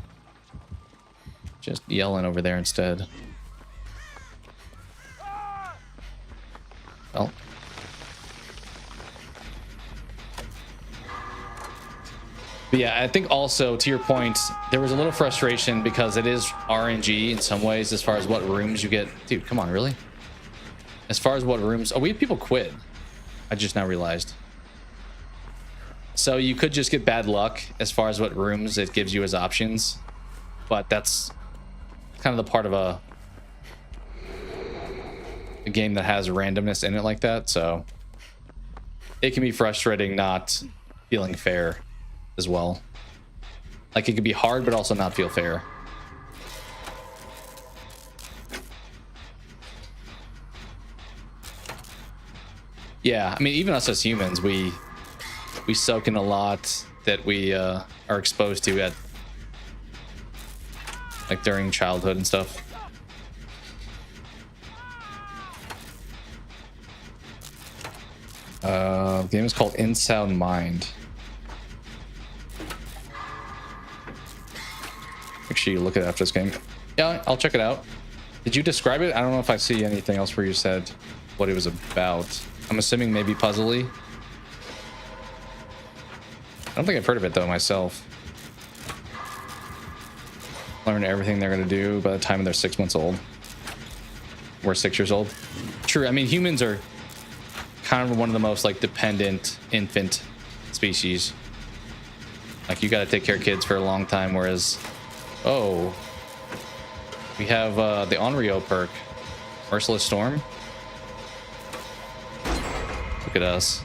just yelling over there instead. Well. But yeah, I think also, to your point, there was a little frustration because it is RNG in some ways as far as what rooms you get. Dude, come on, really? As far as what rooms... Oh, we have people quit. I just now realized. So you could just get bad luck as far as what rooms it gives you as options. But that's kind of the part of a game that has randomness in it like that. So it can be frustrating not feeling fair as well. Like it could be hard, but also not feel fair. Yeah, I mean, even us as humans, we soak in a lot that we are exposed to at like during childhood and stuff. The game is called In Sound Mind. Make sure you look at it after this game. Yeah, I'll check it out. Did you describe it? I don't know if I see anything else where you said what it was about. I'm assuming maybe puzzly. I don't think I've heard of it though myself. Learn everything they're gonna do by the time they're 6 months old. We're 6 years old. True. I mean, humans are kind of one of the most like dependent infant species. Like, you got to take care of kids for a long time, whereas, oh, we have the Onryo perk, Merciless Storm. Look at us.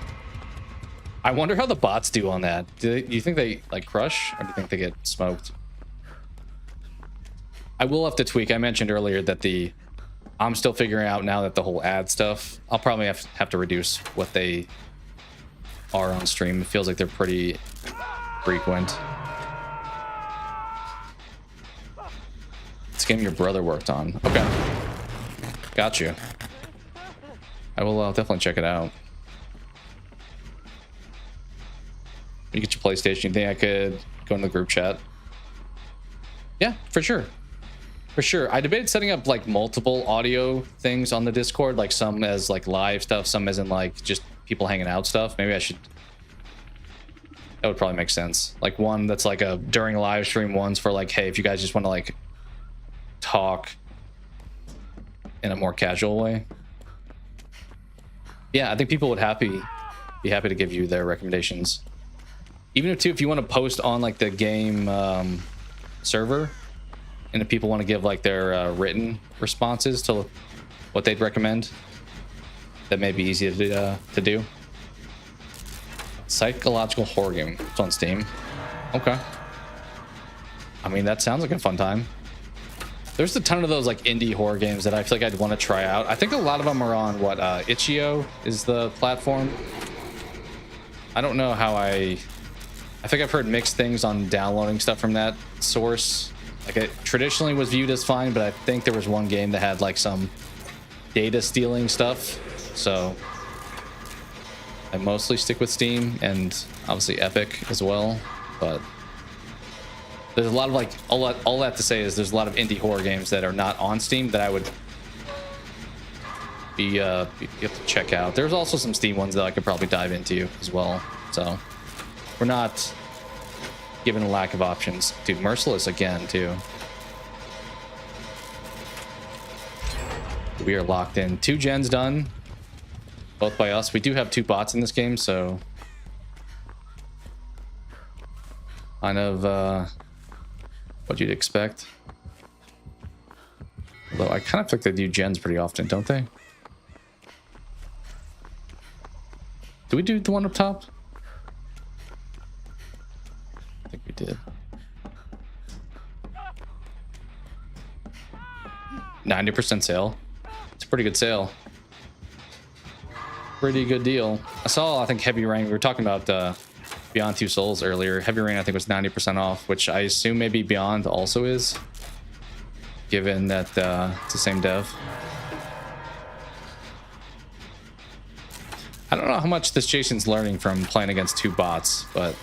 I wonder how the bots do on that. Do you think they like crush, or do you think they get smoked? I will have to tweak. I mentioned earlier that I'm still figuring out now that the whole ad stuff, I'll probably have to reduce what they are on stream. It feels like they're pretty frequent. It's a game your brother worked on. Okay. Got you. I will definitely check it out. You get your PlayStation. You think I could go in the group chat? Yeah, for sure. For sure. I debated setting up like multiple audio things on the Discord, like some as like live stuff, some as in like just people hanging out stuff. Maybe I should. That would probably make sense. Like one that's like a during live stream, ones for like, hey, if you guys just want to like talk in a more casual way. Yeah, I think people would be happy to give you their recommendations. Even if you want to post on like the game server, and if people want to give like their written responses to what they'd recommend, that may be easy to do. Psychological horror game. It's on Steam. Okay. I mean, that sounds like a fun time. There's a ton of those like indie horror games that I feel like I'd want to try out. I think a lot of them are on what itch.io is the platform. I don't know how I think I've heard mixed things on downloading stuff from that source. Like, it traditionally was viewed as fine, but I think there was one game that had like some data stealing stuff. So I mostly stick with Steam and obviously Epic as well. But there's a lot of like, all that to say is there's a lot of indie horror games that are not on Steam that I would be able to check out. There's also some Steam ones that I could probably dive into as well. So we're not given a lack of options. Dude, Merciless again too. We are locked in. 2 gens done, both by us. We do have 2 bots in this game, so kind of what you'd expect. Although I kind of think they do gens pretty often, don't they? Do we do the one up top? I think we did. 90% sale. It's a pretty good sale. Pretty good deal. I saw, I think, Heavy Rain. We were talking about Beyond Two Souls earlier. Heavy Rain, I think, was 90% off, which I assume maybe Beyond also is, given that it's the same dev. I don't know how much this Jason's learning from playing against 2 bots, but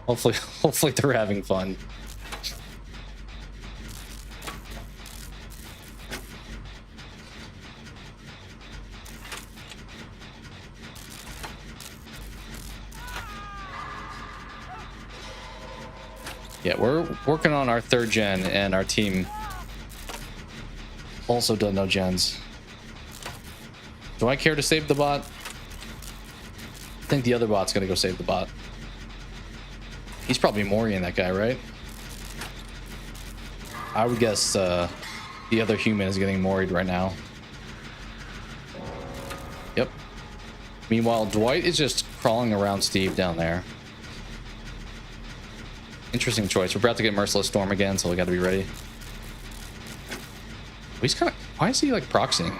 hopefully they're having fun. Yeah, we're working on our 3rd gen, and our team also does no gens. Do I care to save the bot? I think the other bot's gonna go save the bot. He's probably Morian, that guy, right? I would guess the other human is getting Moried right now. Yep. Meanwhile, Dwight is just crawling around Steve down there. Interesting choice. We're about to get Merciless Storm again, so we got to be ready. He's kind of... Why is he, like, proxying?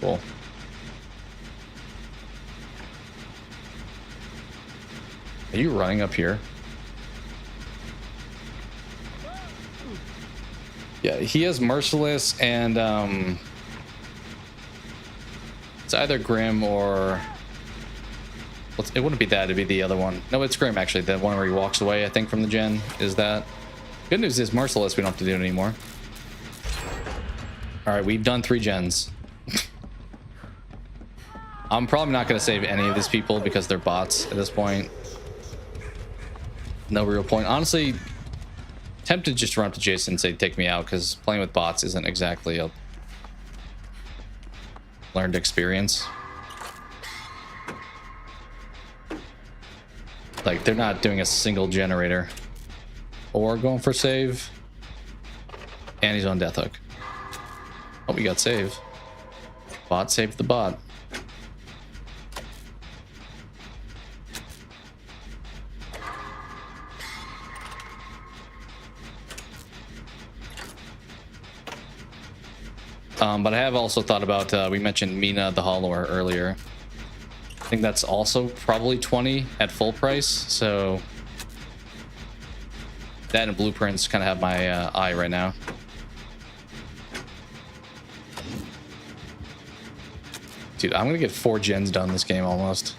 Cool. Are you running up here? Yeah, he has Merciless and, it's either Grim or... It wouldn't be that, it'd be the other one. No, it's Grim, actually. The one where he walks away, I think, from the gen is that. Good news is Merciless, we don't have to do it anymore. Alright, we've done 3 gens. I'm probably not going to save any of these people because they're bots at this point. No real point. Honestly, tempted just to run up to Jason and say, take me out, because playing with bots isn't exactly a learned experience. Like, they're not doing a single generator. Or going for save. And he's on death hook. Oh, we got save. Bot saved the bot. But I have also thought about, we mentioned Mina the Hollower earlier. I think that's also probably 20 at full price, so that and blueprints kind of have my eye right now. Dude, I'm gonna get 4 gens done this game almost.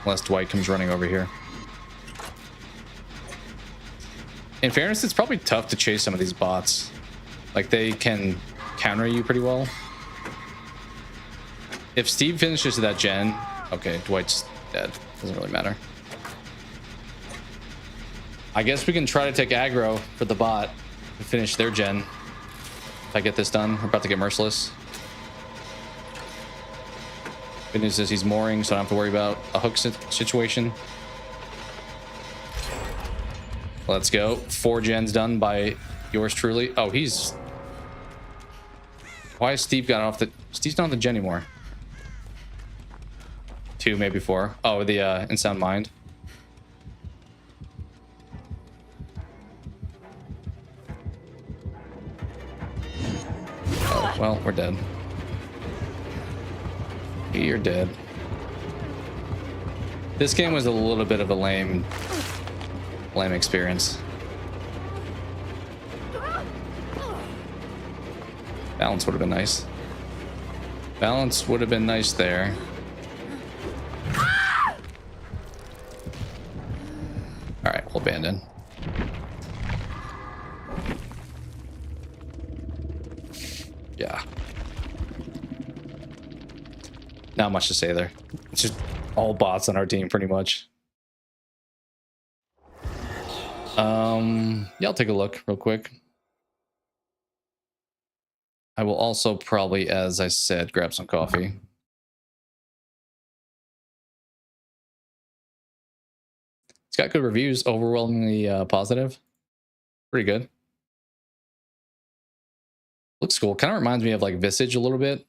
Unless Dwight comes running over here. In fairness, it's probably tough to chase some of these bots. Like, they can counter you pretty well. If Steve finishes that gen, okay, Dwight's dead. Doesn't really matter. I guess we can try to take aggro for the bot and finish their gen. If I get this done, we're about to get merciless. Good news is he's mooring, so I don't have to worry about a hook situation. Let's go. 4 gens done by yours truly. Oh, he's... Why is Steve got off the... Steve's not on the gen anymore. 2, maybe 4. Oh, the Insound Mind. Oh, well, we're dead. You're dead. This game was a little bit of a lame experience. Balance would have been nice. Balance would have been nice there. All right, we'll abandon. Yeah. Not much to say there. It's just all bots on our team, pretty much. Yeah, I'll take a look real quick. I will also probably, as I said, grab some coffee. It's got good reviews, overwhelmingly positive. Pretty good. Looks cool. Kind of reminds me of like Visage a little bit.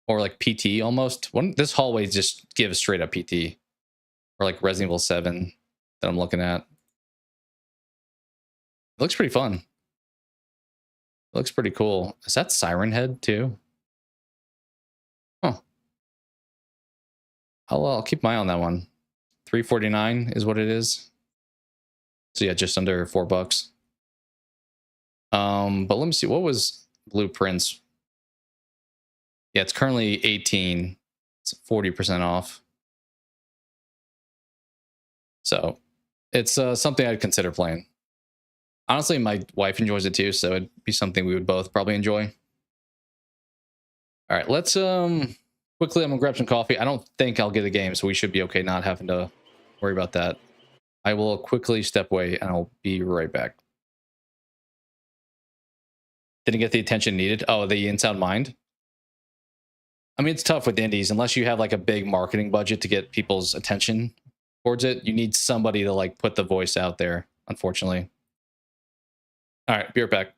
Or like PT almost. This hallway just gives straight up PT. Or like Resident Evil 7 that I'm looking at. It looks pretty fun. It looks pretty cool. Is that Siren Head too? Huh. I'll keep my eye on that one. $349 is what it is. So yeah, just under $4. But let me see. What was Blueprints? Yeah, it's currently 18. It's 40% off. So it's something I'd consider playing. Honestly, my wife enjoys it too, so it'd be something we would both probably enjoy. All right, let's quickly, I'm gonna grab some coffee. I don't think I'll get a game, so we should be okay not having to worry about that. I will quickly step away and I'll be right back. Didn't get the attention needed. Oh, the Insound Mind. I mean, it's tough with indies unless you have like a big marketing budget to get people's attention towards it. You need somebody to like put the voice out there, unfortunately. All right, be right back.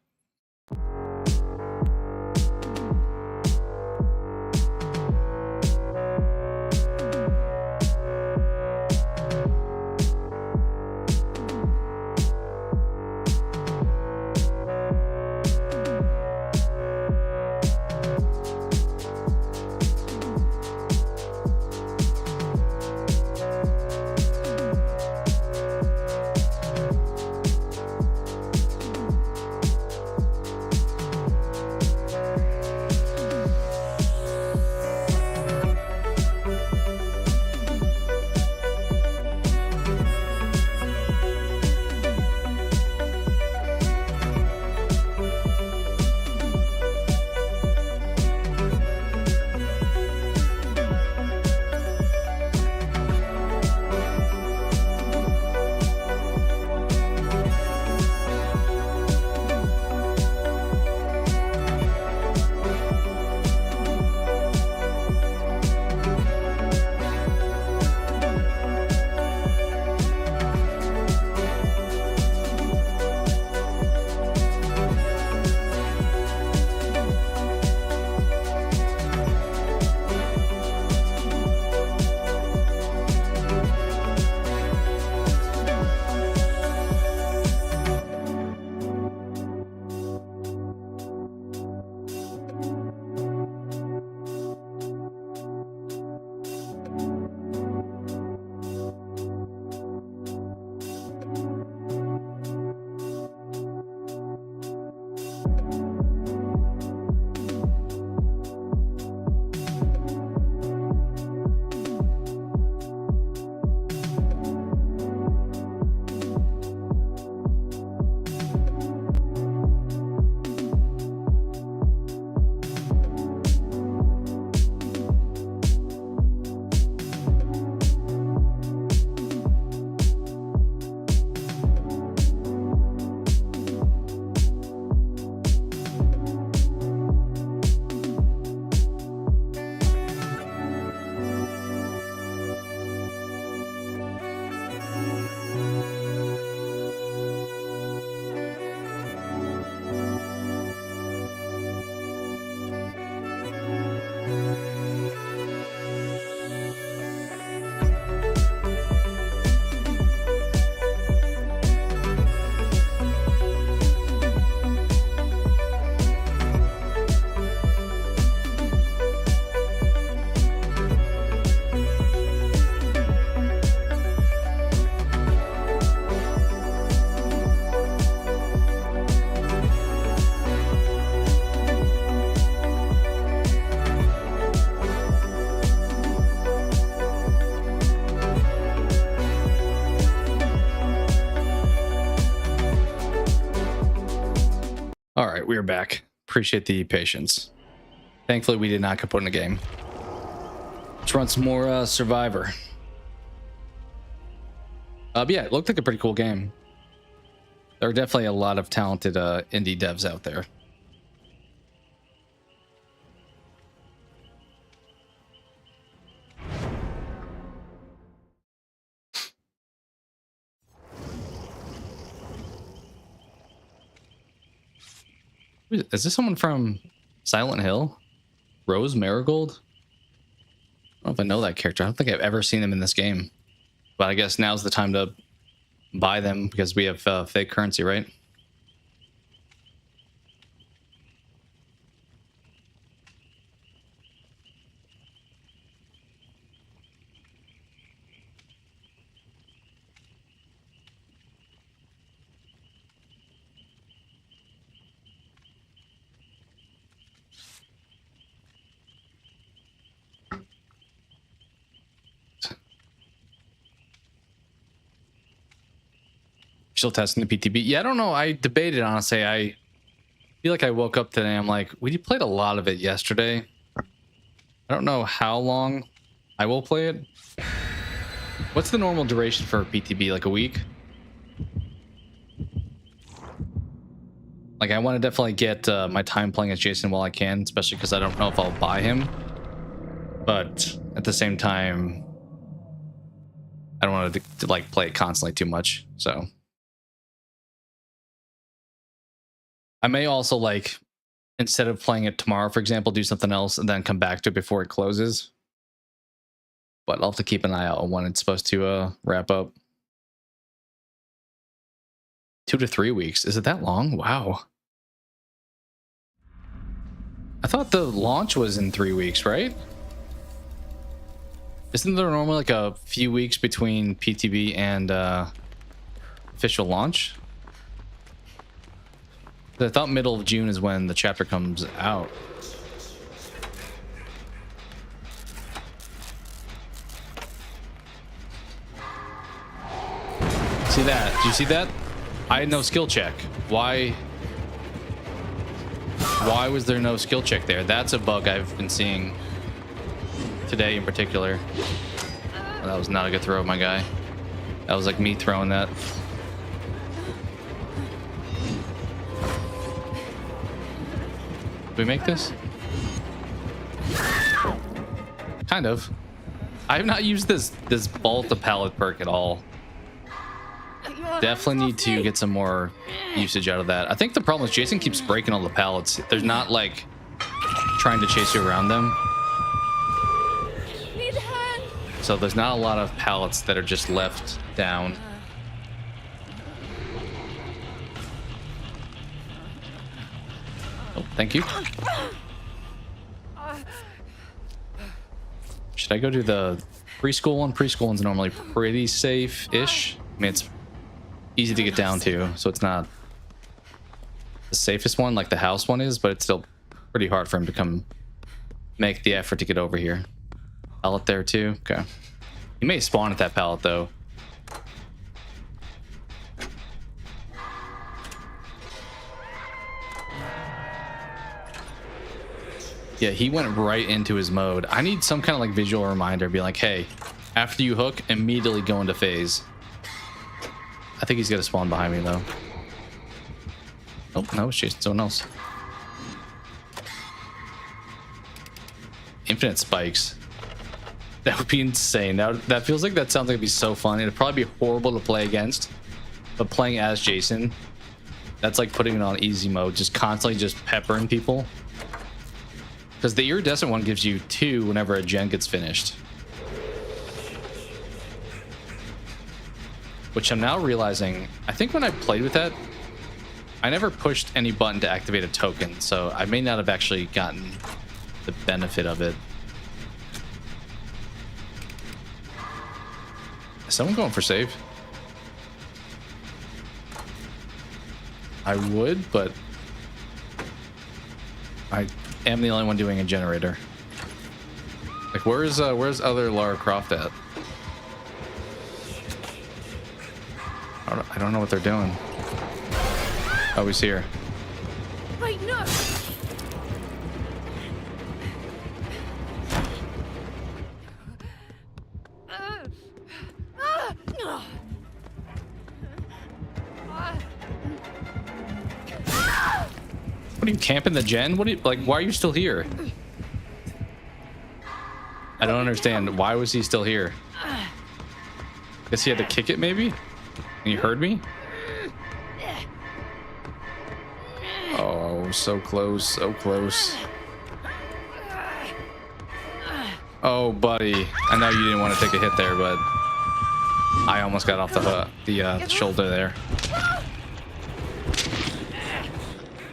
right, we are back. Appreciate the patience. Thankfully, we did not get put in a game. Let's run some more Survivor. But yeah, it looked like a pretty cool game. There are definitely a lot of talented indie devs out there. Is this someone from Silent Hill? Rose Marigold? I don't know if I know that character. I don't think I've ever seen them in this game. But I guess now's the time to buy them because we have fake currency, right? Still testing the PTB. Yeah, I don't know. I debated, honestly. I feel like I woke up today. I'm like, we played a lot of it yesterday. I don't know how long I will play it. What's the normal duration for PTB? Like a week? Like, I want to definitely get my time playing as Jason while I can, especially because I don't know if I'll buy him. But at the same time, I don't want to like play it constantly too much. So I may also, like, instead of playing it tomorrow, for example, do something else and then come back to it before it closes. But I'll have to keep an eye out on when it's supposed to wrap up. 2 to 3 weeks. Is it that long? Wow. I thought the launch was in 3 weeks, right? Isn't there normally like a few weeks between PTB and official launch? I thought middle of June is when the chapter comes out. See that? Do you see that? I had no skill check. Why was there no skill check there? That's a bug I've been seeing today in particular. Oh, that was not a good throw, my guy. That was like me throwing that. We make this? Kind of. I have not used this bolt the pallet perk at all. Definitely need to get some more usage out of that. I think the problem is Jason keeps breaking all the pallets. There's not like trying to chase you around them. So there's not a lot of pallets that are just left down. Oh, thank you. Should I go to the preschool one? Preschool one's normally pretty safe-ish. I mean, it's easy to get down to, so it's not the safest one like the house one is, but it's still pretty hard for him to make the effort to get over here. Pallet there too. Okay. He may spawn at that pallet though. Yeah, he went right into his mode. I need some kind of like visual reminder, be like, hey, after you hook, immediately go into phase. I think he's gonna spawn behind me though. Oh, no, it's chasing someone else. Infinite spikes. That would be insane. That feels like that sounds like it'd be so fun. It'd probably be horrible to play against, but playing as Jason, that's like putting it on easy mode, just constantly just peppering people. Because the iridescent one gives you 2 whenever a gen gets finished. Which I'm now realizing, I think when I played with that, I never pushed any button to activate a token, so I may not have actually gotten the benefit of it. Is someone going for save? I would, but I am the only one doing a generator. Like, where's other Lara Croft at? I don't know what they're doing. Oh, he's here. Wait, no! What are you camping the gen? What are you like? Why are you still here? I don't understand. Why was he still here? Guess he had to kick it, maybe? And you heard me? Oh, so close, so close. Oh, buddy. I know you didn't want to take a hit there, but I almost got off the shoulder there.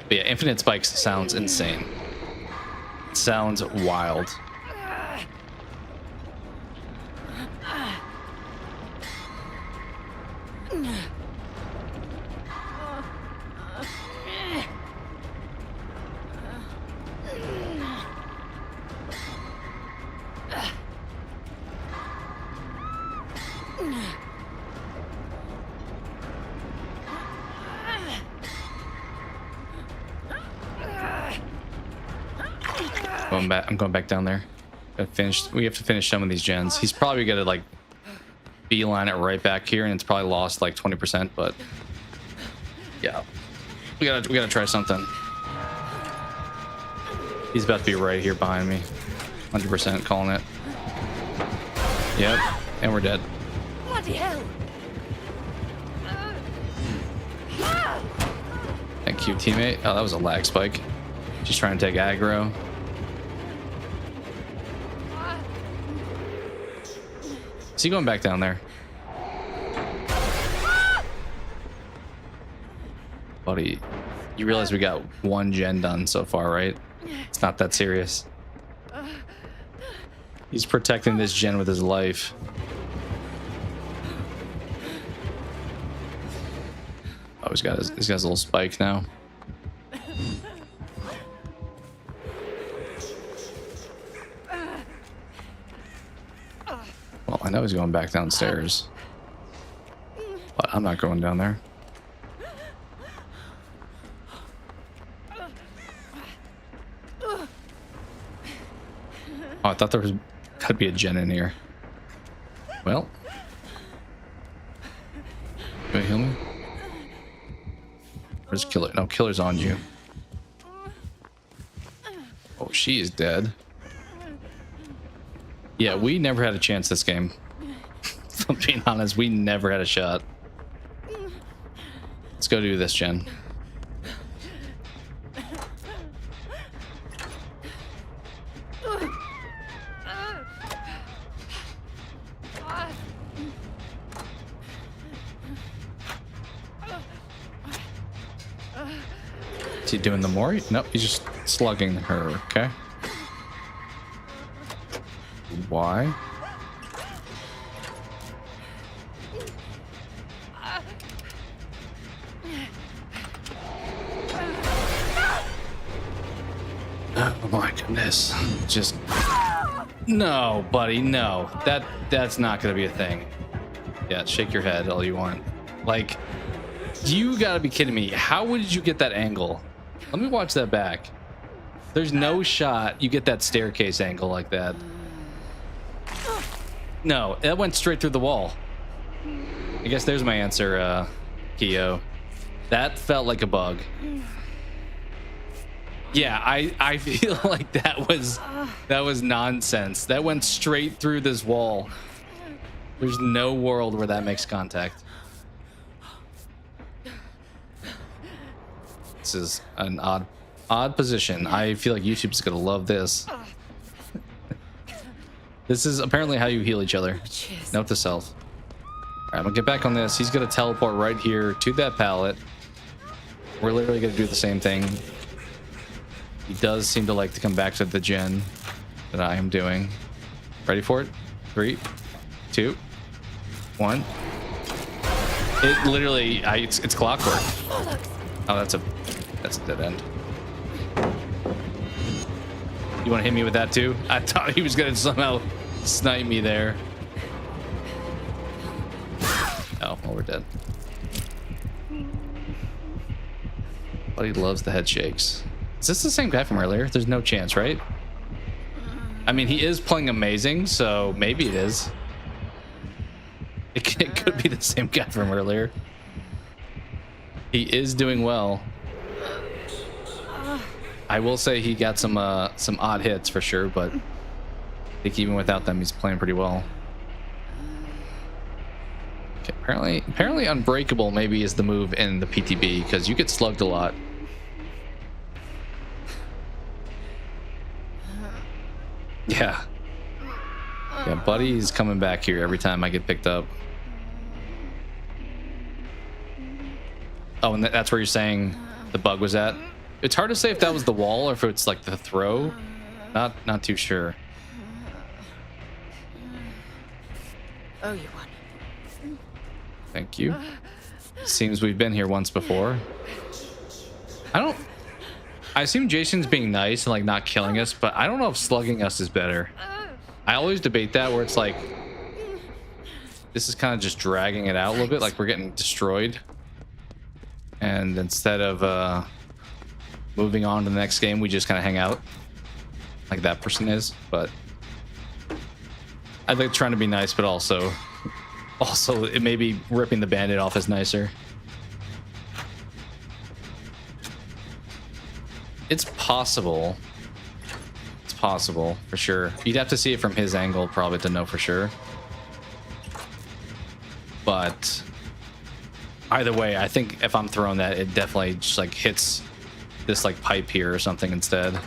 But yeah, infinite spikes sounds insane. It sounds wild. I'm going back down there. We have to finish some of these gens. He's probably gonna like beeline it right back here, and it's probably lost like 20%. But yeah, we gotta try something. He's about to be right here behind me. 100% calling it. Yep, and we're dead. Bloody hell! Thank you, teammate. Oh, that was a lag spike. Just trying to take aggro. Is he going back down there? Buddy, you realize we got one gen done so far, right? It's not that serious. He's protecting this gen with his life. Oh, he's got his little spike now. Well, I know he's going back downstairs, but I'm not going down there. Oh, I thought there could be a gen in here. Well, can you heal me? Where's Killer? No, Killer's on you. Oh, she is dead. Yeah, we never had a chance this game. If I'm being honest, we never had a shot. Let's go do this, Jen. Is he doing the Mori? Nope, he's just slugging her, okay? Why? Oh my goodness. Just no, buddy, no. That's not gonna be a thing. Yeah, shake your head all you want. Like, you gotta be kidding me. How would you get that angle? Let me watch that back. There's no shot you get that staircase angle like that. No, that went straight through the wall. I guess there's my answer, Kyo. That felt like a bug. Yeah, I feel like that was nonsense. That went straight through this wall. There's no world where that makes contact. This is an odd position. I feel like YouTube's gonna love this. This is apparently how you heal each other. Note to self. Alright, I'm gonna get back on this. He's gonna teleport right here to that pallet. We're literally gonna do the same thing. He does seem to like to come back to the gen that I am doing. Ready for it? 3, 2, 1. It literally, it's clockwork. Oh, that's a dead end. You want to hit me with that too? I thought he was gonna somehow snipe me there. Oh, well, we're dead. Buddy loves the head shakes. Is this the same guy from earlier? There's no chance, right? I mean, he is playing amazing, so maybe it is. It could be the same guy from earlier. He is doing well. I will say he got some odd hits for sure, but I think even without them, he's playing pretty well. Okay, apparently unbreakable maybe is the move in the PTB because you get slugged a lot. Yeah. Yeah, Buddy's coming back here every time I get picked up. Oh, and that's where you're saying the bug was at? It's hard to say if that was the wall or if it's like the throw. Not too sure. Oh, you won. Thank you. Seems we've been here once before. I assume Jason's being nice and like not killing us, but I don't know if slugging us is better. I always debate that where it's like this is kind of just dragging it out a little bit, like we're getting destroyed. And instead of moving on to the next game, we just kind of hang out like that person is. But I think trying to be nice, but also it may be ripping the bandit off is nicer. It's possible. It's possible for sure. You'd have to see it from his angle probably to know for sure. But either way, I think if I'm throwing that, it definitely just like hits this like pipe here or something instead.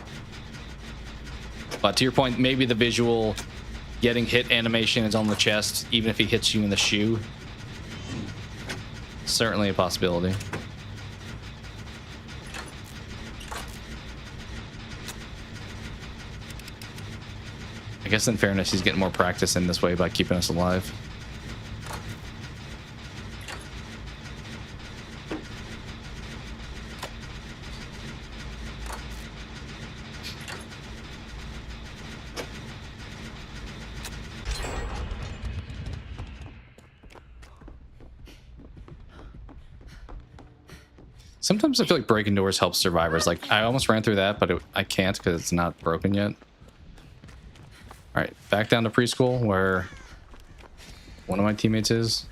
But to your point, maybe the visual getting hit animation is on the chest, even if he hits you in the shoe. Certainly a possibility. I guess in fairness, he's getting more practice in this way by keeping us alive. Sometimes I feel like breaking doors helps survivors. Like I almost ran through that, but I can't because it's not broken yet. All right, back down to preschool where one of my teammates is.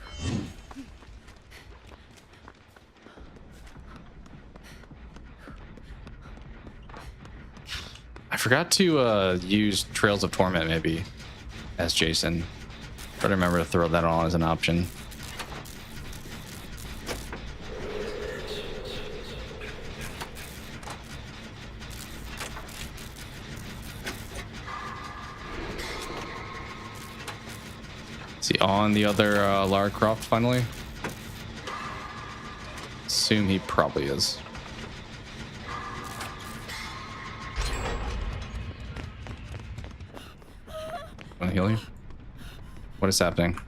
I forgot to use Trails of Torment maybe as Jason. Try to remember to throw that on as an option. Is he on the other Lara Croft finally? Assume he probably is. Want to heal you? What is happening?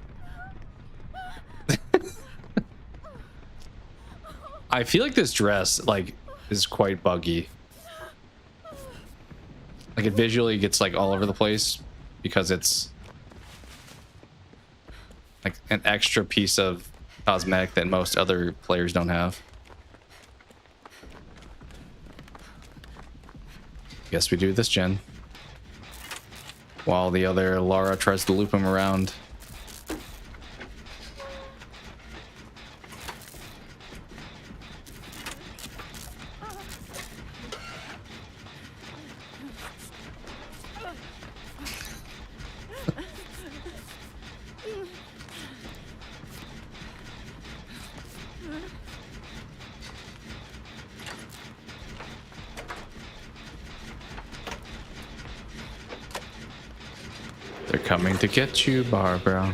I feel like this dress like is quite buggy. Like it visually gets like all over the place because it's like an extra piece of cosmetic that most other players don't have. Guess we do this gen. While the other Lara tries to loop him around. They're coming to get you, Barbara.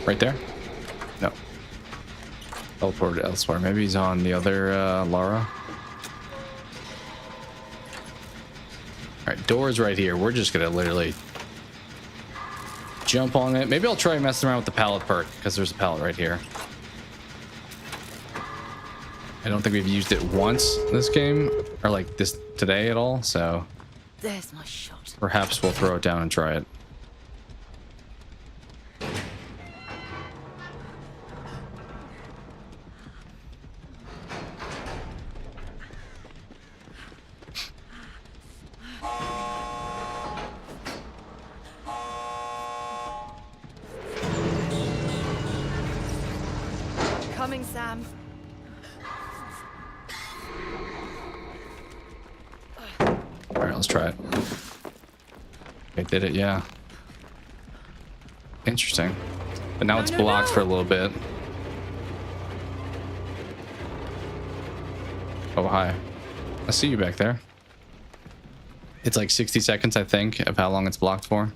Right there? No. Teleported elsewhere. Maybe he's on the other Lara. Alright, door's right here. We're just gonna literally jump on it. Maybe I'll try messing around with the pallet perk, because there's a pallet right here. I don't think we've used it once this game, or like this today at all, so There's my shot. perhaps we'll throw it down and try it. coming, Sam. All right, let's try it. I did it, yeah. Interesting. But now it's blocked for a little bit. Oh, hi. I see you back there. It's like 60 seconds, I think, of how long it's blocked for.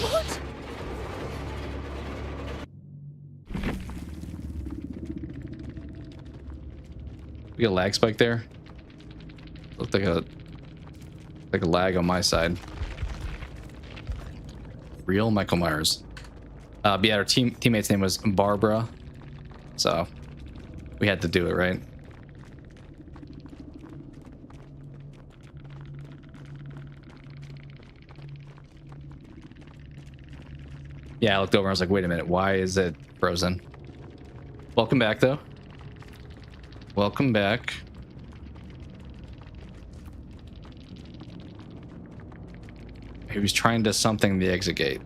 What? We got a lag spike there. Looked like a lag on my side. Real Michael Myers. But yeah, our teammate's name was Barbara, so we had to do it, right? Yeah, I looked over and I was like, wait a minute, why is it frozen? Welcome back, though. Welcome back. He was trying to something the exit gate.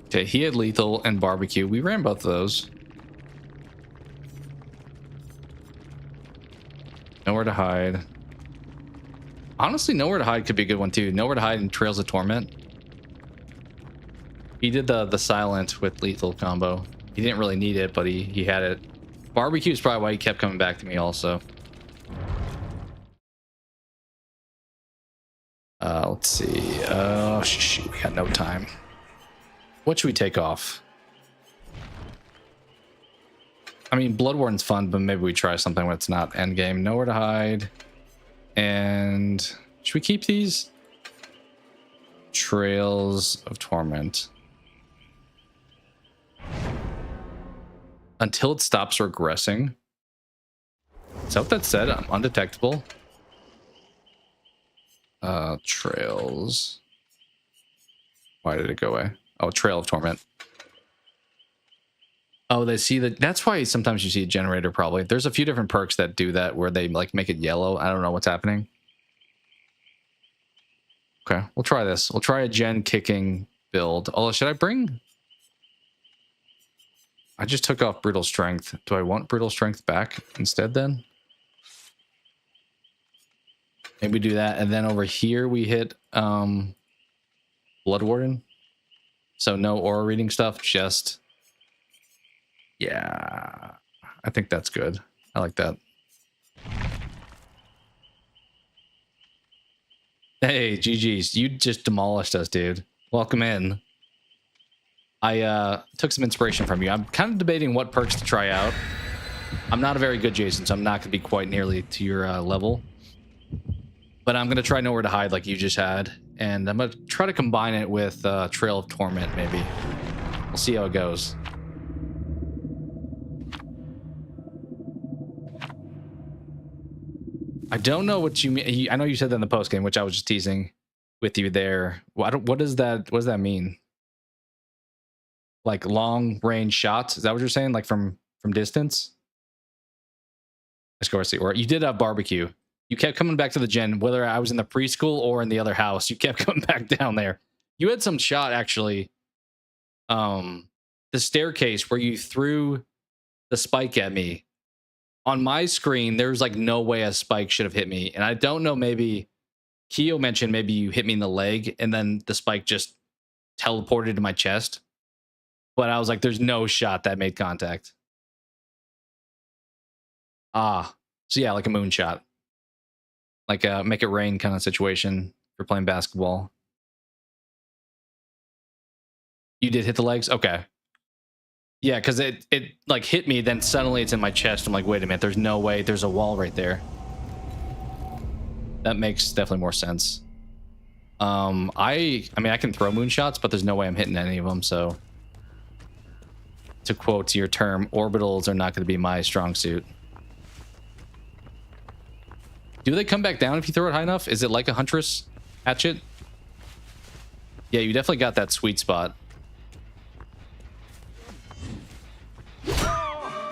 Okay, he had lethal and barbecue. We ran both of those. Nowhere to hide. Honestly, nowhere to hide could be a good one too. Nowhere to hide and Trails of Torment. He did the silent with lethal combo. He didn't really need it, but he had it. Barbecue is probably why he kept coming back to me also. Let's see. Oh, shoot. We got no time. What should we take off? I mean, Bloodborne's fun, but maybe we try something when it's not endgame. Nowhere to hide. And should we keep these? Trails of Torment. Until it stops regressing. Is that what that said? I'm undetectable. Trails. Why did it go away? Oh, Trail of Torment. Oh, they see that. That's why sometimes you see a generator probably. There's a few different perks that do that where they like make it yellow. I don't know what's happening. Okay, we'll try this. We'll try a gen kicking build. Oh, should I bring... I just took off Brutal Strength. Do I want Brutal Strength back instead then? Maybe do that. And then over here we hit Blood Warden. So no aura reading stuff, just... Yeah, I think that's good. I like that. Hey, GG's. You just demolished us, dude. Welcome in. I took some inspiration from you. I'm kind of debating what perks to try out. I'm not a very good Jason, so I'm not going to be quite nearly to your level. But I'm going to try Nowhere to Hide like you just had. And I'm going to try to combine it with Trail of Torment, maybe. We'll see how it goes. I don't know what you mean. I know you said that in the post game, which I was just teasing with you there. What does that mean? Like long range shots? Is that what you're saying? Like from distance? Let's go see. Or you did have barbecue. You kept coming back to the gen, whether I was in the preschool or in the other house. You kept coming back down there. You had some shot actually. The staircase where you threw the spike at me. On my screen, there's like no way a spike should have hit me. And I don't know, maybe Keo mentioned maybe you hit me in the leg and then the spike just teleported to my chest. But I was like, there's no shot that made contact. Ah, so yeah, like a moonshot. Like a make it rain kind of situation for playing basketball. You did hit the legs? Okay. Yeah, because it like hit me, then suddenly it's in my chest. I'm like, wait a minute, there's no way. There's a wall right there. That makes definitely more sense. I mean, I can throw moonshots, but there's no way I'm hitting any of them. So, to quote your term, orbitals are not going to be my strong suit. Do they come back down if you throw it high enough? Is it like a Huntress hatchet? Yeah, you definitely got that sweet spot.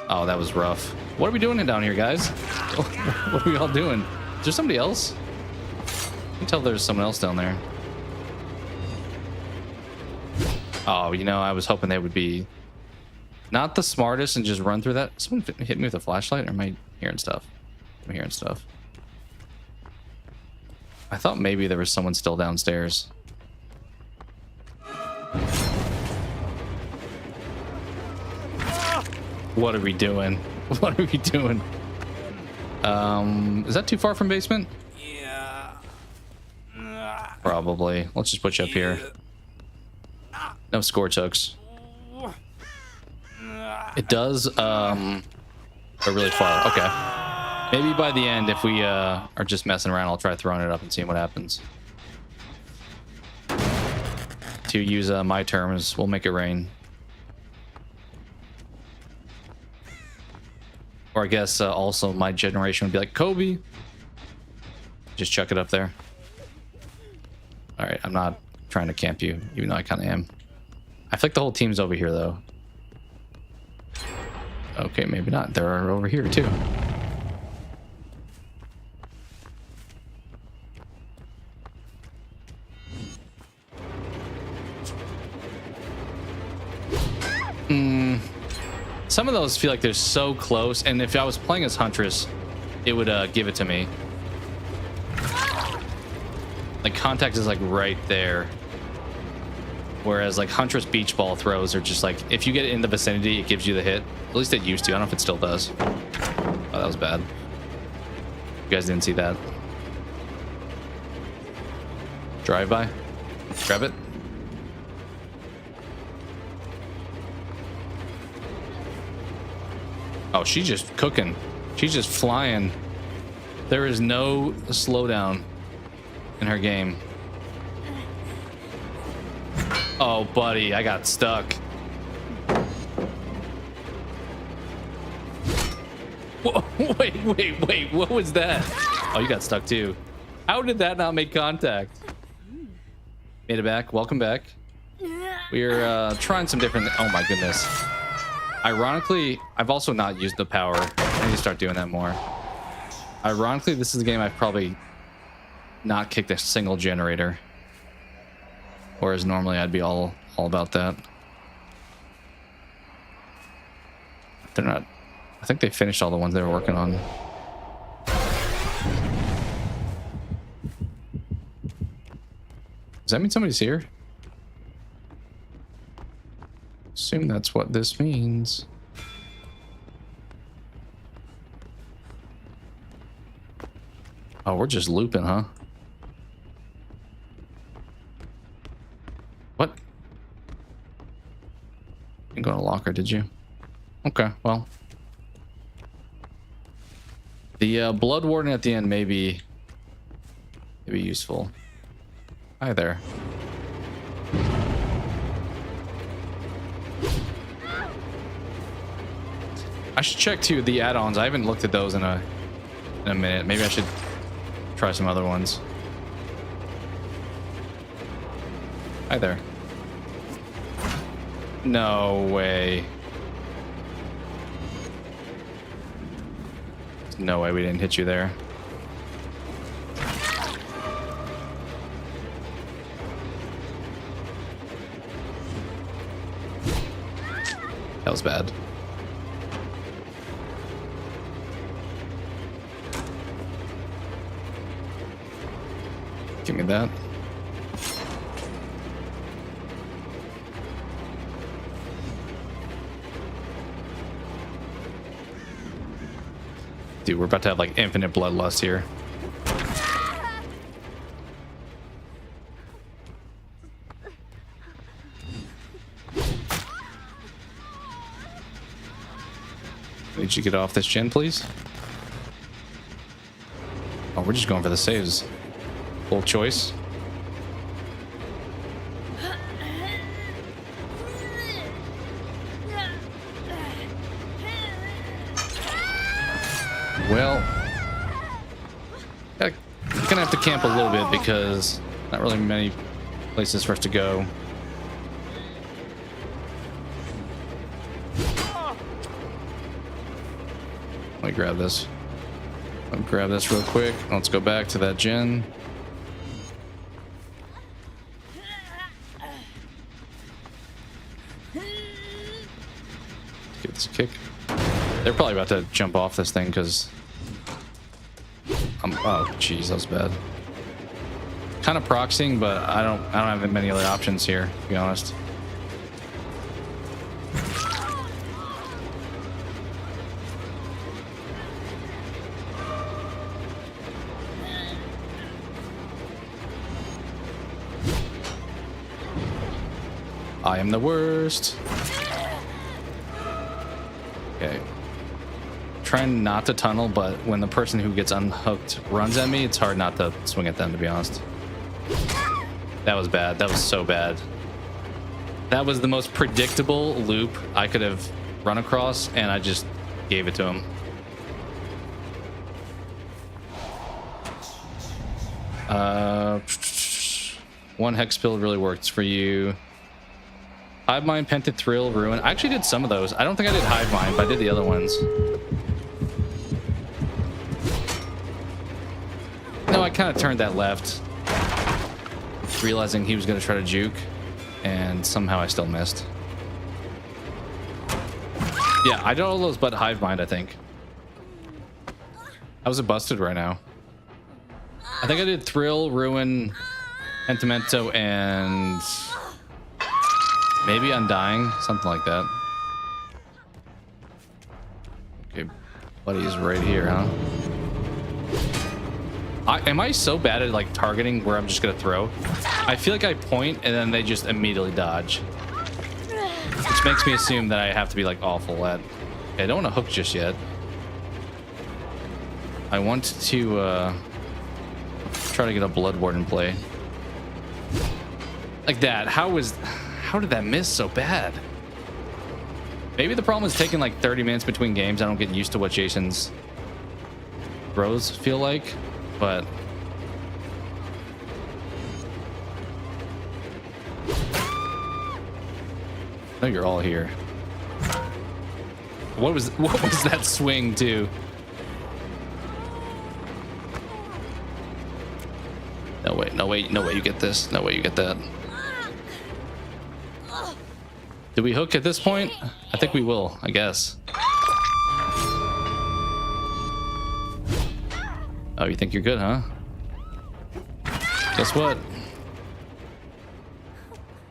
Oh, that was rough. What are we doing down here, guys? What are we all doing? Is there somebody else? I can tell there's someone else down there. Oh, you know, I was hoping they would be not the smartest and just run through that. Someone hit me with a flashlight, or am I hearing stuff? I'm hearing stuff. I thought maybe there was someone still downstairs. What are we doing? What are we doing? Is that too far from basement? Yeah. Probably. Let's just put you up here. No scorch hooks. It does go really far. Okay. Maybe by the end, if we are just messing around, I'll try throwing it up and seeing what happens. To use my terms, we'll make it rain. Or I guess also my generation would be like, Kobe. Just chuck it up there. All right, I'm not trying to camp you, even though I kind of am. I feel like the whole team's over here, though. Okay, maybe not. They're over here, too. Some of those feel like they're so close, and if I was playing as Huntress, it would give it to me. Like, contact is like right there. Whereas like Huntress beach ball throws are just like, if you get it in the vicinity, it gives you the hit. At least it used to. I don't know if it still does. Oh, that was bad. You guys didn't see that. Drive by. Grab it. Oh, she's just cooking. She's just flying. There is no slowdown in her game. Oh, buddy, I got stuck. Whoa, wait, what was that? Oh, you got stuck too. How did that not make contact? Made it back. Welcome back. We're trying some different... Oh my goodness. Ironically, I've also not used the power. I need to start doing that more. Ironically, this is a game I've probably not kicked a single generator. Whereas normally I'd be all about that. They're not... I think they finished all the ones they were working on. Does that mean somebody's here? Assume that's what this means. Oh, we're just looping, huh? What? You didn't go to a locker, did you? Okay, well. The Blood Warden at the end may be useful. Hi there. I should check too the add-ons. I haven't looked at those in a minute. Maybe I should try some other ones. Hi there. No way. No way we didn't hit you there. That was bad. Give me that. Dude, we're about to have like infinite bloodlust here. Did you get off this gen, please? Oh, we're just going for the saves. Bold choice. Well, gonna have to camp a little bit because not really many places for us to go. Let me grab this. I'll grab this real quick. Let's go back to that gen. Give this a kick. They're probably about to jump off this thing because oh jeez, that was bad. Kind of proxying, but I don't have many other options here, to be honest. I am the worst. Okay. Trying not to tunnel, but when the person who gets unhooked runs at me, it's hard not to swing at them, to be honest. That was bad. That was so bad. That was the most predictable loop I could have run across, and I just gave it to him. One hex build really works for you. Hive Mind, Pented Thrill, Ruin. I actually did some of those. I don't think I did Hive Mind, but I did the other ones. No, I kind of turned that left, realizing he was going to try to juke, and somehow I still missed. Yeah, I did all those but Hive Mind, I think. How was it busted right now? I think I did Thrill, Ruin, Pentimento, and maybe Undying, something like that. Okay, buddy is right here, huh? Am I so bad at like targeting where I'm just gonna throw? I feel like I point and then they just immediately dodge, which makes me assume that I have to be like awful at. Okay, I don't want to hook just yet. I want to try to get a Blood Warden play like that. How did that miss so bad? Maybe the problem is taking like 30 minutes between games. I don't get used to what Jason's throws feel like. But I know you're all here. What was that swing to? No way, no way, no way you get this. No way you get that. Did we hook at this point? I think we will, I guess. Oh, you think you're good, huh? Guess what?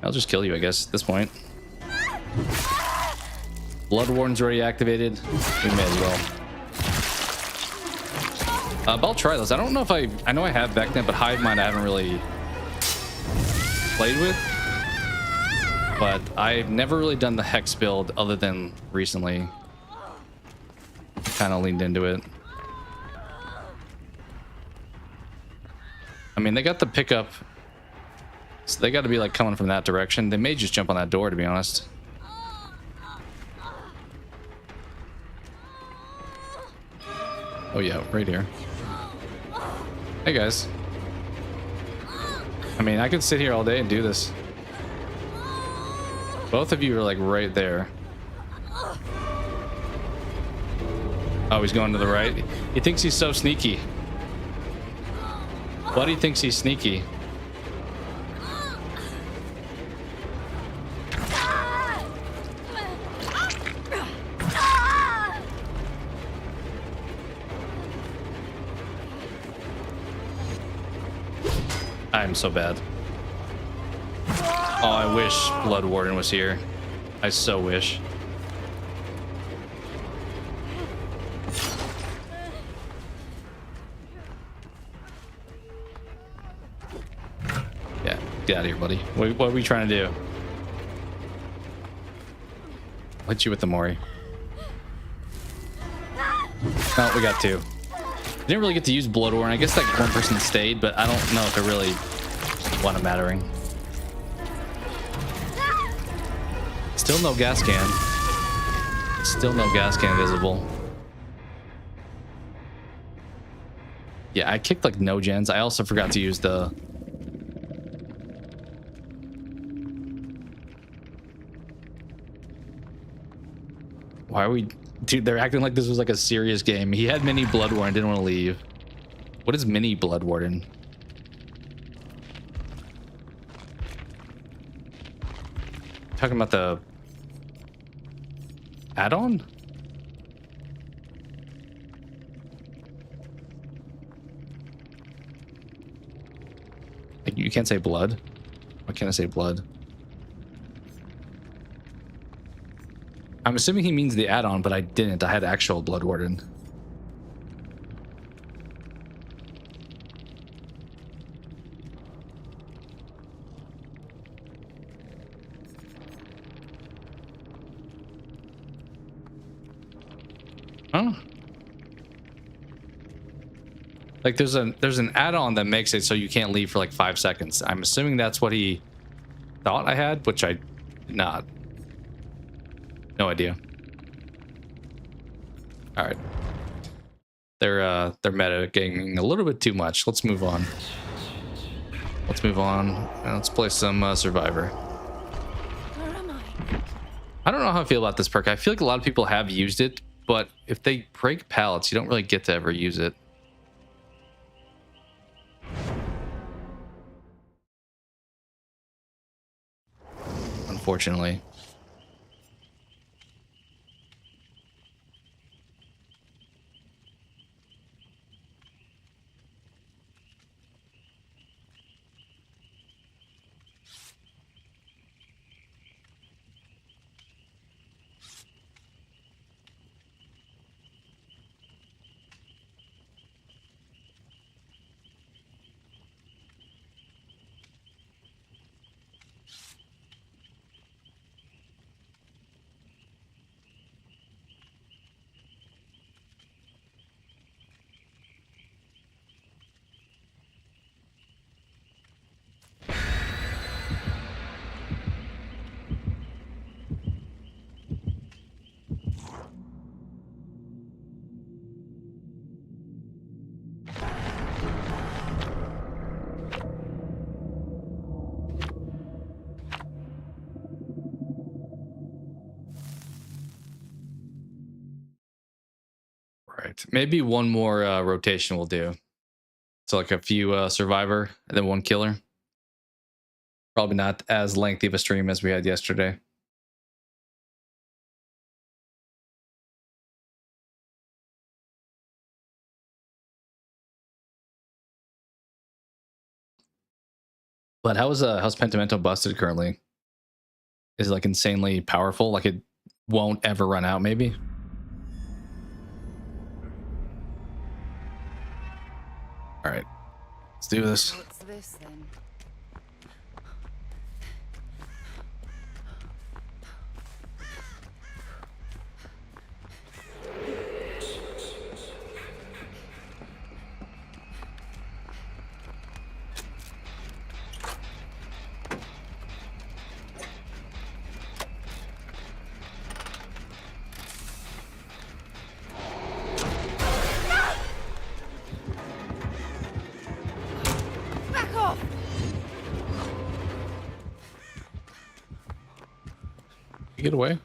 I'll just kill you, I guess, at this point. Blood Warden's already activated. We may as well. But I'll try those. I don't know if I know I have Vecna, but Hive Mind I haven't really played with. But I've never really done the Hex build other than recently. Kind of leaned into it. I mean, they got the pickup, so they got to be like coming from that direction. They may just jump on that door, to be honest. Oh yeah, right here. Hey guys. I mean, I could sit here all day and do this. Both of you are like right there. Oh, he's going to the right. He thinks he's so sneaky. Buddy thinks he's sneaky. I'm so bad. Oh, I wish Blood Warden was here. I so wish. Yeah, get out of here, buddy. What are we trying to do? I'll hit you with the Mori. Oh, we got two. I didn't really get to use Blood Warden. I guess like one person stayed, but I don't know if it really wound up mattering. Still no gas can. Still no gas can visible. Yeah, I kicked like no gens. I also forgot to use the Why are we... Dude, they're acting like this was like a serious game. He had mini Blood Warden, didn't want to leave. What is mini Blood Warden? Talking about the add-on? Like, you can't say blood. Why can't I say blood? I'm assuming he means the add-on, but I didn't. I had actual Blood Warden. Huh? Like there's an add-on that makes it so you can't leave for like 5 seconds. I'm assuming that's what he thought I had, which I did not. No idea. All right. They're meta getting a little bit too much. Let's move on. Let's move on and let's play some Survivor. Where am I? I don't know how I feel about this perk. I feel like a lot of people have used it, but if they break pallets, you don't really get to ever use it. Unfortunately. Right. Maybe one more rotation will do. So like a few Survivor and then one killer. Probably not as lengthy of a stream as we had yesterday. But how's Pentimento busted currently? Is it like insanely powerful? Like it won't ever run out, maybe? All right, let's do this. What's this then? Back off! You get away?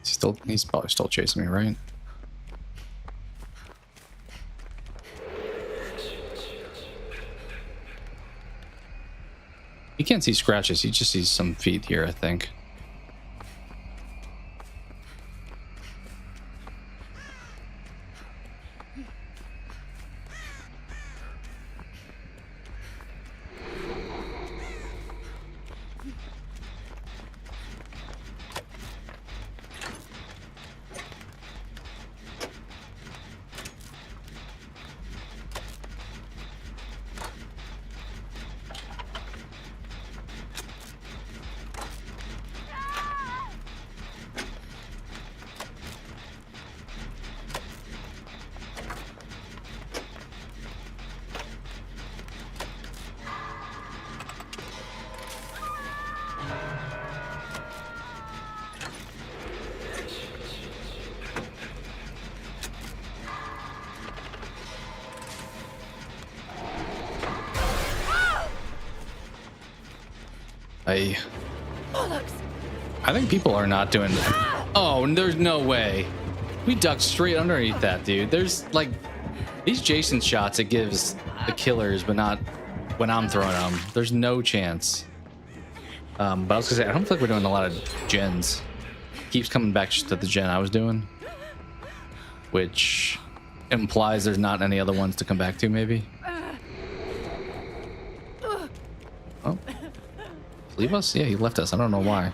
He's probably still chasing me, right? He can't see scratches, he just sees some feet here, I think. Bollocks! I think people are not doing Oh, and there's no way. We ducked straight underneath that, dude. There's like these Jason shots it gives the killers, but not when I'm throwing them. There's no chance. But I was gonna say, I don't feel like we're doing a lot of gens. Keeps coming back just to the gen I was doing, which implies there's not any other ones to come back to, maybe. Oh, leave us? Yeah, he left us. I don't know why.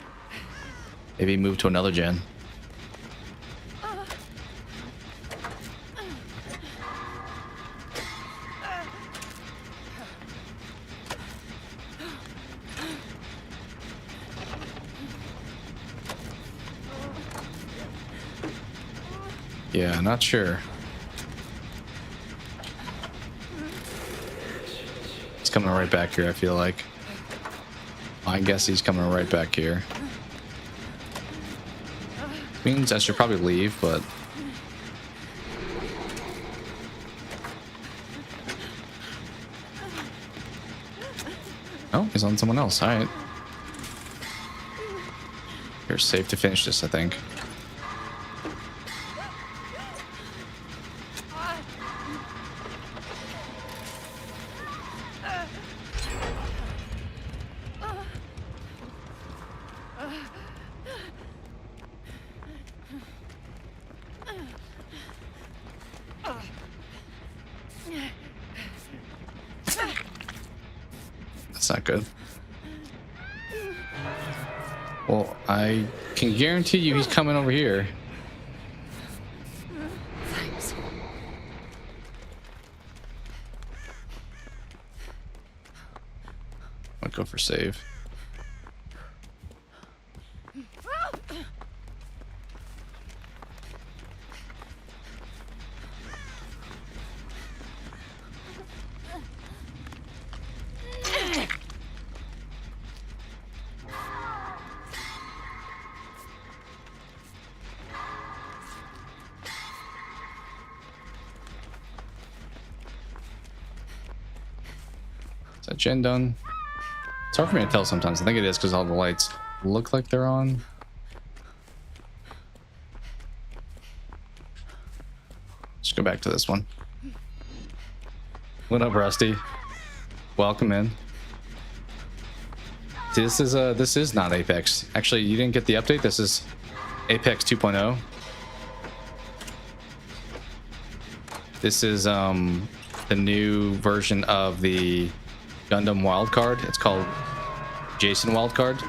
Maybe he moved to another gen. Yeah, not sure. He's coming right back here, I feel like. I guess he's coming right back here. Means I should probably leave, but... Oh, he's on someone else. Alright. You're safe to finish this, I think. That's not good. Well, I can guarantee you he's coming over here. Thanks. I'll go for save. Is that gen done? It's hard for me to tell sometimes. I think it is because all the lights look like they're on. Let's go back to this one. What up, Rusty? Welcome in. This is not Apex. Actually, you didn't get the update. This is Apex 2.0. This is the new version of the Gundam wildcard. It's called Jason wildcard.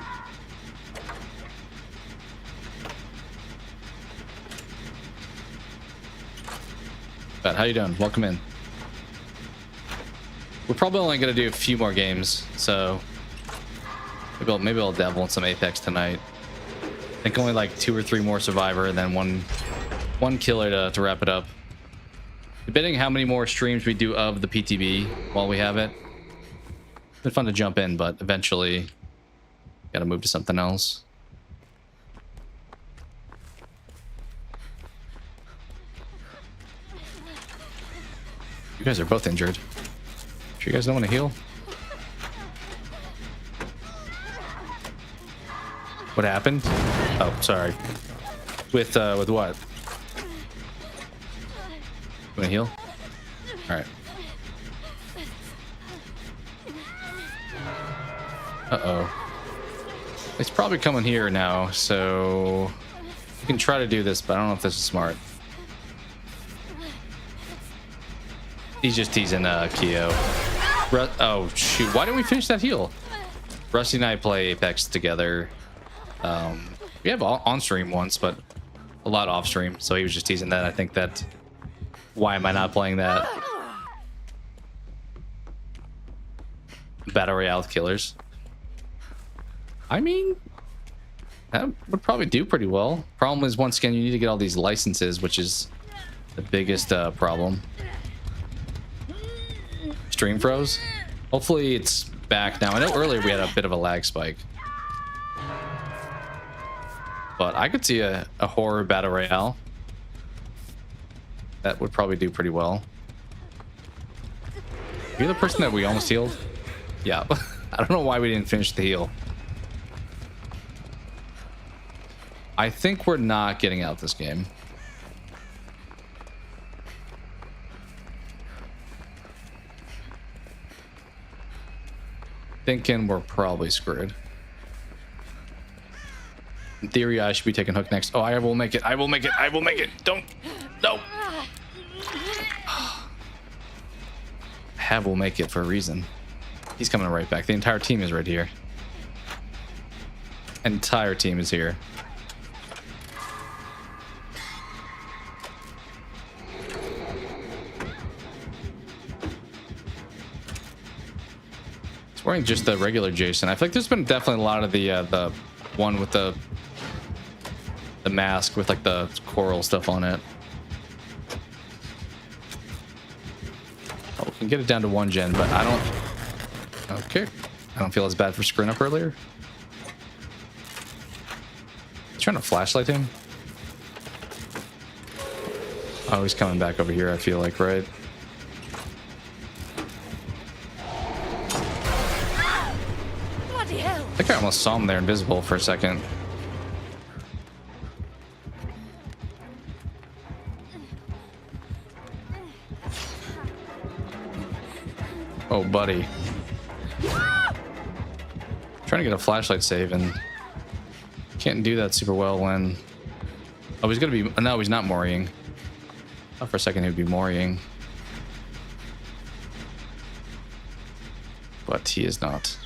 But how you doing? Welcome in. We're probably only gonna do a few more games, so maybe I'll dabble in some Apex tonight. I think only like 2 or 3 more Survivor, and then one killer to wrap it up. Depending how many more streams we do of the PTB while we have it. It's been fun to jump in, but eventually gotta move to something else. You guys are both injured. Sure you guys don't want to heal? What happened? Oh, sorry. With what? You wanna heal? Alright. Uh-oh. It's probably coming here now, so you can try to do this, but I don't know if this is smart. He's just teasing Keo. Oh shoot, why didn't we finish that heal? Rusty and I play Apex together. We have on stream once, but a lot off stream, so he was just teasing that. I think that, why am I not playing that? Battle Royale with killers. I mean, that would probably do pretty well. Problem is, once again, you need to get all these licenses, which is the biggest problem. Stream froze. Hopefully it's back now. I know earlier we had a bit of a lag spike, but I could see a horror battle royale. That would probably do pretty well. You're the person that we almost healed? Yeah. I don't know why we didn't finish the heal. I think we're not getting out this game. Thinking we're probably screwed. In theory, I should be taking Hook next. Oh, I will make it. I will make it. I will make it. Don't. No. Have will make it for a reason. He's coming right back. The entire team is right here. Entire team is here. It's wearing just the regular Jason. I feel like there's been definitely a lot of the one with the mask with like the coral stuff on it. Oh, we can get it down to 1 gen, but I don't. Okay, I don't feel as bad for screwing up earlier. Trying to flashlight him. Oh, he's coming back over here, I feel like, right? Bloody hell! I think I almost saw him there invisible for a second. Oh, buddy. Trying to get a flashlight save and can't do that super well when... Oh, he's gonna be... No, he's not Moriing. Thought for a second he would be Moriing. But he is not.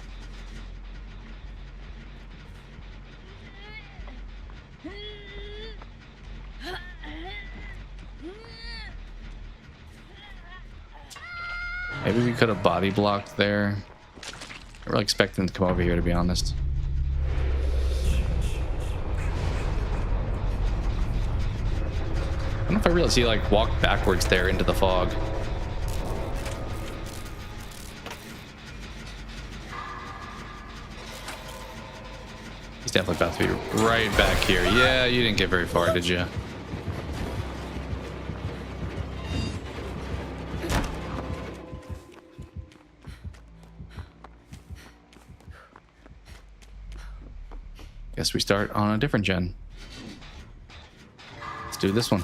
Maybe we could have body blocked there. I really expect him to come over here, to be honest. I don't know if I realized he like walked backwards there into the fog. He's definitely about to be right back here. Yeah, you didn't get very far, did you? Guess we start on a different gen. Let's do this one.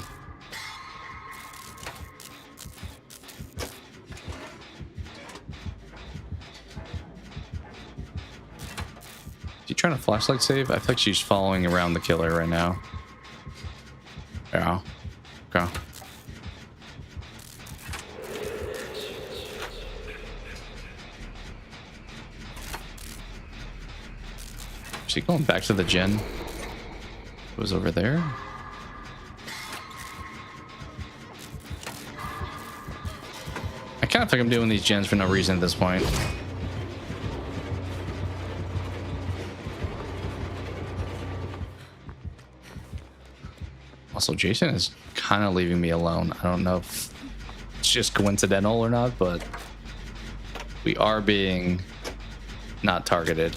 Is he trying to flashlight save? I feel like she's following around the killer right now. Yeah. Okay. Is he going back to the gen? It was over there. I kind of think I'm doing these gens for no reason at this point. Also, Jason is kind of leaving me alone. I don't know if it's just coincidental or not, but we are being not targeted.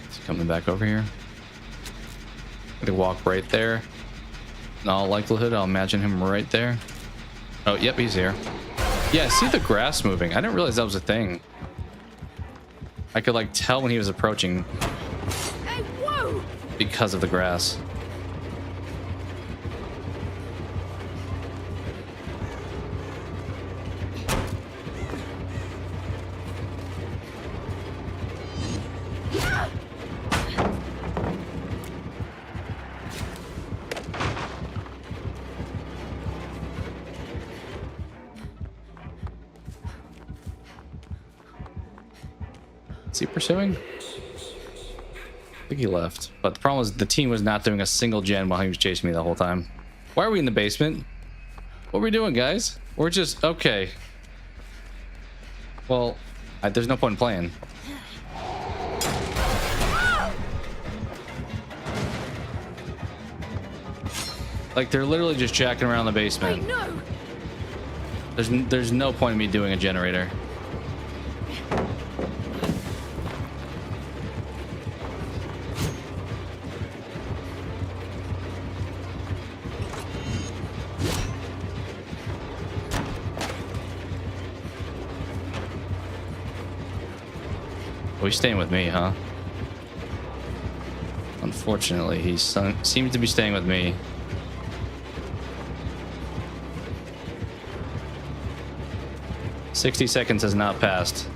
Is he coming back over here? Gonna walk right there. In all likelihood, I'll imagine him right there. Oh, yep, he's here. Yeah, I see the grass moving. I didn't realize that was a thing. I could like tell when he was approaching. Hey, whoa! Because of the grass. Is he pursuing? I think he left. But the problem is the team was not doing a single gen while he was chasing me the whole time. Why are we in the basement? What are we doing, guys? We're just... Okay. Well, there's no point in playing. Like, they're literally just jacking around the basement. Wait, no! There's no point in me doing a generator. Oh, he's staying with me, huh? Unfortunately, he seems to be staying with me. "60 seconds has not passed."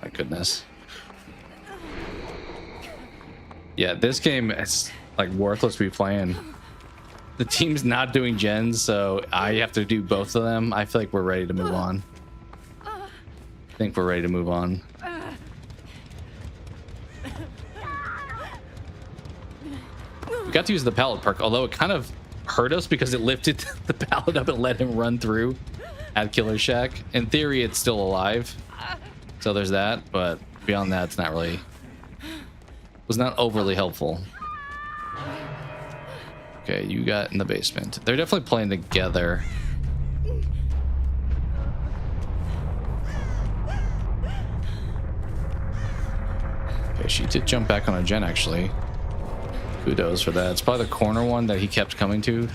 My goodness. Yeah, this game is like worthless to be playing. The team's not doing gens, so I have to do both of them. I feel like we're ready to move on. I think we're ready to move on. We got to use the pallet perk, although it kind of hurt us because it lifted the pallet up and let him run through at Killer Shack. In theory, it's still alive, so there's that, but beyond that, it's not really... was not overly helpful. Okay, you got in the basement. They're definitely playing together. Okay, she did jump back on a gen, actually. Kudos for that. It's probably the corner one that he kept coming to.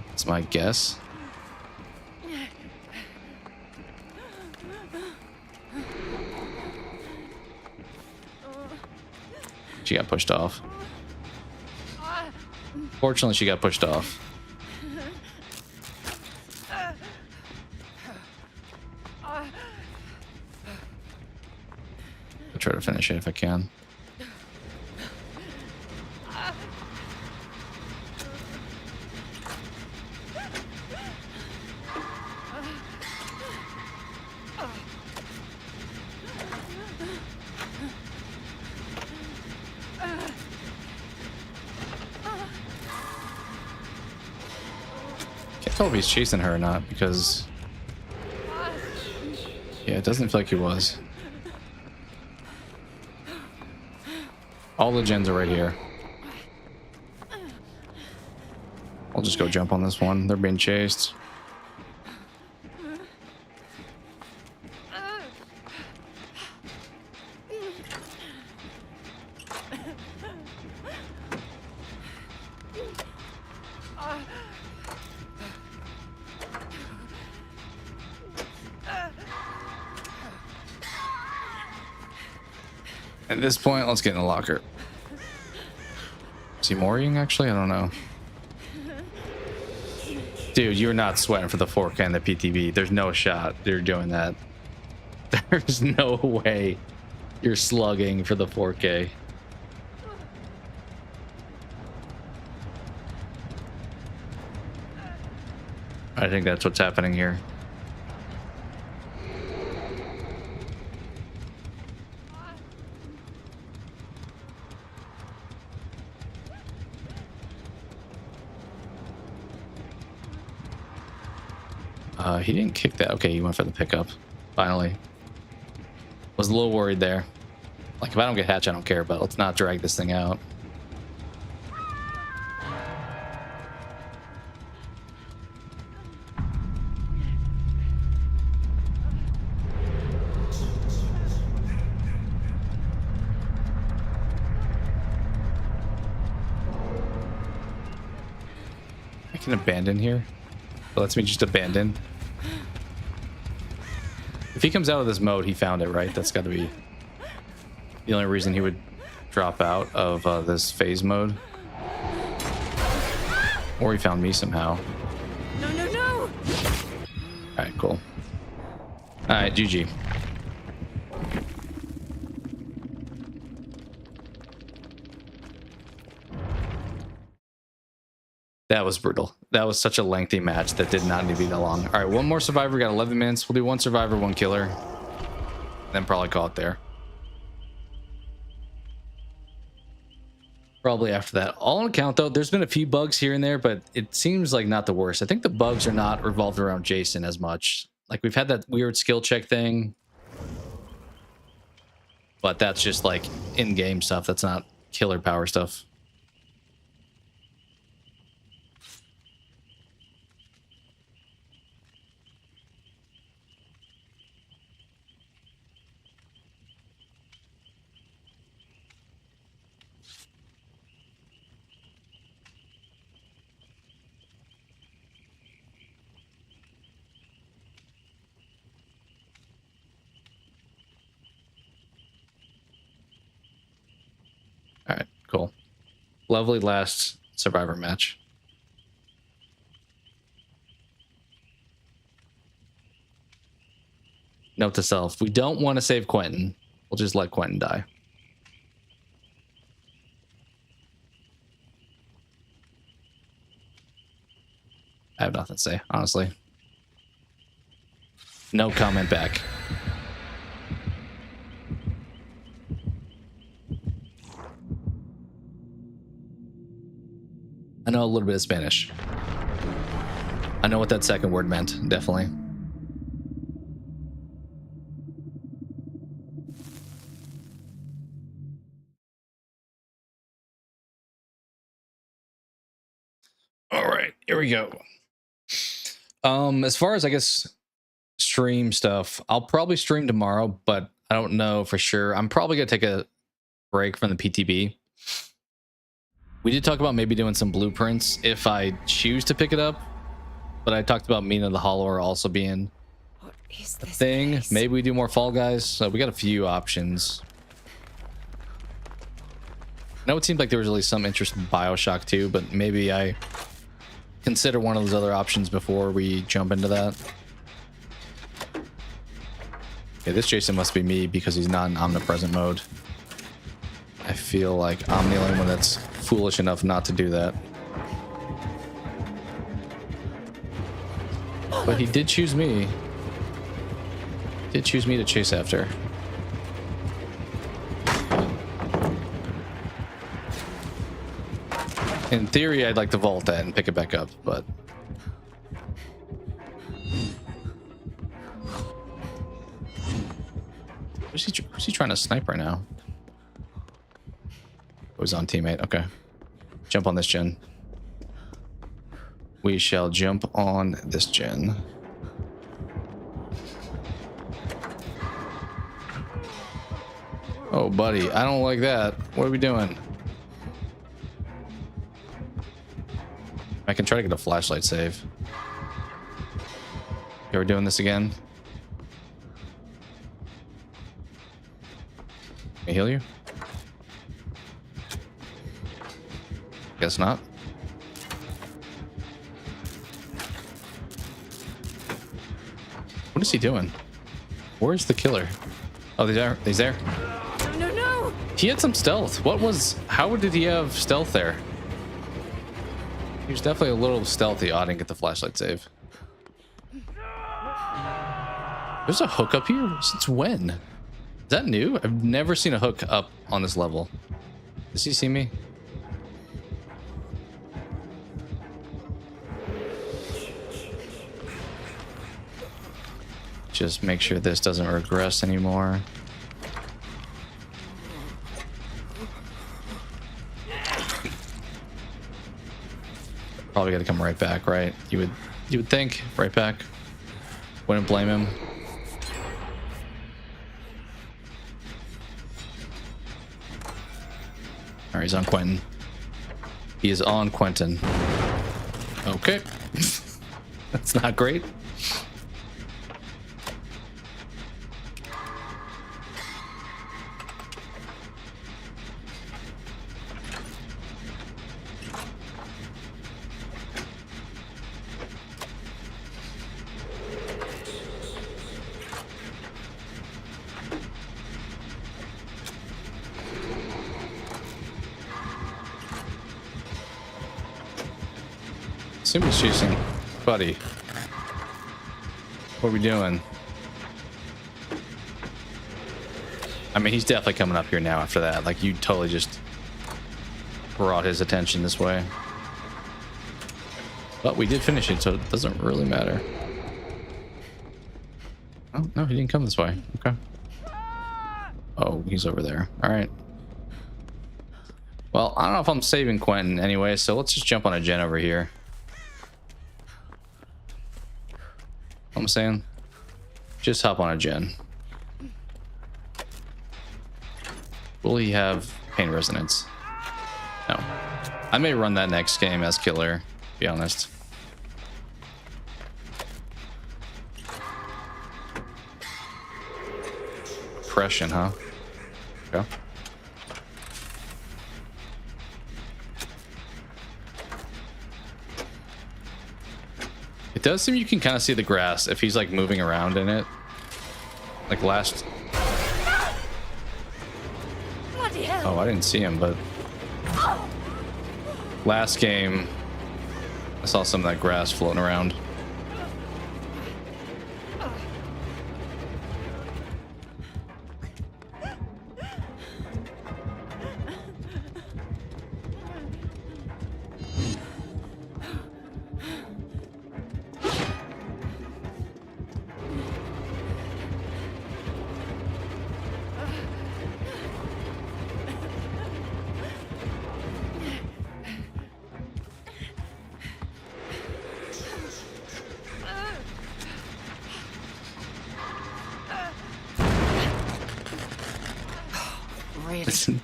That's my guess. She got pushed off. Fortunately, she got pushed off. I'll try to finish it if I can. Can't tell if he's chasing her or not because... yeah, it doesn't feel like he was. All the gens are right here. I'll just go jump on this one. They're being chased. At this point, let's get in the locker. Is he mooring, actually? I don't know. Dude, you're not sweating for the 4K and the PTB. There's no shot you're doing that. There's no way you're slugging for the 4K. I think that's what's happening here. He didn't kick that. Okay, he went for the pickup. Finally. Was a little worried there. Like, if I don't get hatch, I don't care, but let's not drag this thing out. I can abandon here. It lets me just abandon. If he comes out of this mode, he found it, right? That's got to be the only reason he would drop out of this phase mode. Or he found me somehow. No, no, no! Alright, cool. Alright, GG. That was brutal. That was such a lengthy match that did not need to be that long. All right, one more survivor. We got 11 minutes. We'll do one survivor, one killer. Then probably call it there. Probably after that. All on account, though, there's been a few bugs here and there, but it seems like not the worst. I think the bugs are not revolved around Jason as much. Like, we've had that weird skill check thing. But that's just, like, in-game stuff. That's not killer power stuff. Lovely last Survivor match. Note to self, we don't want to save Quentin. We'll just let Quentin die. I have nothing to say, honestly. No comment back. I know a little bit of Spanish. I know what that second word meant, definitely. All right, here we go. As far as I guess stream stuff, I'll probably stream tomorrow, but I don't know for sure. I'm probably gonna take a break from the PTB. We did talk about maybe doing some blueprints if I choose to pick it up, but I talked about Mina the Hollower also being a thing. Place? Maybe we do more Fall Guys. So we got a few options. I know it seemed like there was really some interest in BioShock too, but maybe I consider one of those other options before we jump into that. Okay, this Jason must be me because he's not in omnipresent mode. I feel like I'm the only one that's foolish enough not to do that. But he did choose me. Did choose me to chase after. In theory, I'd like to vault that and pick it back up, but... Who's he trying to snipe right now? Oh, he's on teammate. Okay. Jump on this gen. We shall jump on this gen. Oh, buddy. I don't like that. What are we doing? I can try to get a flashlight save. Okay, we're doing this again. Can I heal you? Guess not. What is he doing? Where's the killer? Oh, he's there. No, no, no! He had some stealth. How did he have stealth there? He was definitely a little stealthy. Oh, I didn't get the flashlight save. There's a hook up here? Since when? Is that new? I've never seen a hook up on this level. Does he see me? Just make sure this doesn't regress anymore. Probably got to come right back, right? You would think right back. Wouldn't blame him. All right, he's on Quentin. He is on Quentin. Okay. That's not great. He's chasing. Buddy. What are we doing? I mean, he's definitely coming up here now after that. Like, you totally just brought his attention this way. But we did finish it, so it doesn't really matter. Oh, no, he didn't come this way. Okay. Oh, he's over there. All right. Well, I don't know if I'm saving Quentin anyway, so let's just jump on a gen over here. I'm saying, just hop on a gen. Will he have pain resonance? No. I may run that next game as killer, to be honest. Oppression, huh? Okay. does seem you can kind of see the grass if he's like moving around in it. Like last... Bloody hell. Oh, I didn't see him, but... Last game, I saw some of that grass floating around.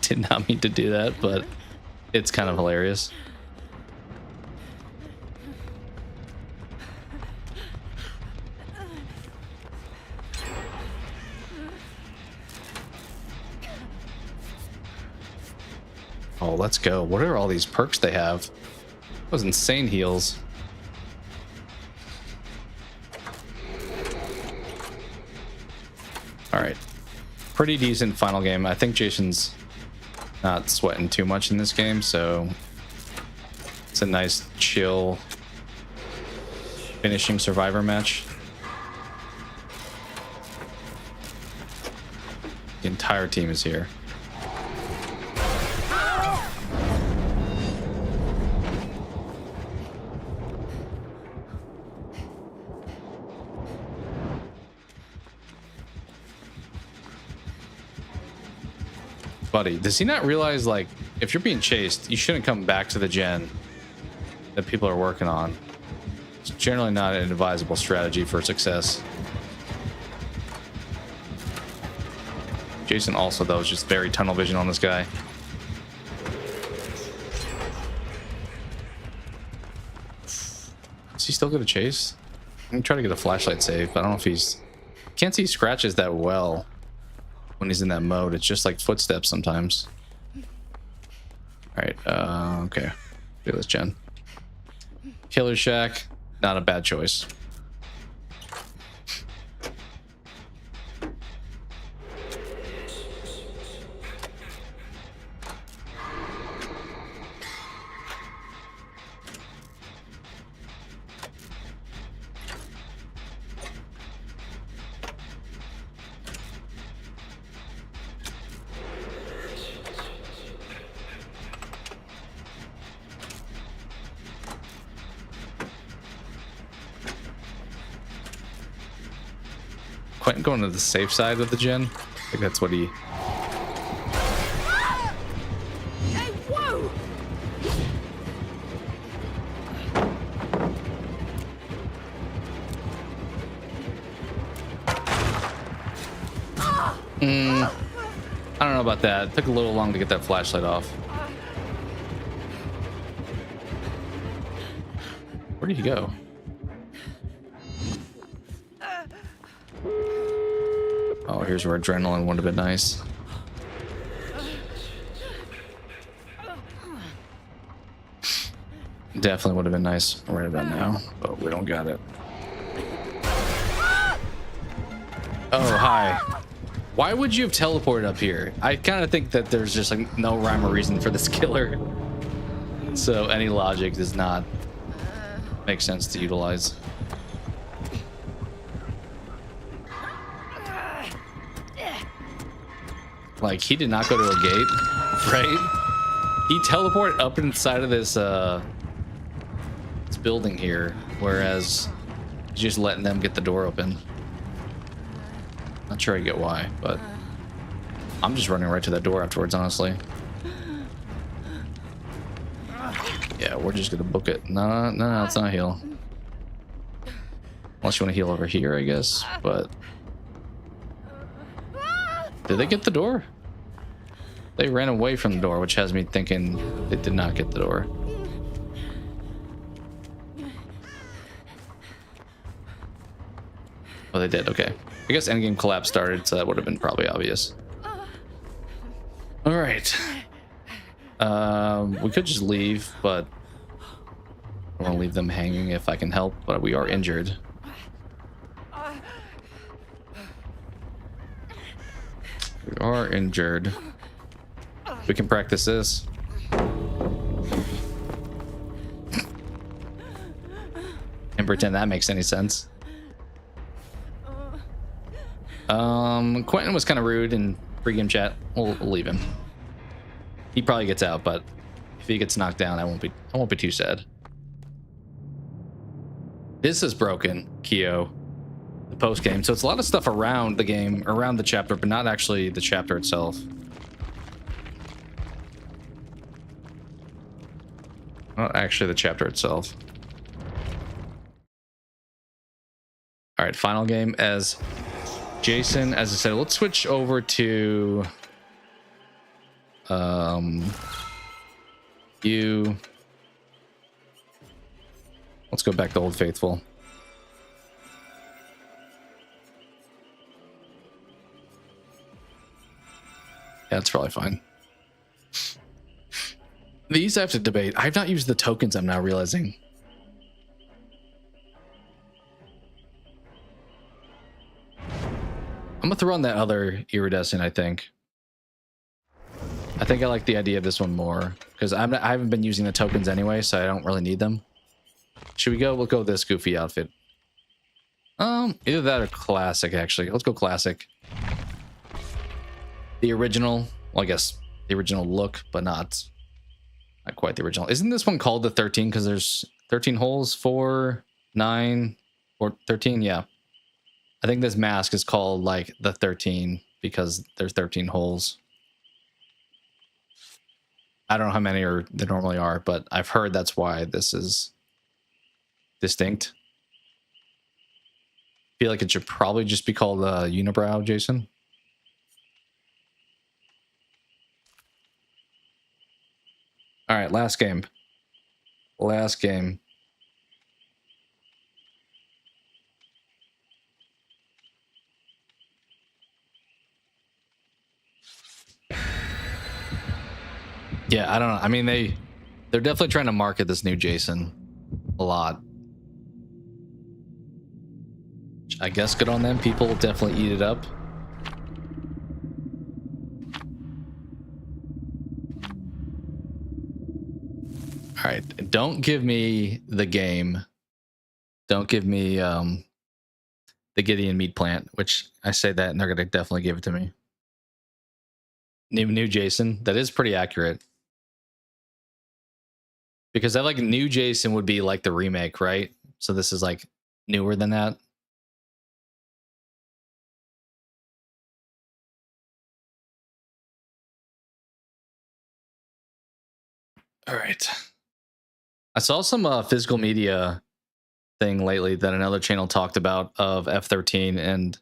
Did not mean to do that, but it's kind of hilarious. Oh, let's go. What are all these perks they have? Those insane heals. All right. Pretty decent final game. I think Jason's not sweating too much in this game, so it's a nice chill finishing survivor match. The entire team is here. Buddy, does he not realize, like, if you're being chased, you shouldn't come back to the gen that people are working on? It's generally not an advisable strategy for success. Jason also, though, is just very tunnel vision on this guy. Is he still going to chase? I'm going to try to get a flashlight save, but I don't know if he's... Can't see scratches that well. When he's in that mode, it's just like footsteps sometimes. All right, okay. Do this, Jen. Killer Shack, not a bad choice. Quentin going to the safe side of the gen. I think that's what he... Hey, whoa! I don't know about that. It took a little long to get that flashlight off. Where did he go? Oh, here's where adrenaline would have been nice. Definitely would have been nice right about now, but we don't got it. Oh, hi. Why would you have teleported up here? I kind of think that there's just like no rhyme or reason for this killer. So any logic does not make sense to utilize. Like, he did not go to a gate, right? He teleported up inside of this building here, whereas he's just letting them get the door open. Not sure I get why, but I'm just running right to that door afterwards, honestly. Yeah, we're just gonna book it. No, it's not a heal. Unless you want to heal over here, I guess, but... Did they get the door? They ran away from the door, which has me thinking they did not get the door. Oh, they did. Okay. I guess endgame collapse started, so that would have been probably obvious. All right. We could just leave, but I want to leave them hanging if I can help, but we are injured. We are injured. We can practice this. And pretend that makes any sense. Quentin was kind of rude in pre-game chat. We'll leave him. He probably gets out, but if he gets knocked down, I won't be too sad. This is broken, Kyo. The post game. So it's a lot of stuff around the game, around the chapter, but not actually the chapter itself. Not actually the chapter itself. All right, final game as Jason. As I said, let's switch over to you. Let's go back to Old Faithful. Yeah, that's probably fine. These I have to debate. I've not used the tokens, I'm now realizing. I'm gonna throw on that other iridescent, I think. I think I like the idea of this one more because I haven't been using the tokens anyway, so I don't really need them. Should we go? We'll go with this goofy outfit. Either that or classic, actually. Let's go classic. The original, well, I guess the original look, but not quite the original. Isn't this one called the 13 because there's 13 holes? 4, 9, or 13? Yeah. I think this mask is called like the 13 because there's 13 holes. I don't know how many there normally are, but I've heard that's why this is distinct. I feel like it should probably just be called unibrow, Jason. All right, last game. Last game. Yeah, I don't know. I mean, they're definitely trying to market this new Jason a lot. I guess good on them. People will definitely eat it up. All right, don't give me the game. Don't give me the Gideon meat plant, which I say that and they're gonna definitely give it to me. New Jason, that is pretty accurate. Because I like new Jason would be like the remake, right? So this is like newer than that. All right. I saw some physical media thing lately that another channel talked about of F13, and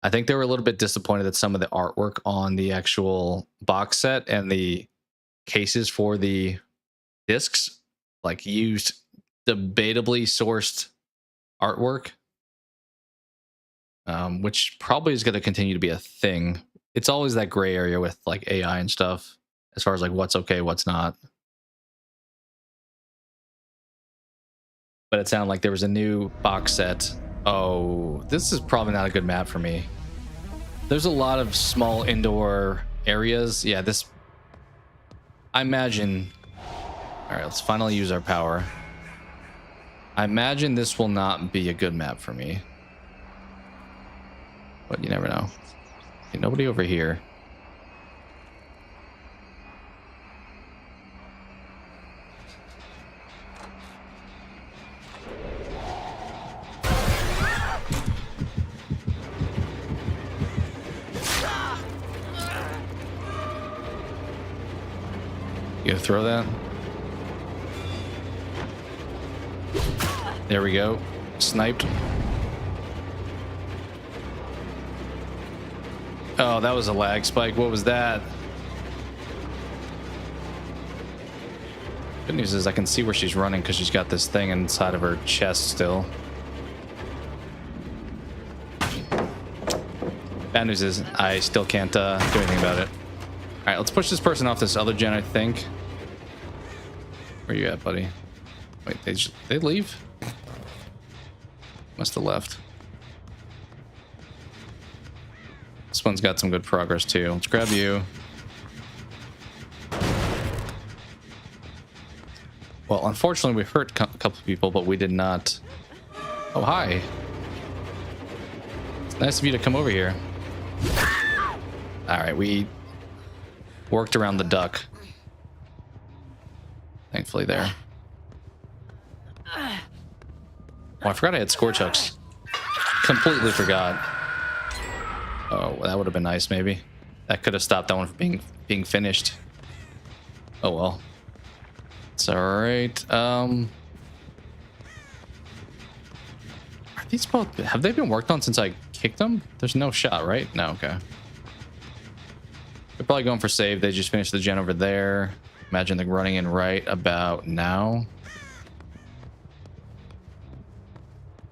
I think they were a little bit disappointed that some of the artwork on the actual box set and the cases for the discs like used debatably sourced artwork, which probably is going to continue to be a thing. It's always that gray area with like AI and stuff as far as like what's okay, what's not. But it sounded like there was a new box set. Oh, this is probably not a good map for me. There's a lot of small indoor areas. Yeah, this... I imagine... All right, let's finally use our power. I imagine this will not be a good map for me. But you never know. Okay, nobody over here. You gonna throw that? There we go. Sniped. Oh, that was a lag spike. What was that? Good news is I can see where she's running because she's got this thing inside of her chest still. Bad news is I still can't do anything about it. All right, let's push this person off this other gen, I think. Where you at, buddy? Wait, they leave? Must have left. This one's got some good progress too. Let's grab you. Well, unfortunately, we hurt a couple of people, but we did not. Oh, hi. It's nice of you to come over here. All right, we worked around the duck. Thankfully there. Oh, I forgot I had scorch hooks. Completely forgot. Oh, well, that would have been nice, maybe. That could have stopped that one from being finished. Oh, well. It's alright. Are these both... Have they been worked on since I kicked them? There's no shot, right? No, okay. They're probably going for save. They just finished the gen over there. Imagine they're running in right about now.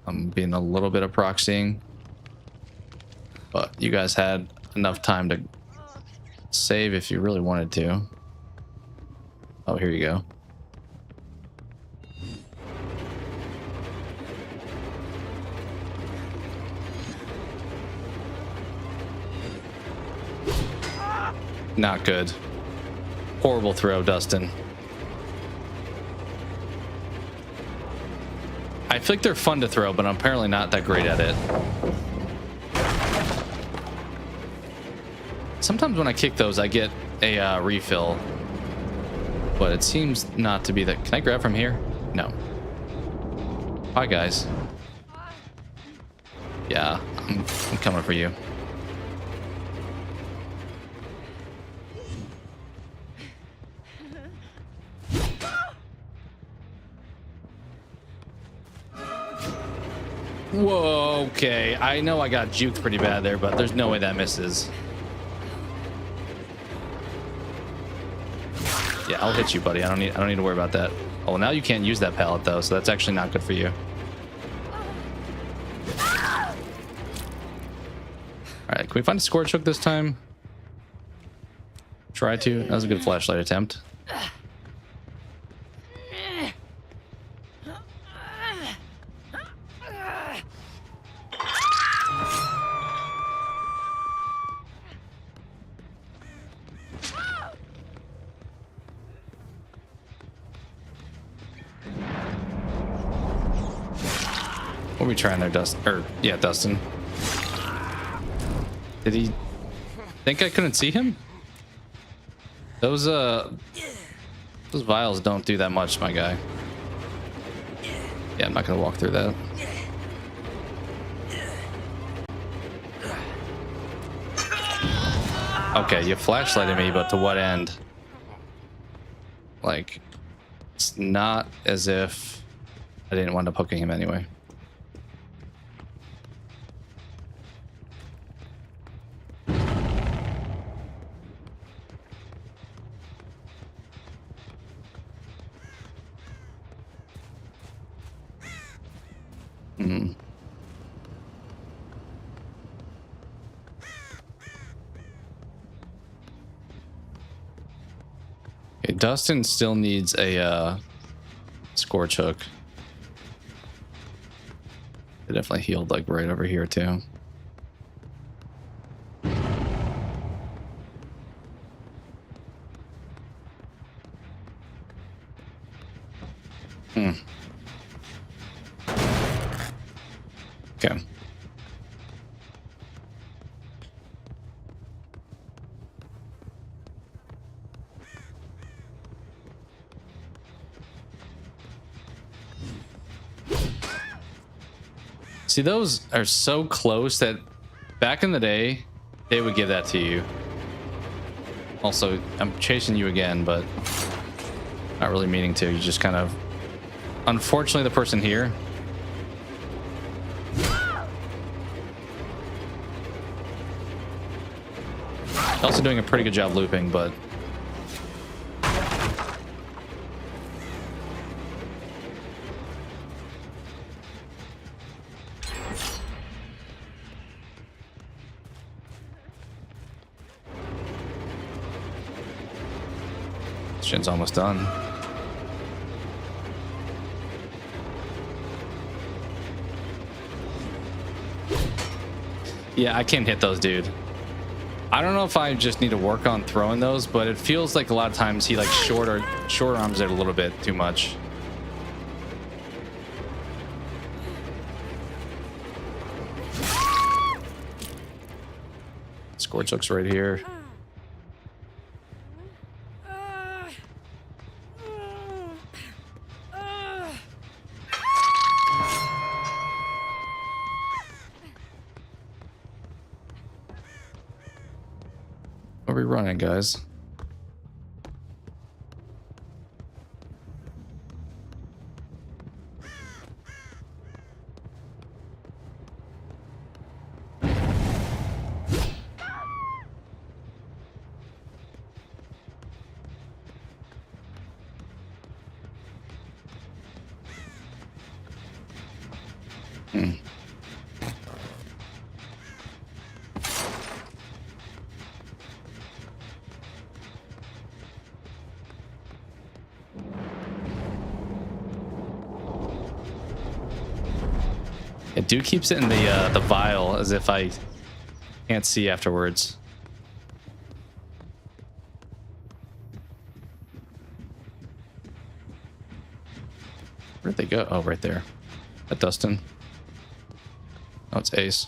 I'm being a little bit of proxying. But you guys had enough time to save if you really wanted to. Oh, here you go. Not good. Horrible throw, Dustin. I feel like they're fun to throw, but I'm apparently not that great at it. Sometimes when I kick those, I get a refill. But it seems not to be that. Can I grab from here? No. Hi, guys. Yeah, I'm coming for you. Whoa, okay. I know I got juked pretty bad there, but there's no way that misses. Yeah, I'll hit you, buddy. I don't need to worry about that. Oh, well, now you can't use that pallet though, so that's actually not good for you. All right, can we find a scorch hook this time? Try to. That was a good flashlight attempt. What are we trying there, Dustin? Yeah, Dustin. Did he think I couldn't see him? Those vials don't do that much, my guy. Yeah, I'm not gonna walk through that. Okay, you flashlighted me, but to what end? Like, it's not as if I didn't wind up hooking him anyway. Okay, Dustin still needs a scorch hook. They definitely healed like right over here too. Okay. See, those are so close that back in the day, they would give that to you. Also, I'm chasing you again, but not really meaning to. You just kind of... Unfortunately, the person here... Also doing a pretty good job looping, but... Shin's almost done. Yeah, I can't hit those, dude. I don't know if I just need to work on throwing those, but it feels like a lot of times he like short arms it a little bit too much. Scorch hook's right here. Where are we running, guys? Yeah, dude keeps it in the vial as if I can't see afterwards. Where'd they go? Oh, right there. That Dustin. Oh, it's Ace.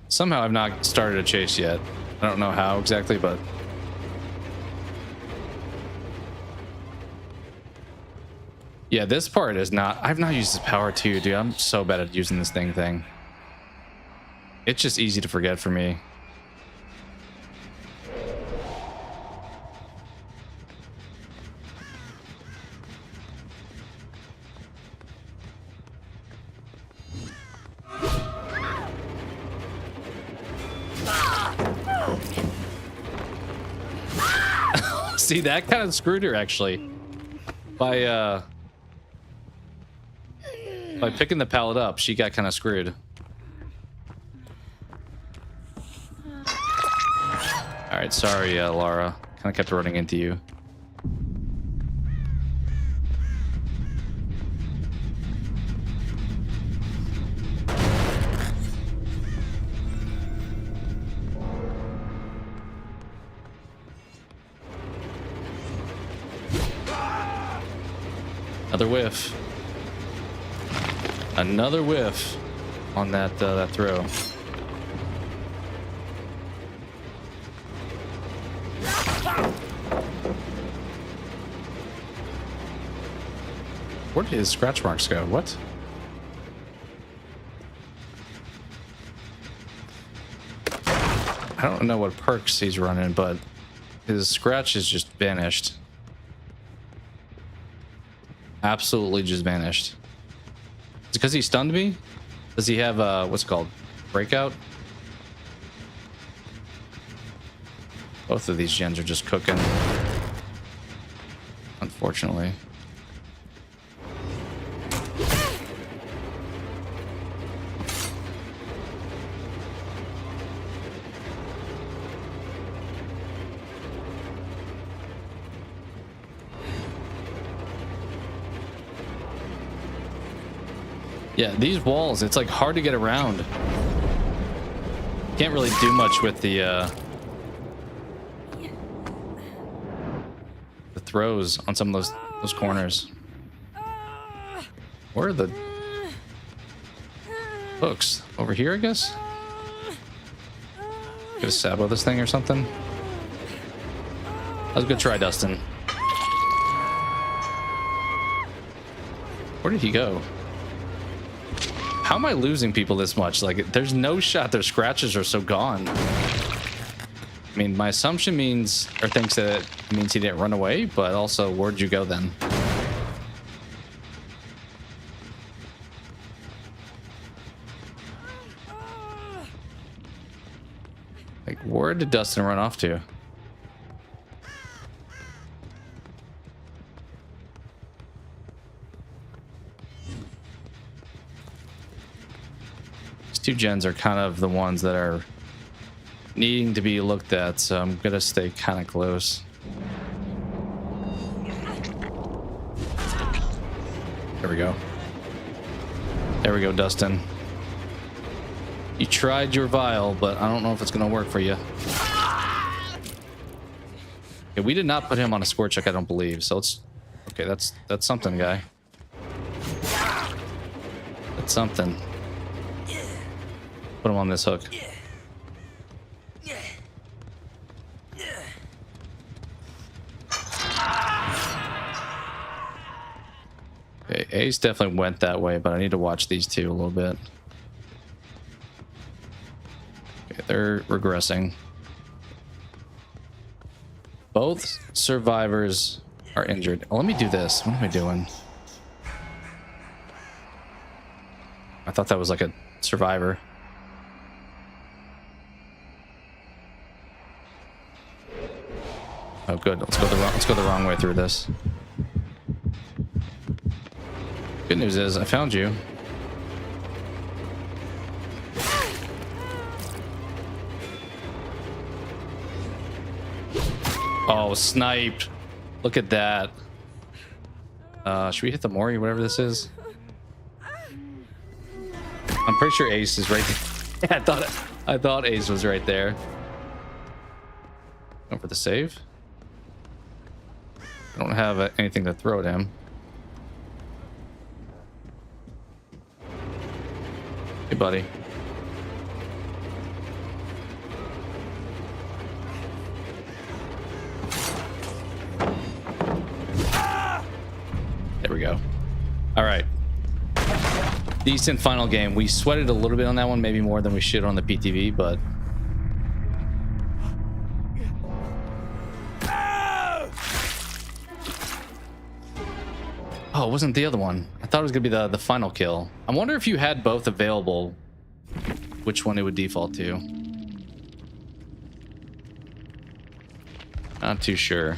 Somehow I've not started a chase yet. I don't know how exactly, but... yeah, this part is not... I've not used this power too, dude. I'm so bad at using this thing. It's just easy to forget for me. See, that kind of screwed her actually. By picking the pallet up, she got kind of screwed. All right, sorry, Laura. Kind of kept running into you. Another whiff. Another whiff on that that throw. Where did his scratch marks go? What? I don't know what perks he's running, but his scratch is just vanished. Absolutely just vanished. Is it because he stunned me? Does he have what's it called? Breakout? Both of these gens are just cooking. Unfortunately. Yeah, these walls, it's like hard to get around. Can't really do much with the throws on some of those corners. Where are the hooks? Over here, I guess? Get a sabo this thing or something? That was a good try, Dustin. Where did he go? How am I losing people this much? Like, there's no shot their scratches are so gone. I mean, my assumption means, or thinks that it means he didn't run away, but also, where'd you go then? Like, where did Dustin run off to? Two gens are kind of the ones that are needing to be looked at, so I'm gonna stay kind of close. There we go. There we go, Dustin. You tried your vial, but I don't know if it's going to work for you. Okay, we did not put him on a score check, I don't believe. So it's okay. That's something, guy. That's something. Put him on this hook. Okay, Ace definitely went that way, but I need to watch these two a little bit. Okay, they're regressing. Both survivors are injured. Oh, let me do this. What am I doing? I thought that was like a survivor. Oh, good. Let's go the wrong way through this. Good news is I found you. Oh, sniped. Look at that. Should we hit the Mori, whatever this is? I'm pretty sure Ace is right there. Yeah, I thought Ace was right there. Going for the save. I don't have anything to throw at him. Hey, buddy. There we go. All right. Decent final game. We sweated a little bit on that one, maybe more than we should on the PTV, but oh, it wasn't the other one. I thought it was gonna be the final kill. I wonder if you had both available, which one it would default to. Not too sure.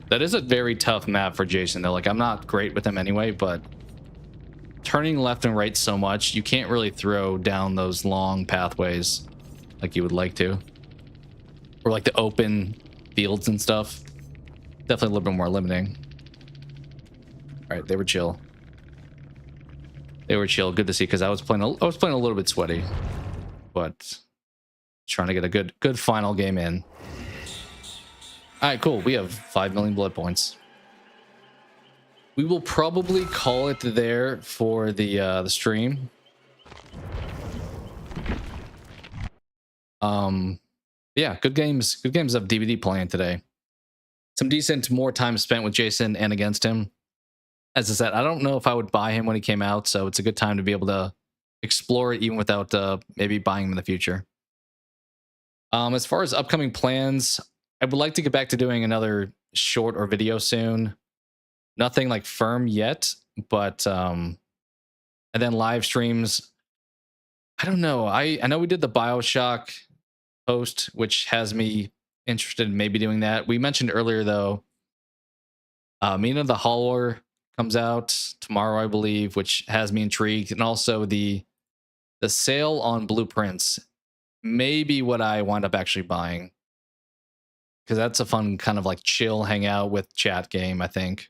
That is a very tough map for Jason, though. Like, I'm not great with him anyway, but turning left and right so much, you can't really throw down those long pathways like you would like to. Or like the open fields and stuff. Definitely a little bit more limiting. All right, they were chill. They were chill. Good to see, because I was playing a little bit sweaty, but trying to get a good final game in. All right, cool. We have 5 million blood points. We will probably call it there for the stream. Yeah, good games of DVD playing today. Some decent more time spent with Jason and against him. As I said, I don't know if I would buy him when he came out, so it's a good time to be able to explore it even without maybe buying him in the future. As far as upcoming plans, I would like to get back to doing another short or video soon. Nothing like firm yet, but and then live streams. I don't know. I know we did the BioShock post, which has me interested in maybe doing that. We mentioned earlier though, Mina the Holler comes out tomorrow, I believe, which has me intrigued, and also the sale on Blueprints may be what I wind up actually buying, because that's a fun kind of like chill hangout with chat game. I think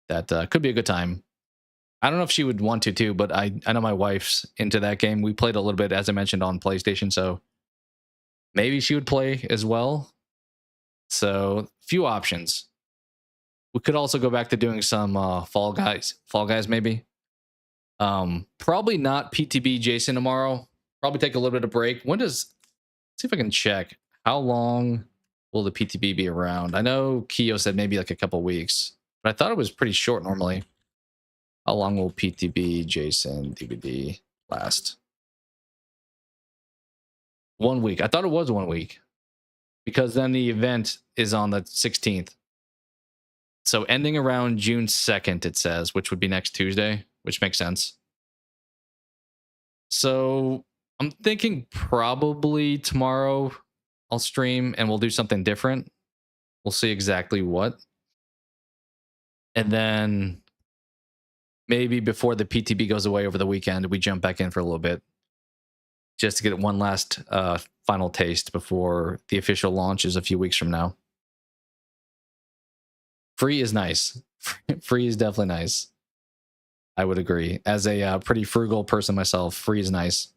that could be a good time. I don't know if she would want to too, but I know my wife's into that game. We played a little bit, as I mentioned, on PlayStation, so maybe she would play as well. So few options. We could also go back to doing some Fall Guys maybe. Probably not PTB Jason tomorrow. Probably take a little bit of break. Let's see if I can check. How long will the PTB be around? I know Keo said maybe like a couple weeks, but I thought it was pretty short normally. How long will PTB Jason DVD last? 1 week. I thought it was 1 week, because then the event is on the 16th. So ending around June 2nd, it says, which would be next Tuesday, which makes sense. So I'm thinking probably tomorrow I'll stream and we'll do something different. We'll see exactly what. And then maybe before the PTB goes away over the weekend, we jump back in for a little bit, just to get one last final taste before the official launch is a few weeks from now. Free is nice. Free is definitely nice. I would agree. As a pretty frugal person myself, free is nice.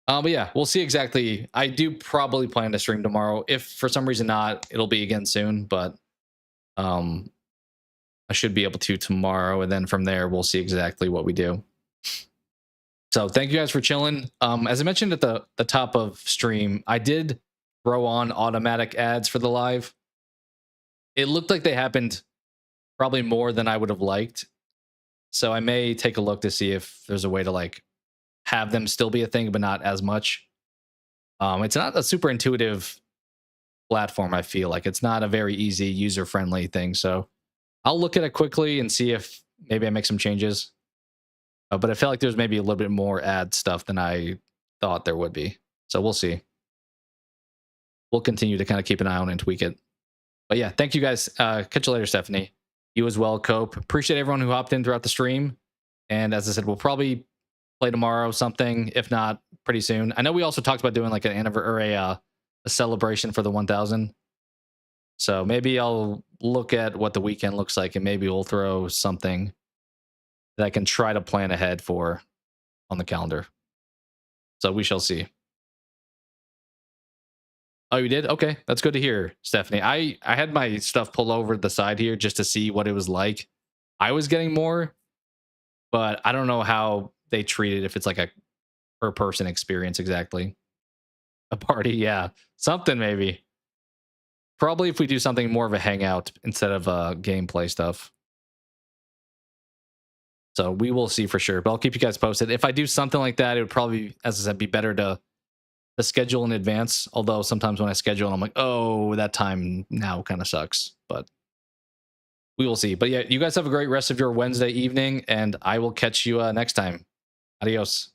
But yeah, we'll see exactly. I do probably plan to stream tomorrow. If for some reason not, it'll be again soon. But I should be able to tomorrow, and then from there we'll see exactly what we do. So thank you guys for chilling. As I mentioned at the top of stream, I did throw on automatic ads for the live. It looked like they happened probably more than I would have liked. So I may take a look to see if there's a way to like have them still be a thing, but not as much. It's not a super intuitive platform. I feel like it's not a very easy user friendly thing. So I'll look at it quickly and see if maybe I make some changes. But I felt like there's maybe a little bit more ad stuff than I thought there would be. So we'll see. We'll continue to kind of keep an eye on it and tweak it. But yeah, thank you guys. Catch you later, Stephanie. You as well, Cope. Appreciate everyone who hopped in throughout the stream. And as I said, we'll probably play tomorrow something, if not pretty soon. I know we also talked about doing like an anniversary or a celebration for the 1000. So maybe I'll look at what the weekend looks like and maybe we'll throw something that I can try to plan ahead for on the calendar. So we shall see. Oh, you did? Okay, that's good to hear, Stephanie. I had my stuff pulled over to the side here just to see what it was like. I was getting more, but I don't know how they treat it, if it's like a per person experience exactly. A party, yeah. Something maybe. Probably if we do something more of a hangout instead of gameplay stuff. So we will see for sure, but I'll keep you guys posted. If I do something like that, it would probably, as I said, be better to schedule in advance. Although sometimes when I schedule, I'm like, oh, that time now kind of sucks. But we will see. But yeah, you guys have a great rest of your Wednesday evening, and I will catch you next time. Adios.